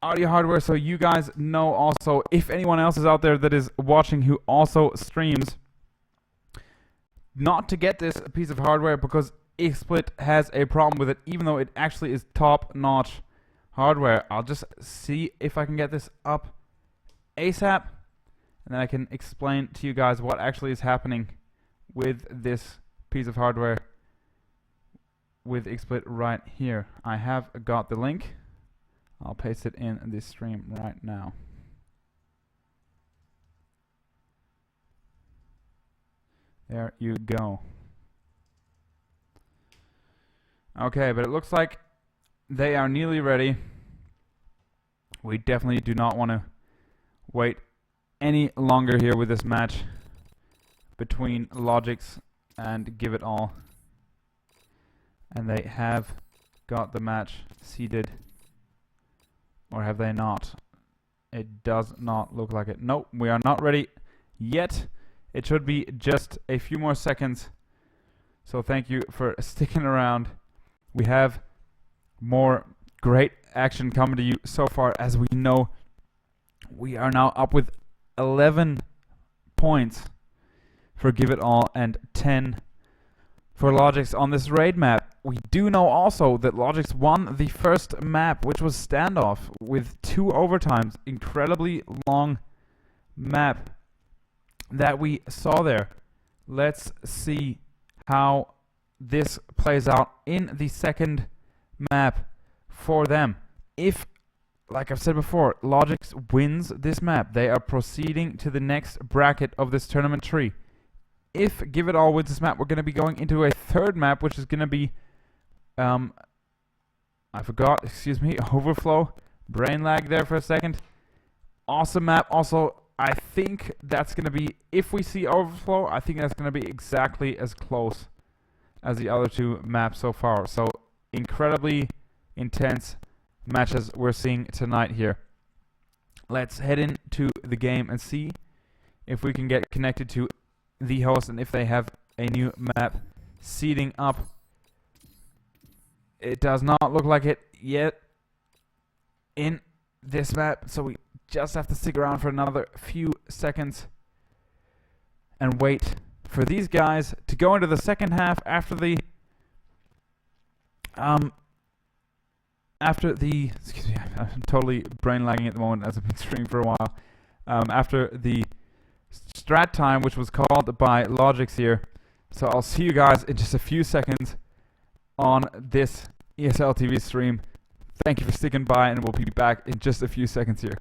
audio hardware so you guys know also if anyone else is out there that is watching who also streams not to get this piece of hardware because XSplit has a problem with it even though it actually is top-notch hardware. I'll just see if I can get this up ASAP and then I can explain to you guys what actually is happening with this piece of hardware with XSplit right here. I have got the link. I'll paste it in this stream right now. There you go. Okay, but it looks like they are nearly ready. We definitely do not want to wait any longer here with this match between logiX and Give It All. And they have got the match seeded. Or have they not? It does not look like it. Nope, we are not ready yet. It should be just a few more seconds. So thank you for sticking around. We have more great action coming to you so far. As we know, we are now up with 11 points for Give It All and 10 for logiX on this raid map. We do know also that logiX won the first map, which was Standoff, with 2 overtimes. Incredibly long map that we saw there. Let's see how this plays out in the second map for them. If like I've said before, logiX wins this map. They are proceeding to the next bracket of this tournament tree. If Give It All wins this map, we're going to be going into a third map, which is going to be, I forgot, excuse me, Overflow. Brain lag there for a second. Awesome map. Also, I think that's going to be, if we see Overflow, I think that's going to be exactly as close as the other two maps so far. So, incredibly intense matches we're seeing tonight here. Let's head into the game and see if we can get connected to the host and if they have a new map seeding up. It does not look like it yet in this map, so we just have to stick around for another few seconds and wait for these guys to go into the second half after the excuse me, I'm totally brain lagging at the moment as I've been streaming for a while. After the strat time, which was called by logiX here. So I'll see you guys in just a few seconds on this ESL TV stream. Thank you for sticking by, and we'll be back in just a few seconds here.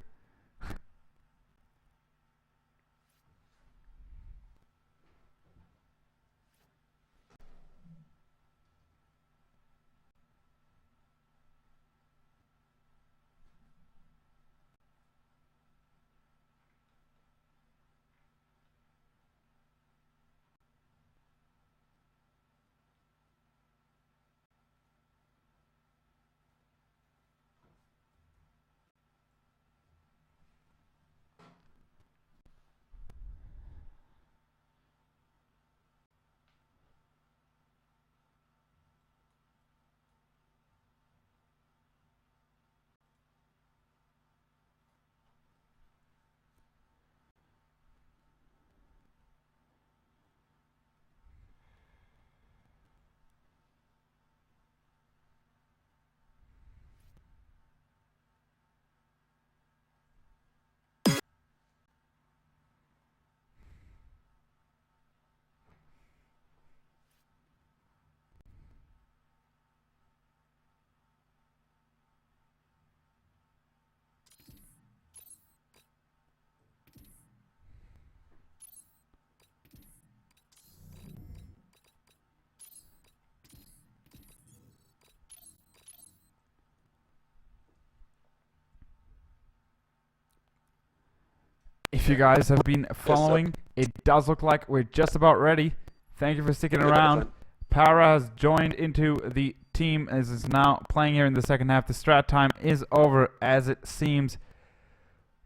If you guys have been following, it does look like we're just about ready. Thank you for sticking around. Para has joined into the team as is now playing here in the second half. The strat time is over, as it seems,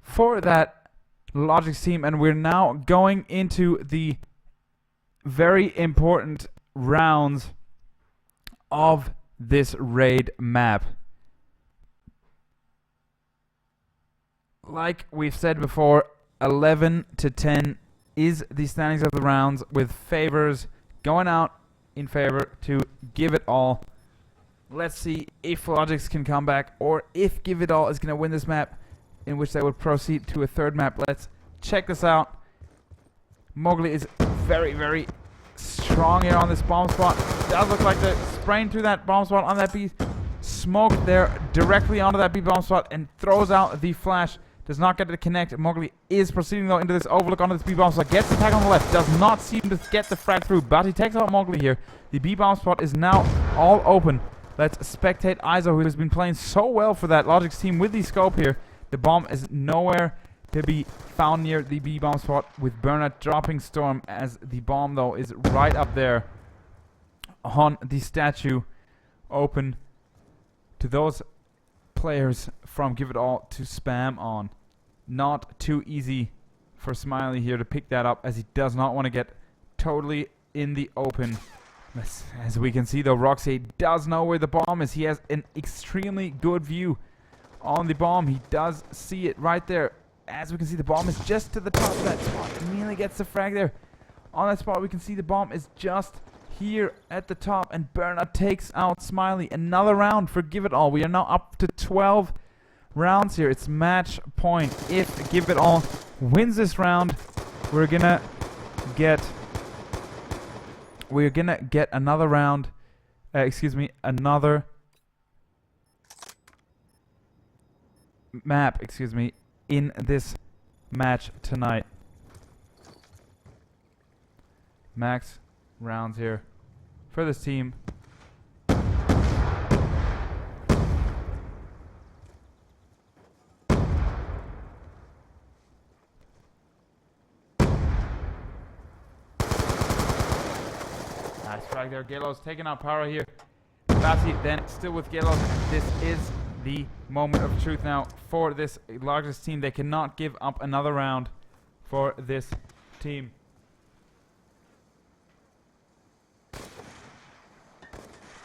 for that logiX team, and we're now going into the very important rounds of this raid map. Like we've said before, 11 to 10 is the standings of the rounds, with favors going out in favor to Give It All. Let's see if logiX can come back, or if Give It All is going to win this map, in which they would proceed to a third map. Let's check this out. Mowgli is very, very strong here on this bomb spot. Does look like they're spraying through that bomb spot on that B. Smoke there directly onto that B bomb spot and throws out the flash. Does not get to connect. Mowgli is proceeding though into this overlook onto this B bomb spot. Gets the tag on the left. Does not seem to get the frag through, but he takes out Mowgli here. The B bomb spot is now all open. Let's spectate Izo, who has been playing so well for that logiX team with the scope here. The bomb is nowhere to be found near the B bomb spot, with Bernard dropping Storm, as the bomb though is right up there on the statue, open to those players from Give It All to spam on. Not too easy for Smiley here to pick that up, as he does not want to get totally in the open. As we can see though, Roxy does know where the bomb is. He has an extremely good view on the bomb. He does see it right there. As we can see, the bomb is just to the top of that spot. Immediately gets the frag there. On that spot, we can see the bomb is just here at the top, and Bernard takes out Smiley. Another round for Give It All. We are now up to 12 rounds here. It's match point. If Give It All wins this round, we're gonna get another round. Another map, excuse me, in this match tonight. Max rounds here for this team. Nice frag there. Galos taking out Para here. Batty then still with Galos. This is the moment of truth now for this largest team. They cannot give up another round for this team.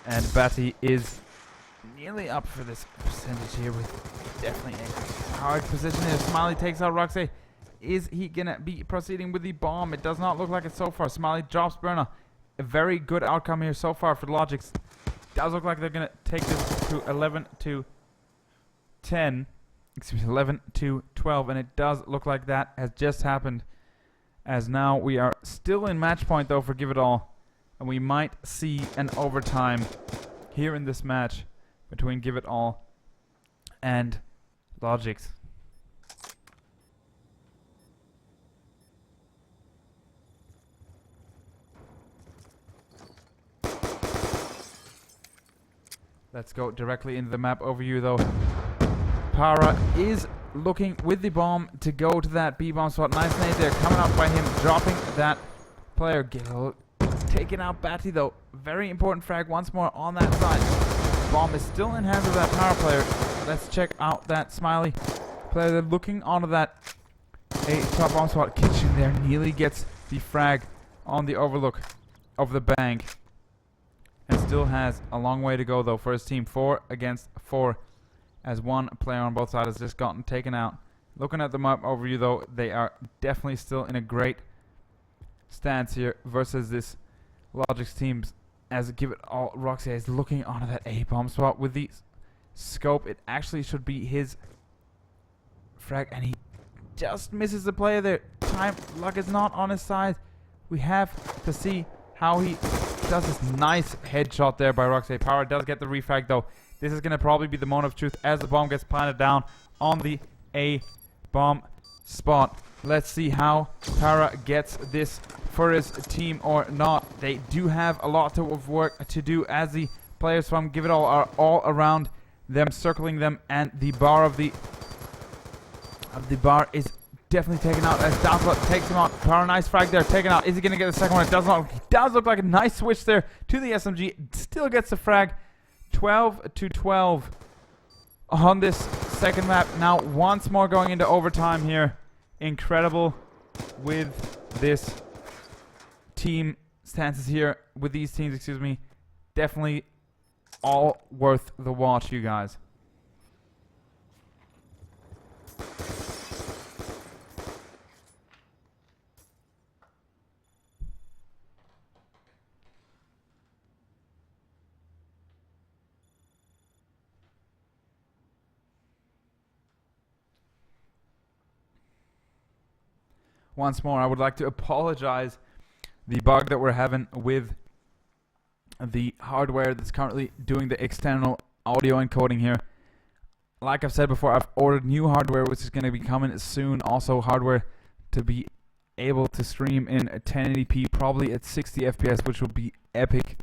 And Batty is nearly up for this percentage here with definitely a hard position here. Smiley takes out Roxy. Is he gonna be proceeding with the bomb? It does not look like it so far. Smiley drops Burner. A very good outcome here so far for logiX. Does look like they're gonna take this to 11 to 10. Excuse me, 11 to 12, and it does look like that has just happened. As now we are still in match point though for Give It All, and we might see an overtime here in this match between Give It All and logiX. Let's go directly into the map overview though. Para is looking with the bomb to go to that B-bomb spot. Nice nade there coming out by him, dropping that player. Taking out Batty though. Very important frag once more on that side. Bomb is still in hands of that Para player. Let's check out that Smiley player. They're looking onto that top bomb spot. Kitchen there nearly gets the frag on the overlook of the bank. And still has a long way to go though for his team. 4 against 4 as one player on both sides has just gotten taken out. Looking at the map overview though, they are definitely still in a great stance here versus this logiX teams. As Give It All, Roxy is looking onto that A-bomb spot with the scope. It actually should be his frag, and he just misses the player there. Luck is not on his side. We have to see how he does this nice headshot there by Roxy. Power does get the refrag though. This is going to probably be the moment of truth as the bomb gets planted down on the A-bomb spot. Let's see how Para gets this for his team or not. They do have a lot of work to do as the players from Give It All are all around them, circling them, and the bar of the bar is definitely taken out as Dazzler takes him out. Para, nice frag there, taken out. Is he going to get the second one? It does not. It does look like a nice switch there to the SMG. Still gets the frag. 12 to 12 on this second map. Now once more going into overtime here. Incredible with this team stances here. With these teams, excuse me. Definitely all worth the watch, you guys. Once more, I would like to apologize the bug that we're having with the hardware that's currently doing the external audio encoding here. Like I've said before, I've ordered new hardware which is going to be coming soon. Also hardware to be able to stream in 1080p, probably at 60 FPS, which will be epic.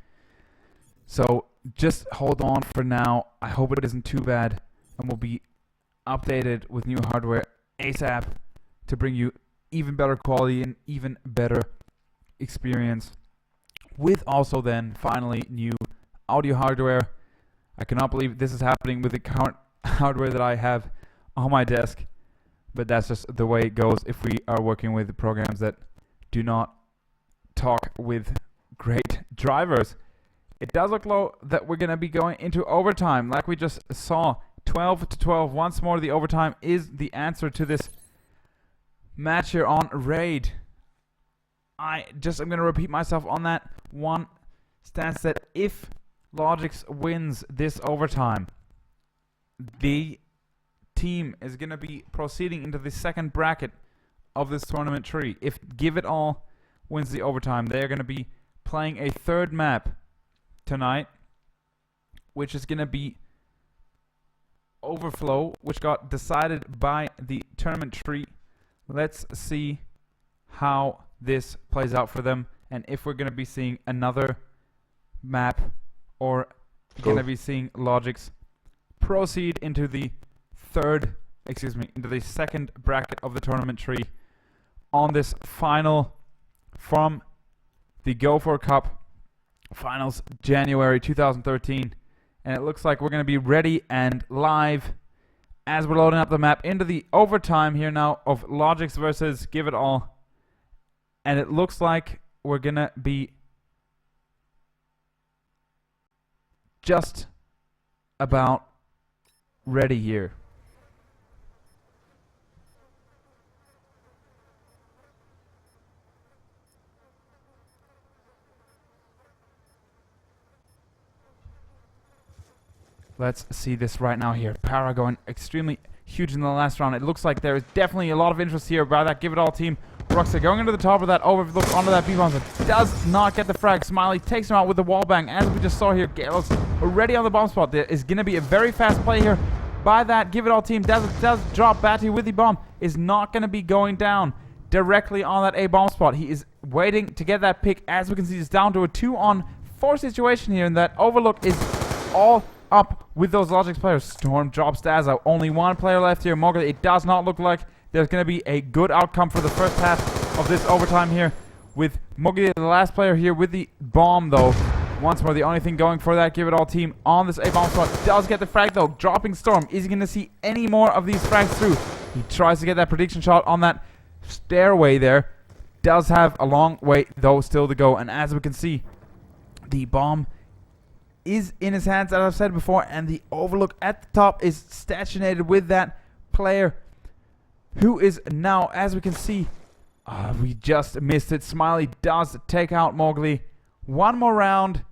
So just hold on for now. I hope it isn't too bad, and we'll be updated with new hardware ASAP to bring you even better quality and even better experience, with also then finally new audio hardware. I cannot believe this is happening with the current hardware that I have on my desk, but that's just the way it goes if we are working with programs that do not talk with great drivers. It does look low that we're going to be going into overtime like we just saw. 12 to 12. Once more, the overtime is the answer to this match here on Raid. I'm going to repeat myself on that one stance that if logiX wins this overtime, the team is going to be proceeding into the second bracket of this tournament tree. If Give It All wins the overtime, they're going to be playing a third map tonight, which is going to be overflow, which got decided by the tournament tree. Let's see how this plays out for them, and if we're going to be seeing another map, or going to be seeing logiX proceed into the into the second bracket of the tournament tree on this final from the Go4 Cup Finals January 2013. And it looks like we're going to be ready and live as we're loading up the map into the overtime here now of logiX versus Give It All. And it looks like we're going to be just about ready here. Let's see this right now here. Para going extremely huge in the last round. It looks like there is definitely a lot of interest here by that Give It All team. Roxy going into the top of that overlook onto that B-bomb, but does not get the frag. Smiley takes him out with the wall bang. As we just saw here, Galo's already on the bomb spot. There is going to be a very fast play here by that Give It All team. Does drop Batty with the bomb. Is not going to be going down directly on that A bomb spot. He is waiting to get that pick. As we can see, it's down to a 2-on-4 situation here, and that overlook is all up with those logiX players. Storm drops Daza. Only one player left here. Morgan, it does not look like there's going to be a good outcome for the first half of this overtime here, with Mogi, the last player here with the bomb though. Once more, the only thing going for that Give It All team on this A bomb spot. Does get the frag though, dropping Storm. Is he going to see any more of these frags through? He tries to get that prediction shot on that stairway there. Does have a long way though still to go, and as we can see, the bomb is in his hands, as I've said before, and the overlook at the top is stationated with that player, who is now, as we can see, we just missed it. Smiley does take out Mowgli. One more round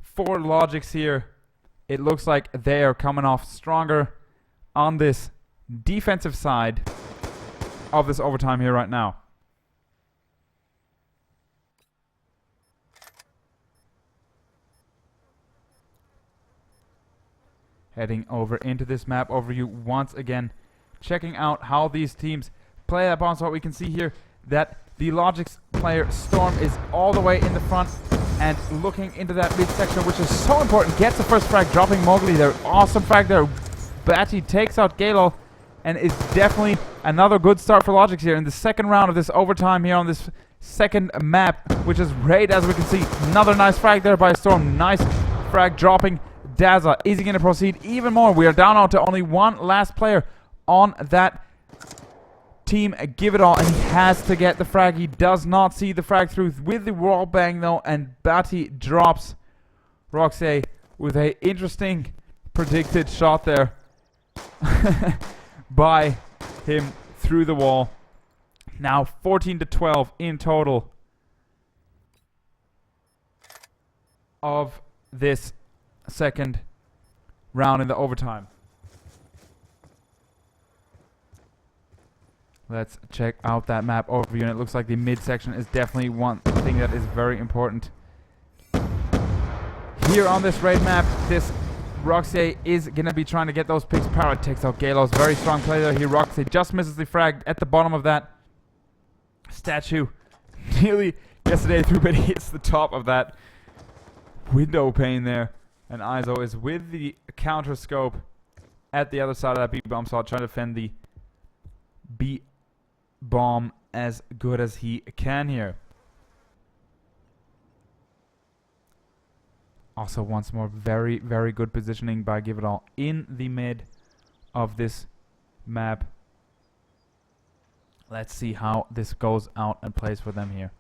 for logiX here. It looks like they are coming off stronger on this defensive side of this overtime here right now. Heading over into this map overview once again, checking out how these teams play that bomb spot. We can see here that the logiX player Storm is all the way in the front and looking into that midsection, which is so important. Gets the first frag, dropping Mowgli there. Awesome frag there. Batty takes out Galo, and is definitely another good start for logiX here in the second round of this overtime here on this second map, which is Raid. As we can see, another nice frag there by Storm. Nice frag dropping Daza. Is he going to proceed even more? We are down now to only one last player on that team Give It All, and he has to get the frag. He does not see the frag through with the wall bang though, and Batty drops Roxy with a interesting predicted shot there by him through the wall. Now 14-12 in total of this second round in the overtime. Let's check out that map overview, and it looks like the midsection is definitely one thing that is very important. Here on this raid map, this Roxy is going to be trying to get those picks. Parrot takes out Galos. Very strong play there here. Roxy just misses the frag at the bottom of that statue. Nearly yesterday through, but hits the top of that window pane there. And Izo is with the counter scope at the other side of that B-bomb slot, trying to defend the B-bomb as good as he can here. Also, once more, very, very good positioning by Give It All in the mid of this map. Let's see how this goes out and plays for them here.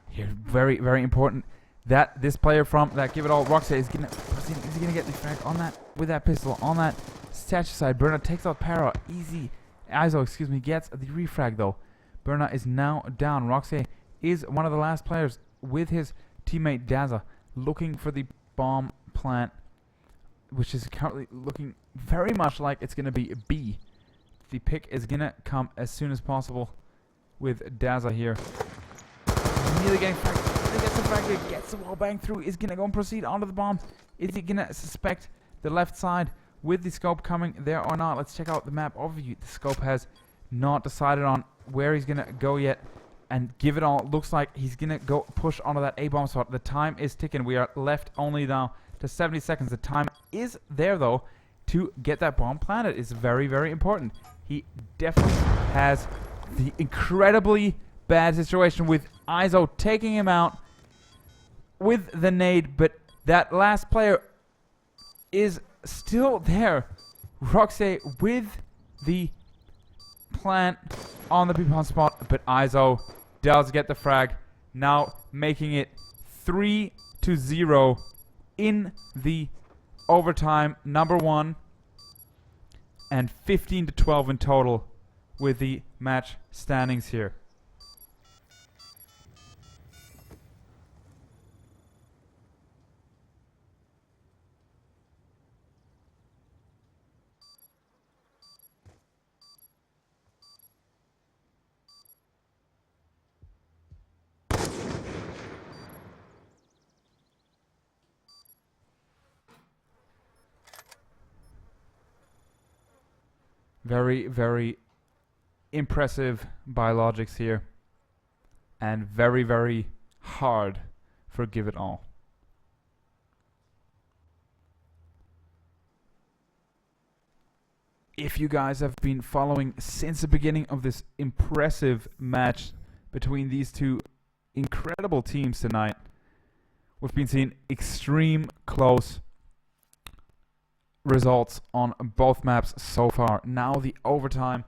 Here, very, very important that this player from that Give It All, Roxy, is gonna get the frag on that with that pistol on that statue side. Berna takes out Para. Easy. Izo, excuse me, gets the refrag though. Berna is now down. Roxy is one of the last players with his teammate Daza, looking for the bomb plant, which is currently looking very much like it's going to be a B. The pick is going to come as soon as possible with Daza here. Nearly getting fragged. Gets the frag here, gets the wall bang through. Is going to go and proceed onto the bomb. Is he going to suspect the left side with the scope coming there or not. Let's check out the map overview. The scope has not decided on where he's gonna go yet, and give it all. Looks like he's gonna go push onto that A-bomb spot. The time is ticking. We are left only now to 70 seconds. The time is there though to get that bomb planted. It's very, very important. He definitely has the incredibly bad situation with ISO taking him out with the nade, but that last player is still there. Roxy with the plant on the B-bomb spot, but ISO does get the frag, now making it 3-0 in the overtime number 1, and 15-12 in total with the match standings here. Very, very impressive by logiX here, and very, very hard for Give It All. If you guys have been following since the beginning of this impressive match between these two incredible teams tonight, we've been seeing extreme close results on both maps so far. Now the overtime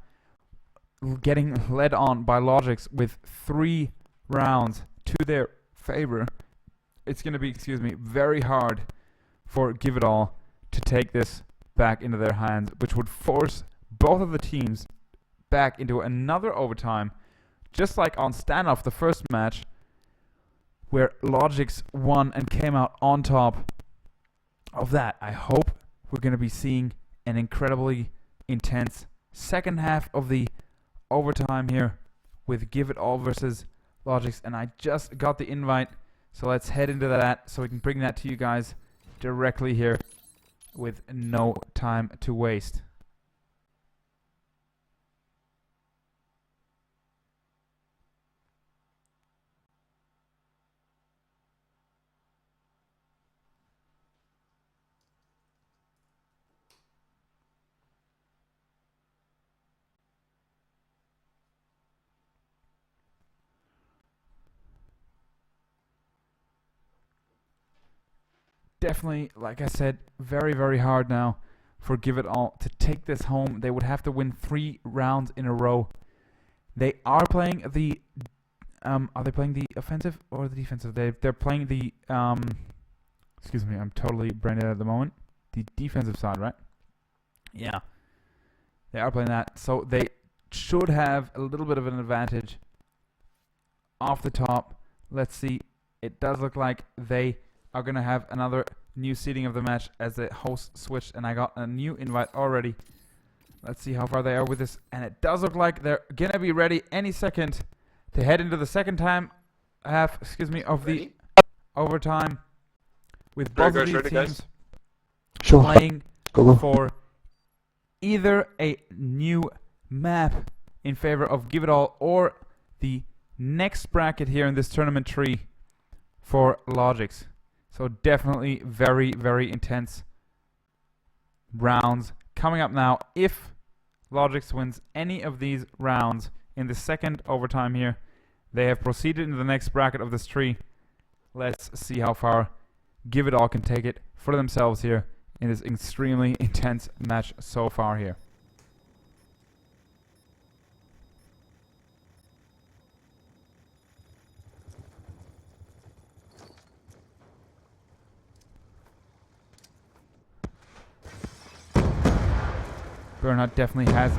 getting led on by logiX with 3 rounds to their favor. It's going to be, very hard for Give It All to take this back into their hands, which would force both of the teams back into another overtime, just like on Standoff, the first match, where logiX won and came out on top of that. I hope we're going to be seeing an incredibly intense second half of the overtime here with Give It All versus logiX. And I just got the invite, so let's head into that so we can bring that to you guys directly here with no time to waste. Definitely, like I said, very, very hard now for Give It All to take this home. They would have to win 3 rounds in a row. They are playing the are they playing the offensive or the defensive? They're playing the excuse me, I'm totally brain dead at the moment. The defensive side, right? Yeah. They are playing that. So they should have a little bit of an advantage off the top. Let's see. It does look like they are going to have another new seeding of the match as the host switched, and I got a new invite already. Let's see how far they are with this, and it does look like they're going to be ready any second to head into the second half, of the overtime with both of these teams playing for either a new map in favor of Give It All or the next bracket here in this tournament tree for logiX. So definitely very, very intense rounds coming up now. If logiX wins any of these rounds in the second overtime here, they have proceeded into the next bracket of this tree. Let's see how far Give It All can take it for themselves here in this extremely intense match so far here. Bernard definitely has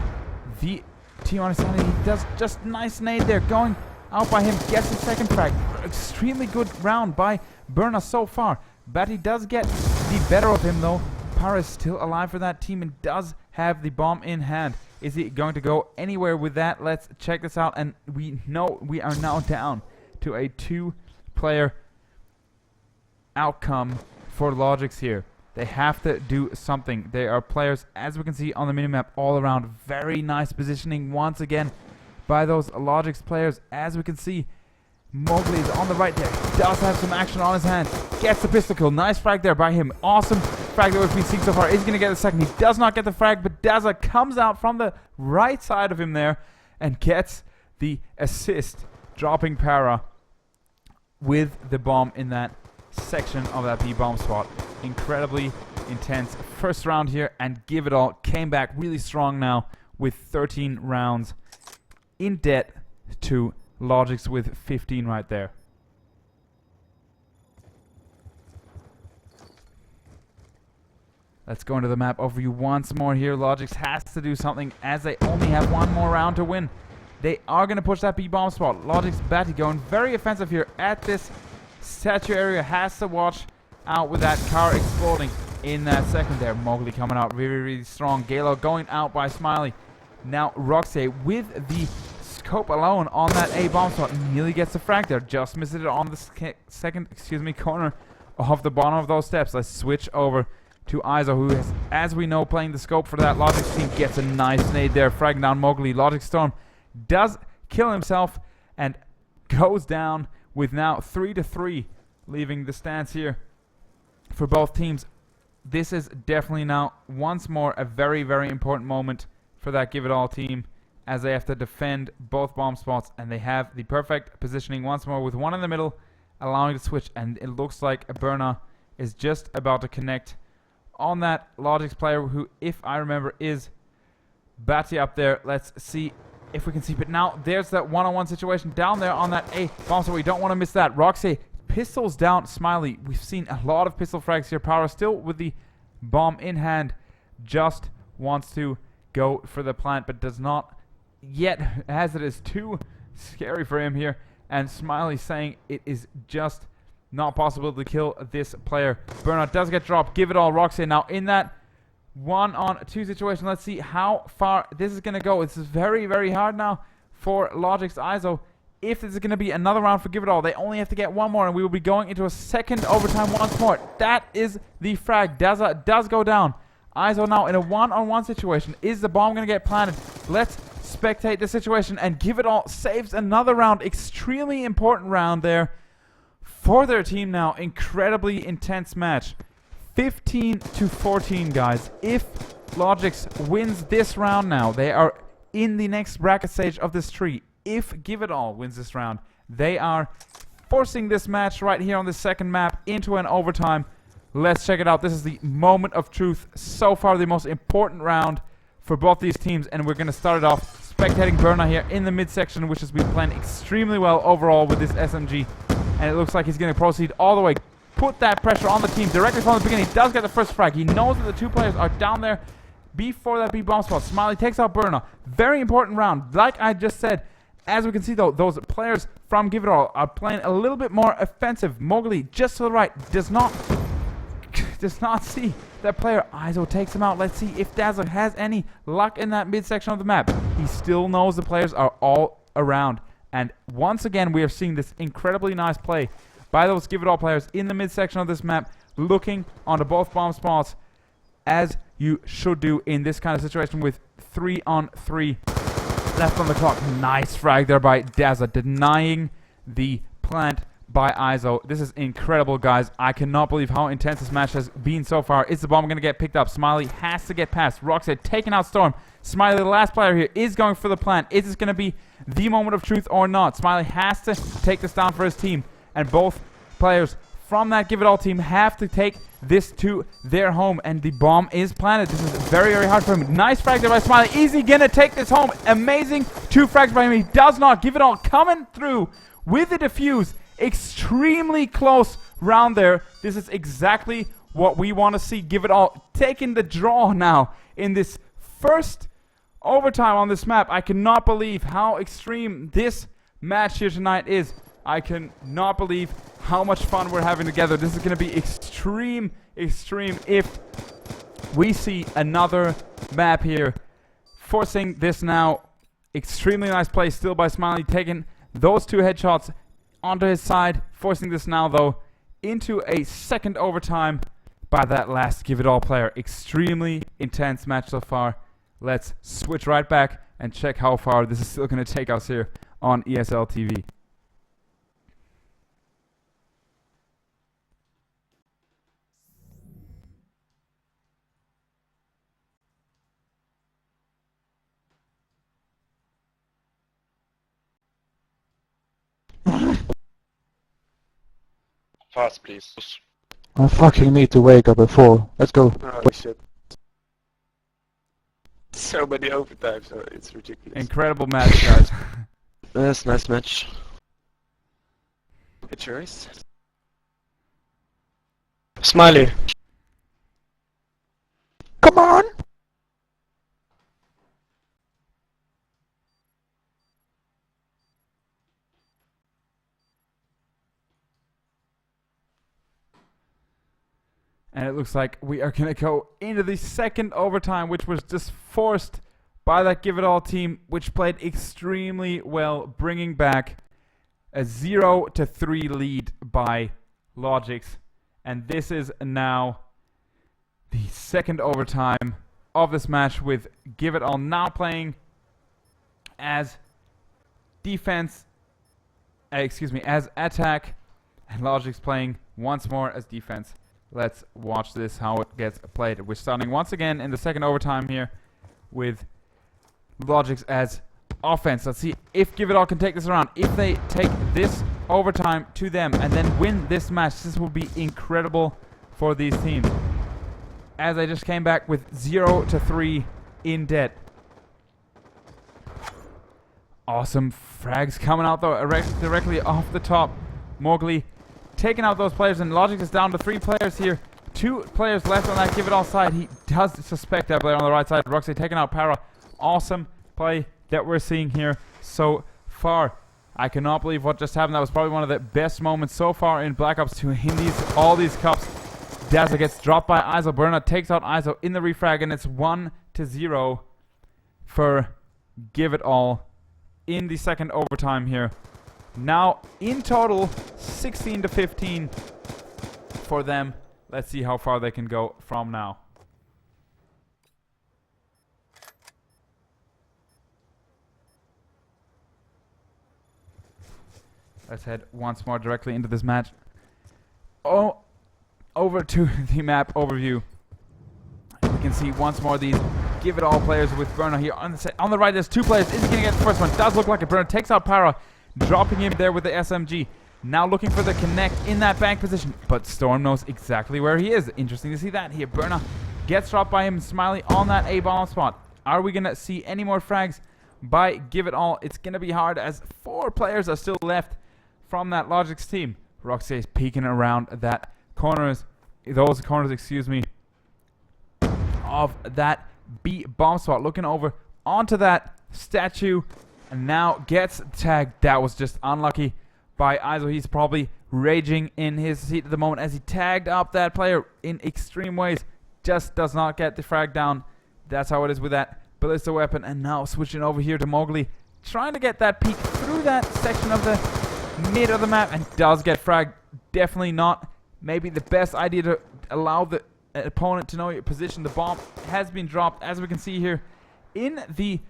the team on his side. He does just nice nade there, going out by him, gets the second frag. Extremely good round by Bernard so far. But he does get the better of him though. Para is still alive for that team and does have the bomb in hand. Is he going to go anywhere with that? Let's check this out. And we know we are now down to a 2-player outcome for logiX here. They have to do something. They are players, as we can see on the minimap, all around. Very nice positioning once again by those logiX players. As we can see, Mowgli is on the right there. He does have some action on his hands. Gets the pistol kill. Nice frag there by him. Awesome frag that we've been seeing so far. Is going to get the second. He does not get the frag, but Daza comes out from the right side of him there and gets the assist, dropping Para with the bomb in that section of that B bomb spot. Incredibly intense first round here, and Give It All came back really strong now with 13 rounds in debt to logiX with 15 right there. Let's go into the map overview once more here. logiX has to do something as they only have one more round to win. They are going to push that B bomb spot. logiX Batty going very offensive here at this statue area. Has to watch out with that car exploding in that second there. Mowgli coming out really strong. Galo going out by Smiley. Now Roxy with the scope alone on that A bomb spot nearly gets the frag there. Just missed it on the second corner of the bottom of those steps. Let's switch over to Izo, who is, as we know, playing the scope for that logiX team. Gets a nice nade there, fragging down Mowgli. logiX Storm does kill himself and goes down with now 3-3, leaving the stance here for both teams. This is definitely now once more a very important moment for that Give It All team, as they have to defend both bomb spots, and they have the perfect positioning once more with one in the middle, allowing the switch, and it looks like Berna is just about to connect on that logiX player, who, if I remember, is Batty up there. Let's see if we can see, but now there's that one-on-one situation down there on that A bomb, so we don't want to miss that. Roxy pistols down Smiley. We've seen a lot of pistol frags here. Power still with the bomb in hand, just wants to go for the plant, but does not yet, as it is too scary for him here, and Smiley saying it is just not possible to kill this player. Burnout does get dropped. Give It All. Roxy now in that 1-on-2 situation. Let's see how far this is going to go. This is very hard now for logiX Izo. If this is going to be another round for Give It All, they only have to get one more, and we will be going into a second overtime once more. That is the frag. Daza does go down. Izo now in a 1-on-1 situation. Is the bomb going to get planted? Let's spectate the situation, and Give It All saves another round. Extremely important round there for their team now. Incredibly intense match. 15-14, guys. If logiX wins this round now, they are in the next bracket stage of this tree. If Give It All wins this round, they are forcing this match right here on this second map into an overtime. Let's check it out. This is the moment of truth. So far, the most important round for both these teams, and we're going to start it off spectating Berna here in the midsection, which has been playing extremely well overall with this SMG, and it looks like he's going to proceed all the way. Put that pressure on the team directly from the beginning. He does get the first frag. He knows that the two players are down there before that B bomb spot. Smiley takes out Berna. Very important round. Like I just said, as we can see though, those players from Give It All are playing a little bit more offensive. Mowgli just to the right does not see that player. Izo takes him out. Let's see if Dazzler has any luck in that midsection of the map. He still knows the players are all around, and once again we are seeing this incredibly nice play by those Give It All players in the midsection of this map, looking onto both bomb spots, as you should do in this kind of situation with 3-on-3 left on the clock. Nice frag there by Daza, denying the plant by Izo. This is incredible, guys. I cannot believe how intense this match has been so far. Is the bomb going to get picked up? Smiley has to get past. Roxy taking out Storm. Smiley, the last player here, is going for the plant. Is this going to be the moment of truth or not? Smiley has to take this down for his team, and both players from that Give It All team have to take this to their home, and the bomb is planted. This is very hard for him. Nice frag there by Smiley. Is he gonna take this home? Amazing 2 frags by him. He does not. Give It All coming through with the defuse. Extremely close round there. This is exactly what we want to see. Give It All taking the draw now in this first overtime on this map. I cannot believe how extreme this match here tonight is. I cannot believe how much fun we're having together. This is going to be extreme if we see another map here. Forcing this now. Extremely nice play still by Smiley, taking those 2 headshots onto his side. Forcing this now, though, into a second overtime by that last Give It All player. Extremely intense match so far. Let's switch right back and check how far this is still going to take us here on ESL TV. Fast, please. I fucking need to wake up at 4. Let's go. Holy shit. So many overtimes, so it's ridiculous. Incredible match, guys. Yes, nice match. Good choice. Smiley. Come on! And it looks like we are going to go into the second overtime, which was just forced by that Give It All team, which played extremely well, bringing back a 0-3 lead by logiX. And this is now the second overtime of this match, with Give It All now playing as defense, as attack, and logiX playing once more as defense. Let's watch this, how it gets played. We're starting once again in the second overtime here with logiX as offense. Let's see if Give It All can take this around. If they take this overtime to them and then win this match, this will be incredible for these teams, as they just came back with 0-3 in debt. Awesome frags coming out though, directly off the top. Mowgli taking out those players, and logiX is down to 3 players here. 2 players left on that Give It All side. He does suspect that player on the right side. Roxy taking out Para. Awesome play that we're seeing here so far. I cannot believe what just happened. That was probably one of the best moments so far in Black Ops 2 in all these cups. Dazzle gets dropped by Iso. Burna takes out Iso in the refrag, and it's 1-0 for Give It All in the second overtime here. Now, in total, 16-15 for them. Let's see how far they can go from now. Let's head once more directly into this match. Oh, over to the map overview. We can see once more these Give It All players with Burna here on the right. There's 2 players. Is he going to get the first one? Does look like it. Burna takes out Para, dropping him there with the SMG. Now looking for the connect in that bank position, but Storm knows exactly where he is. Interesting to see that here. Burna gets dropped by him. Smiley on that A-bomb spot. Are we going to see any more frags by Give It All? It's going to be hard, as 4 players are still left from that logiX team. Roxy is peeking around that those corners, of that B bomb spot, looking over onto that statue, and now gets tagged. That was just unlucky by Iso. He's probably raging in his seat at the moment as he tagged up that player in extreme ways. Just does not get the frag down. That's how it is with that ballista weapon. And now switching over here to Mowgli, trying to get that peek through that section of the mid of the map, and does get fragged. Definitely not maybe the best idea to allow the opponent to know your position. The bomb has been dropped, as we can see here in the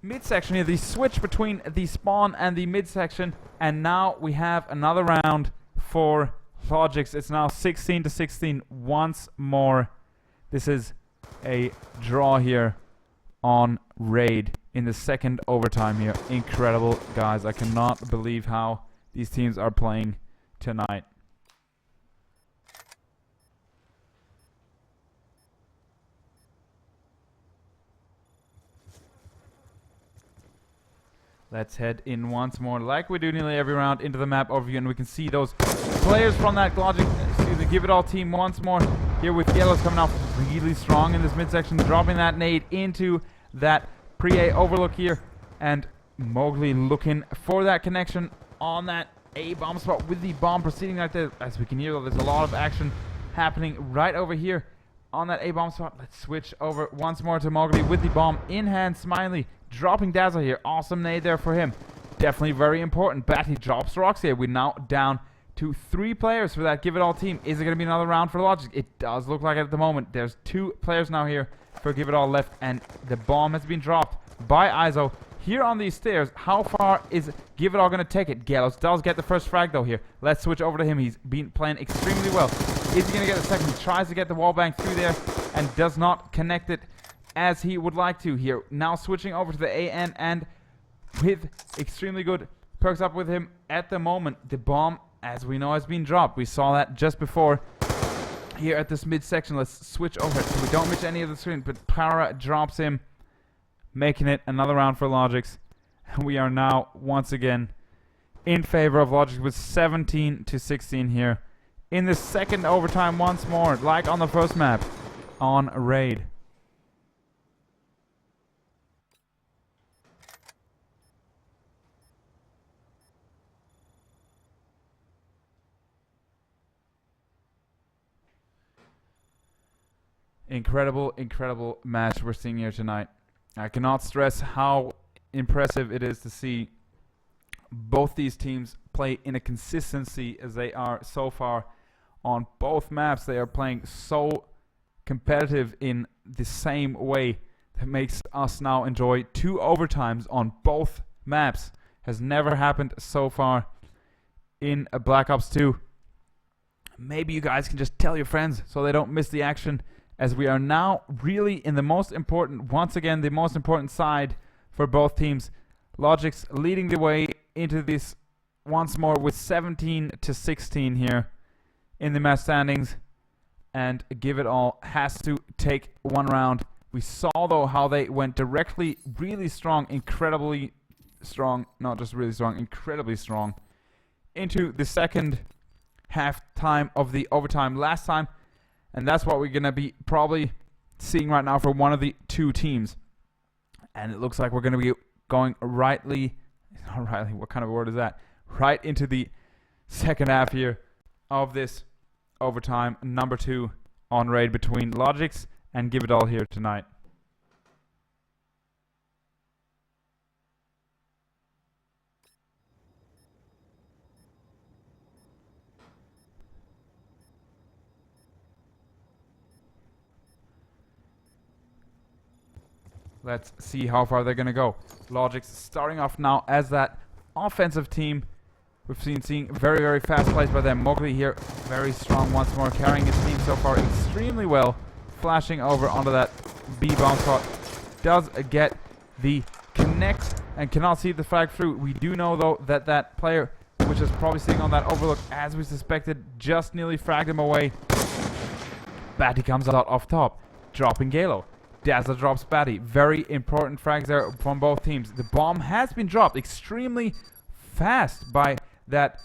midsection here, the switch between the spawn and the midsection, and now we have another round for logiX. It's now 16-16 once more. This is a draw here on Raid in the second overtime here. Incredible, guys. I cannot believe how these teams are playing tonight. Let's head in once more, like we do nearly every round, into the map overview, and we can see those players from that Give It All team once more. Here with Yellows coming out really strong in this midsection, dropping that nade into that pre-A overlook here, and Mowgli looking for that connection on that A-bomb spot with the bomb proceeding right there. As we can hear, though, there's a lot of action happening right over here on that A-bomb spot. Let's switch over once more to Mowgli with the bomb in hand. Smiley dropping Dazzle here. Awesome nade there for him. Definitely very important. Batty drops Roxy. We're now down to 3 players for that Give It All team. Is it going to be another round for logiX? It does look like it at the moment. There's 2 players now here for Give It All left, and the bomb has been dropped by ISO here on these stairs. How far is Give It All going to take it? Galos does get the first frag though here. Let's switch over to him. He's been playing extremely well. Is he going to get the second? He tries to get the wall bang through there and does not connect it as he would like to here. Now switching over to the AN, and with extremely good perks up with him at the moment. The bomb, as we know, has been dropped. We saw that just before here at this midsection. Let's switch over so we don't miss any of the screen, but Para drops him, making it another round for logiX. And we are now once again in favor of logiX with 17-16 here in the second overtime once more, like on the first map on Raid. Incredible match we're seeing here tonight. I cannot stress how impressive it is to see both these teams play in a consistency as they are so far on both maps. They are playing so competitive in the same way that makes us now enjoy 2 overtimes on both maps. Has never happened so far in a Black Ops 2. Maybe you guys can just tell your friends so they don't miss the action, as we are now really in the most important, once again, the most important side for both teams. logiX leading the way into this once more with 17-16 here in the match standings. And Give It All has to take 1 round. We saw, though, how they went directly really strong, incredibly strong, not just really strong, incredibly strong, into the second half time of the overtime last time. And that's what we're going to be probably seeing right now for one of the 2 teams. And it looks like we're going to be going not rightly, what kind of word is that? Right into the second half here of this overtime number 2 on Raid between logiX and Give It All here tonight. Let's see how far they're going to go. logiX starting off now as that offensive team. We've seen very fast plays by them. Mowgli here, very strong once more, carrying his team so far extremely well. Flashing over onto that B bomb spot. Does get the connect and cannot see the flag through. We do know, though, that that player, which is probably sitting on that overlook, as we suspected, just nearly fragged him away. Batty comes out off top, dropping Galo. Dazzler drops Batty. Very important frags there from both teams. The bomb has been dropped extremely fast by that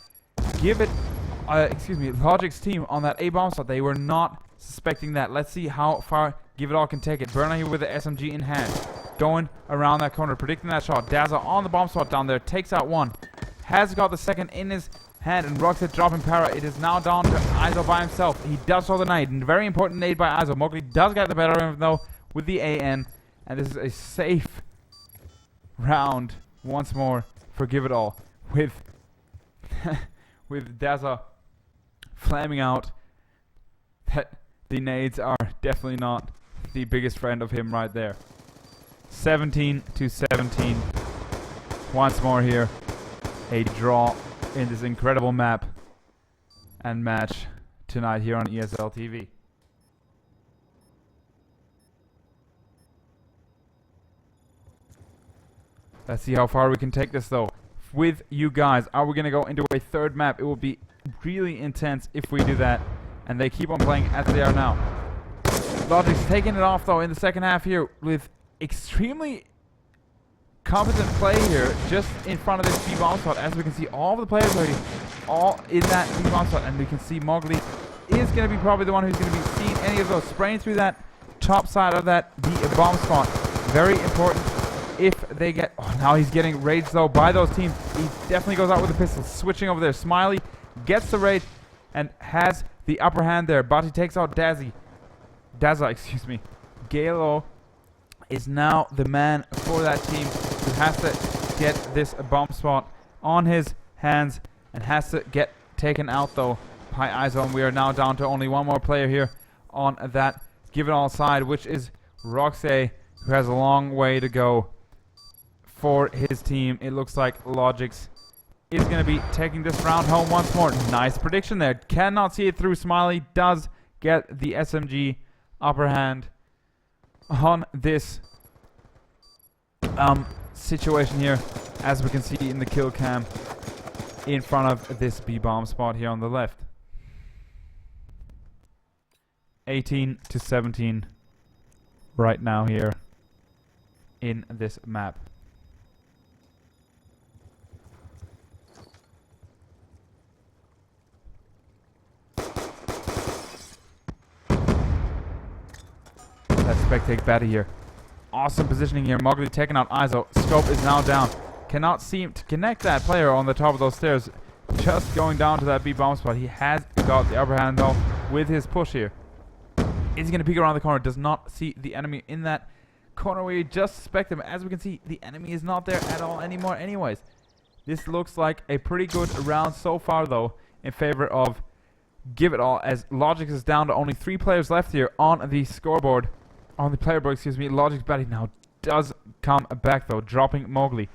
logiX team on that A bomb spot. They were not suspecting that. Let's see how far Give It All can take it. Burner here with the SMG in hand, going around that corner, predicting that shot. Dazzler on the bomb spot down there, takes out 1, has got the second in his hand, and Roxette dropping Para. It is now down to ISO by himself. He does throw the nade, and very important nade by ISO. Mowgli does get the better of him though with the AN, and this is a safe round once more for Give It All, with with Dazzler flaming out that the nades are definitely not the biggest friend of him right there. 17-17 once more here. A draw in this incredible map and match tonight here on ESL TV. Let's see how far we can take this though with you guys. Are we going to go into a 3rd map? It will be really intense if we do that, and they keep on playing as they are now. logiX taking it off though in the second half here with extremely competent play here just in front of this B-bomb spot. As we can see, all of the players are all in that B-bomb spot, and we can see Mowgli is going to be probably the one who's going to be seeing any of those, spraying through that top side of that B-bomb spot. Very important if they get... Oh, now he's getting raged though by those teams. He definitely goes out with the pistol, switching over there. Smiley gets the rage and has the upper hand there, but he takes out Dazzler, excuse me. Galo is now the man for that team who has to get this bomb spot on his hands and has to get taken out though by ISO. We are now down to only one more player here on that give it all side, which is logiX, who has a long way to go for his team. It looks like logiX is going to be taking this round home once more. Nice prediction there. Cannot see it through. Smiley does get the SMG upper hand on this situation here, as we can see in the kill cam in front of this B-bomb spot here on the left. 18 to 17 right now here in this map. Let's spectate Batty here. Awesome positioning here. Mowgli taking out ISO. Scope is now down. Cannot seem to connect that player on the top of those stairs. Just going down to that B-bomb spot. He has got the upper hand though with his push here. Is he going to peek around the corner? Does not see the enemy in that corner where you just suspect him. As we can see, the enemy is not there at all anymore anyways. This looks like a pretty good round so far though, in favor of Give It All, as logiX is down to only 3 players left here on the scoreboard. On the player board, excuse me. logiX Batty now does come back though, dropping Mowgli.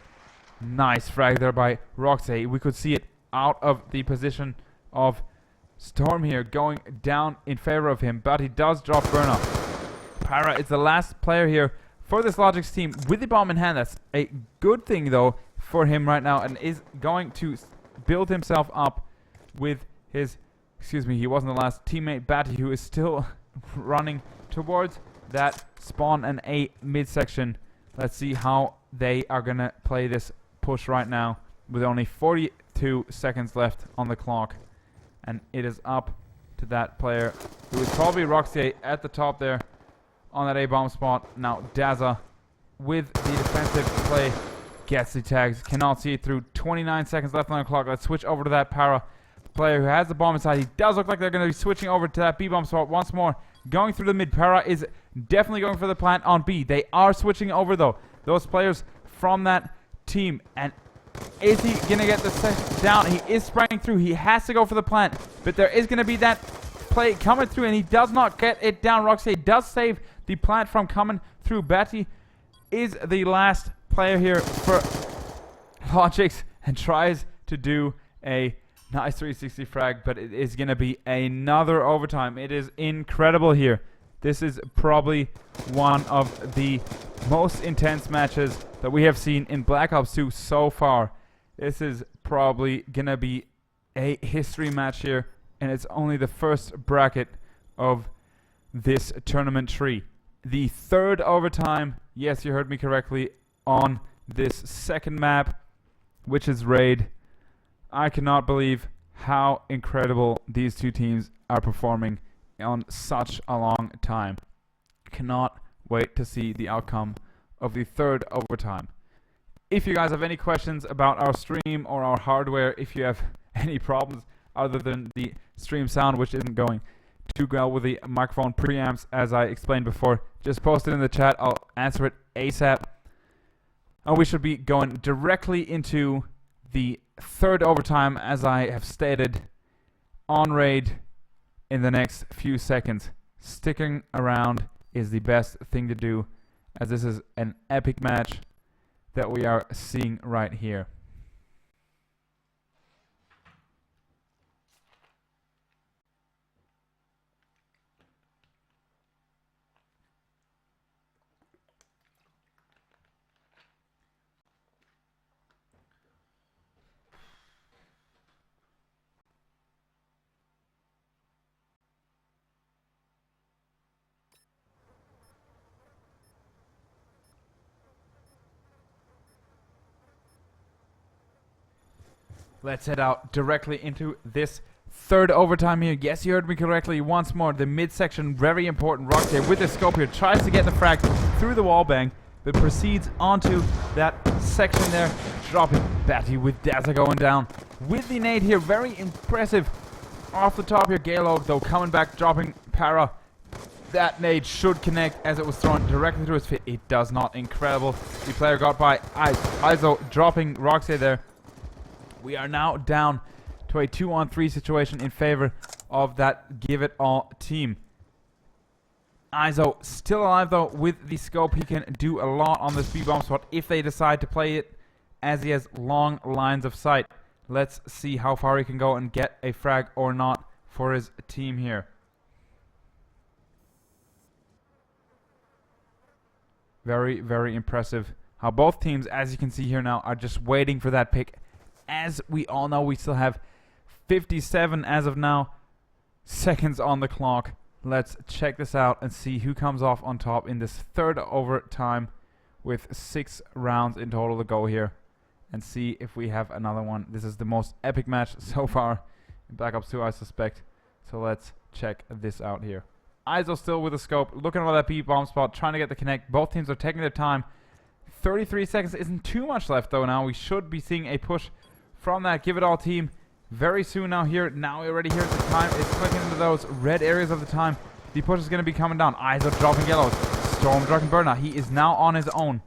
Nice frag there by logiX. We could see it out of the position of Storm here, going down in favor of him, but he does drop Burnout. Para is the last player here for this logiX team with the bomb in hand. That's a good thing though for him right now, and is going to build himself up with his, excuse me, he wasn't the last teammate, Batty, who is still running towards that spawn and A midsection. Let's see how they are gonna play this push right now with only 42 seconds left on the clock. And it is up to that player, who is probably logiX at the top there on that A-bomb spot. Now Daza with the defensive play gets the tags. Cannot see it through. 29 seconds left on the clock. Let's switch over to that Para player who has the bomb inside. He does look like they're going to be switching over to that B-bomb spot once more. Going through the mid. Para is definitely going for the plant on B. They are switching over though, those players from that team. And is he going to get the set down? He is spraying through. He has to go for the plant. But there is going to be that play coming through, and he does not get it down. logiX does save the plant from coming through. Batty is the last player here for logiX and tries to do a nice 360 frag, but it is going to be another overtime. It is incredible here. This is probably one of the most intense matches that we have seen in Black Ops 2 so far. This is probably going to be a history match here, and it's only the first bracket of this tournament tree. The third overtime, yes, you heard me correctly, on this second map, which is Raid. I cannot believe how incredible these two teams are performing on such a long time. Cannot wait to see the outcome of the third overtime. If you guys have any questions about our stream or our hardware, if you have any problems other than the stream sound, which isn't going too well with the microphone preamps, as I explained before, just post it in the chat. I'll answer it ASAP. And we should be going directly into the third overtime, as I have stated, on Raid in the next few seconds. Sticking around is the best thing to do, as this is an epic match that we are seeing right here. Let's head out directly into this third overtime here. Yes, you heard me correctly. Once more, the midsection, very important. logiX with the scope here tries to get the frag through the wall bang, but proceeds onto that section there, dropping Batty with Daza going down with the nade here. Very impressive off the top here. Galo, though, coming back, dropping Para. That nade should connect, as it was thrown directly through his feet. It does not. Incredible. The player got by. ISO dropping logiX there. We are now down to a 2-on-3 situation in favor of that Give It All team. Izo still alive though with the scope. He can do a lot on this B-bomb spot if they decide to play it, as he has long lines of sight. Let's see how far he can go and get a frag or not for his team here. Very, very impressive how both teams, as you can see here now, are just waiting for that pick. As we all know, we still have 57 as of now seconds on the clock. Let's check this out and see who comes off on top in this third overtime with 6 rounds in total to go here, and see if we have another one. This is the most epic match so far in Black Ops 2, I suspect. So let's check this out here. Izo still with the scope, looking for that B-bomb spot, trying to get the connect. Both teams are taking their time. 33 seconds isn't too much left though now. We should be seeing a push from that Give It All team very soon now here. Now we already hear the time is clicking into those red areas of the time. The push is going to be coming down. Izo dropping yellows. Storm dropping Burner. He is now on his own.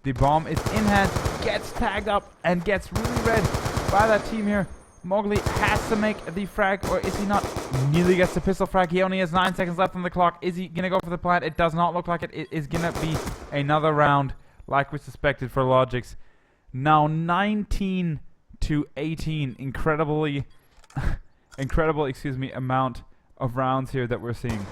The bomb is in hand, gets tagged up, and gets really red by that team here. Mowgli has to make the frag, or is he not? Nearly gets the pistol frag. He only has 9 seconds left on the clock. Is he going to go for the plant? It does not look like it. It is going to be another round, like we suspected for logiX. Now 19 to 18. Incredible, amount of rounds here that we're seeing.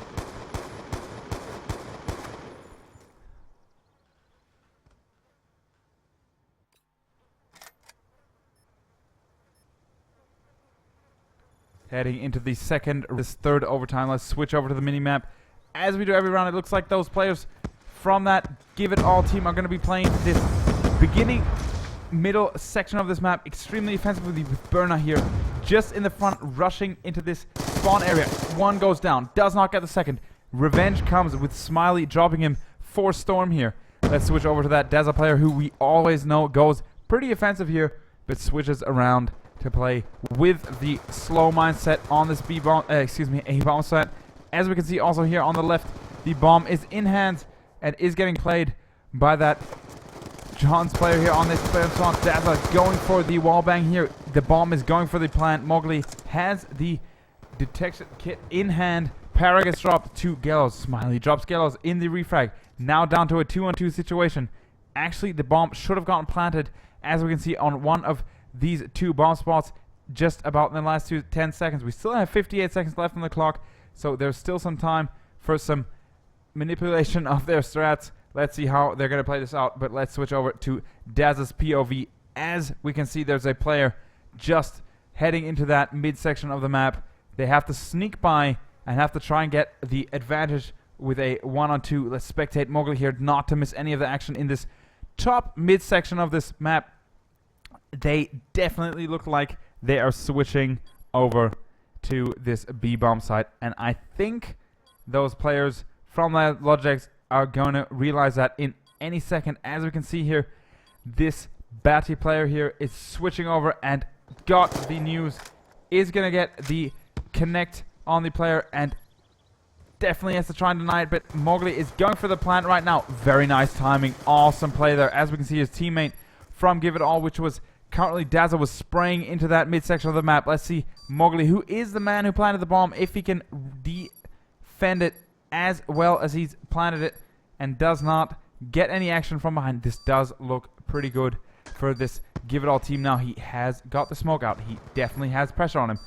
Heading into the third overtime. Let's switch over to the mini-map. As we do every round, it looks like those players from that Give It All team are going to be playing this beginning, middle section of this map extremely offensively with Burner here just in the front, rushing into this spawn area. One goes down, does not get the second. Revenge comes with Smiley dropping him for Storm here. Let's switch over to that Daza player who we always know goes pretty offensive here, but switches around to play with the slow mindset on this A-bomb set. As we can see also here on the left, the bomb is in hand and is getting played by that John's player here on this player spawn. Daza going for the wallbang here. The bomb is going for the plant. Mowgli has the detection kit in hand. Para gets dropped to Gallows. Smiley drops Gallows in the refrag. Now down to a 2-on-2 situation. Actually, the bomb should have gotten planted, as we can see on one of these 2 bomb spots just about in the last 10 seconds. We still have 58 seconds left on the clock, so there's still some time for some manipulation of their strats. Let's see how they're going to play this out, but let's switch over to Daz's POV. As we can see, there's a player just heading into that midsection of the map. They have to sneak by and have to try and get the advantage with a 1-on-2. Let's spectate Mowgli here not to miss any of the action in this top midsection of this map. They definitely look like they are switching over to this B-bomb site, and I think those players from that logiX are going to realize that in any second. As we can see here, this Batty player here is switching over and got the news, is going to get the connect on the player and definitely has to try and deny it, but Mowgli is going for the plant right now. Very nice timing, awesome play there. As we can see, his teammate from Give It All, which was currently Daza, was spraying into that midsection of the map. Let's see Mowgli, who is the man who planted the bomb, if he can defend it as well as he's planted it and does not get any action from behind. This does look pretty good for this Give It All team now. He has got the smoke out. He definitely has pressure on him.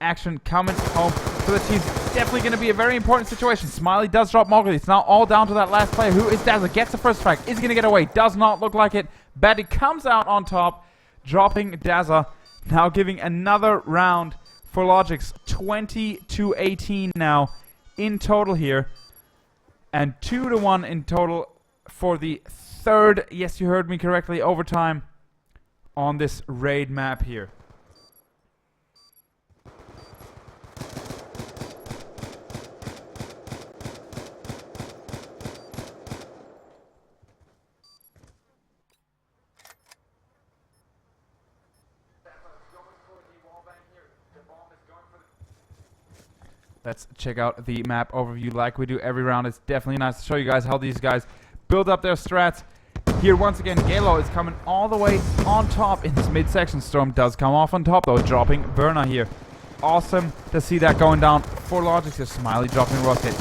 Action coming home for the team. Definitely going to be a very important situation. Smiley does drop Mowgli. It's now all down to that last player, who is Daza. Gets the first frag. Is going to get away. Does not look like it. Batty comes out on top, dropping Daza. Now giving another round for logiX. 20 to 18 now in total here. And 2 to 1 in total for the third, yes, you heard me correctly, overtime on this raid map here. Let's check out the map overview like we do every round. It's definitely nice to show you guys how these guys build up their strats. Here once again, Galo is coming all the way on top in this midsection. Storm does come off on top though, dropping Verna here. Awesome to see that going down for logiX. Just Smiley dropping Rocket.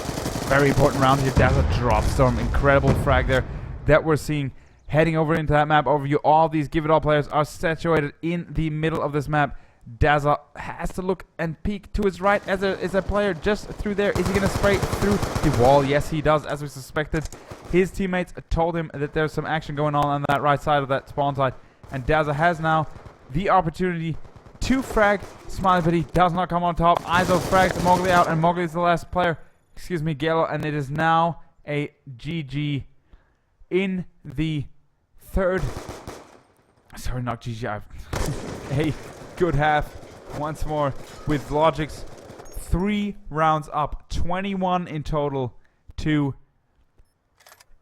Very important round here. That's a drop Storm. Incredible frag there that we're seeing heading over into that map overview. All these Give It All players are situated in the middle of this map. Daza has to look and peek to his right as there is a player just through there. Is he going to spray through the wall? Yes, he does, as we suspected. His teammates told him that there's some action going on that right side of that spawn side. And Daza has now the opportunity to frag Smiley, but he does not come on top. Iso frags Mowgli out, and Mowgli is the last player. Excuse me, Galo, and it is now a GG in the third. Sorry, not GG. A good half once more with logiX 3 rounds up, 21 in total to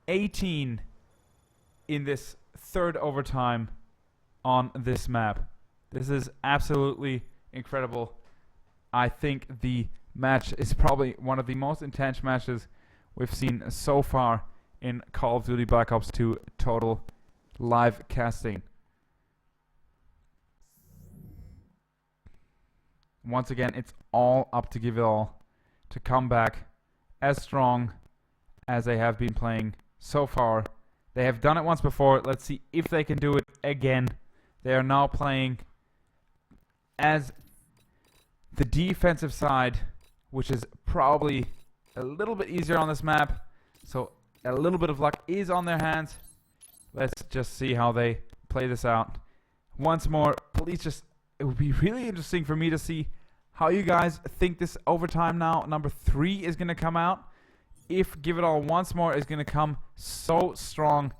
18 in this third overtime on this map. This is absolutely incredible. I think the match is probably one of the most intense matches we've seen so far in Call of Duty Black Ops 2 total live casting. Once again, it's all up to Give It All to come back as strong as they have been playing so far. They have done it once before. Let's see if they can do it again. They are now playing as the defensive side, which is probably a little bit easier on this map. So a little bit of luck is on their hands. Let's just see how they play this out. Once more, please just... It would be really interesting for me to see how you guys think this overtime now, number 3, is going to come out. If Give It All once more is going to come so strong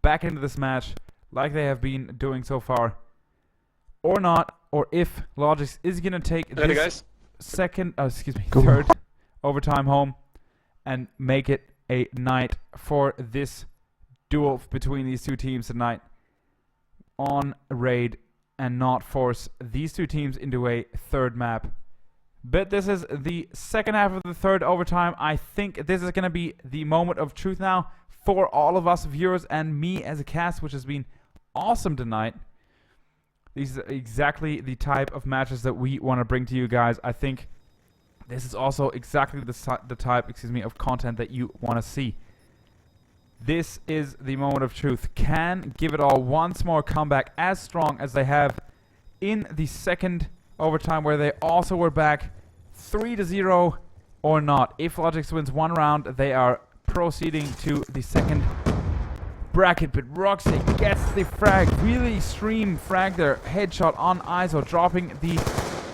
back into this match like they have been doing so far, or not, or if logiX is going to take this third overtime home and make it a night for this duel between these two teams tonight on Raid, and not force these two teams into a third map. But this is the second half of the third overtime. I think this is going to be the moment of truth now for all of us viewers and me as a cast, which has been awesome tonight. These are exactly the type of matches that we want to bring to you guys. I think this is also exactly the type, of content that you want to see. This is the moment of truth. Can Give It All once more come back as strong as they have in the second overtime, where they also were back 3-0, or not? If logiX wins one round, they are proceeding to the second bracket. But Roxy gets the frag, really extreme frag there. Headshot on Iso, dropping the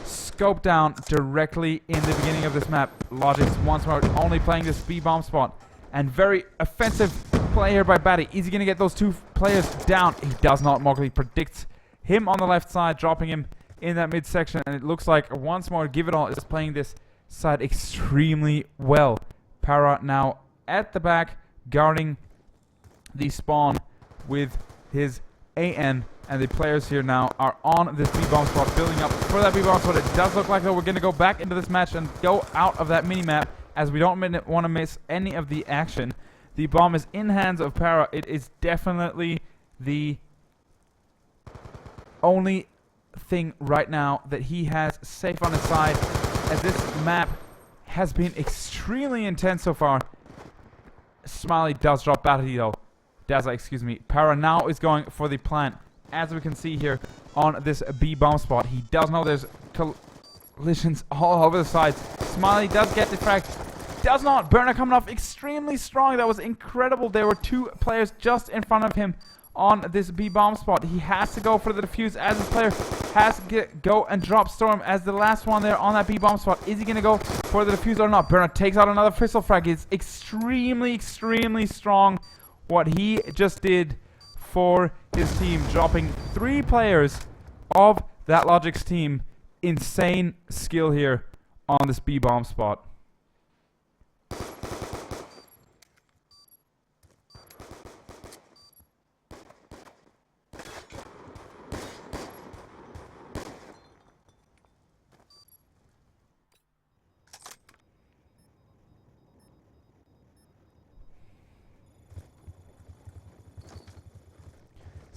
scope down directly in the beginning of this map. logiX once more only playing this B-bomb spot. And very offensive play here by Batty. Is he going to get those two players down? He does not. Mowgli predicts him on the left side, dropping him in that midsection. And it looks like once more Give It All is playing this side extremely well. Para now at the back, guarding the spawn with his AN. And the players here now are on this B-bomb spot, building up for that B-bomb spot. It does look like, though, we're going to go back into this match and go out of that mini-map, as we don't want to miss any of the action. The bomb is in hands of Para. It is definitely the only thing right now that he has safe on his side, as this map has been extremely intense so far. Smiley does drop Batty though. Daza, Para now is going for the plant, as we can see here on this B bomb spot. He does know there's collisions all over the sides. Smiley does get the frag. Does not. Burner coming off extremely strong. That was incredible. There were two players just in front of him on this B-bomb spot. He has to go for the defuse, as this player has to go and drop Storm as the last one there on that B-bomb spot. Is he going to go for the defuse or not? Burner takes out another pistol frag. It's extremely strong what he just did for his team, dropping 3 players of that logiX team. Insane skill here on this B-bomb spot.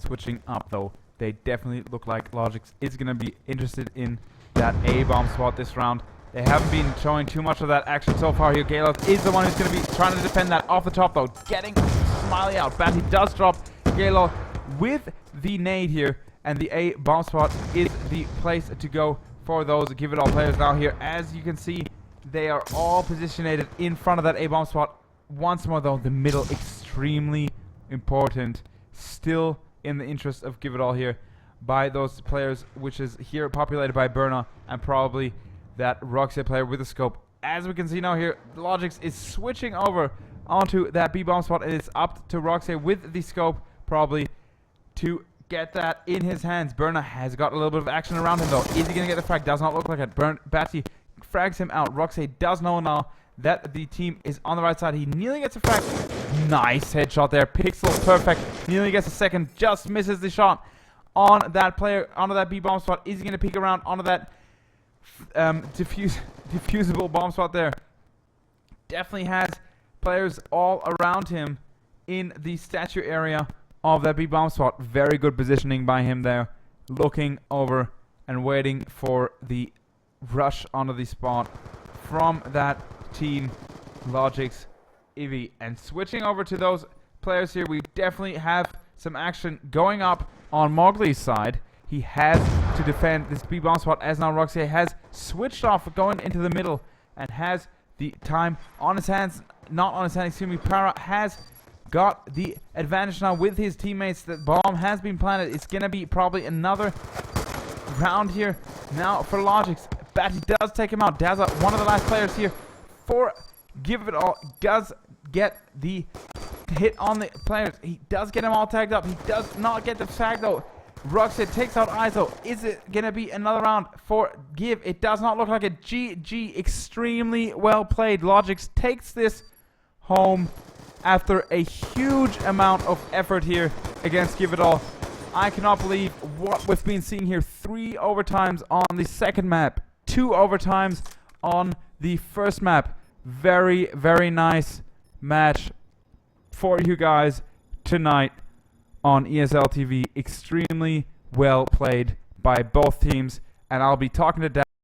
switching up though. They definitely look like logiX is going to be interested in that A bomb spot this round. They haven't been showing too much of that action so far here. Galov is the one who's going to be trying to defend that off the top though. Getting Smiley out. Batty does drop Galov with the nade here. And the A bomb spot is the place to go for those Give It All players now here. As you can see, they are all positioned in front of that A bomb spot. Once more though, the middle extremely important. Still in the interest of Give It All here by those players, which is here populated by Berna and probably that Roxy player with the scope. As we can see now here, logiX is switching over onto that B bomb spot. It is up to Roxy with the scope probably to get that in his hands. Berna has got a little bit of action around him though. Is he going to get the frag? Does not look like it. Batty frags him out. Roxy does know now that the team is on the right side. He nearly gets a frag. Nice headshot there. Pixel perfect. Nearly gets a second. Just misses the shot on that player, onto that B bomb spot. Is he going to peek around onto that diffusable bomb spot there? Definitely has players all around him in the statue area of that B bomb spot. Very good positioning by him there, looking over and waiting for the rush onto the spot from that team logiX e.V. And switching over to those players here, we definitely have some action going up on Mowgli's side. He has to defend this B bomb spot as now Roxy has switched off going into the middle and has the time on his hands. Not on his hands, excuse me. Para has got the advantage now with his teammates. The bomb has been planted. It's gonna be probably another round here now for logiX. Batty does take him out. Daza, one of the last players here for Give It All, does get the hit on the players. He does get them all tagged up. He does not get the tag though. Roxy takes out ISO. Is it gonna be another round for Give? It does not look like it. GG, extremely well played. logiX takes this home after a huge amount of effort here against Give It All. I cannot believe what we've been seeing here. 3 overtimes on the second map, 2 overtimes on the first map. Very, very nice match for you guys tonight on ESL TV. Extremely well played by both teams, and I'll be talking to Dad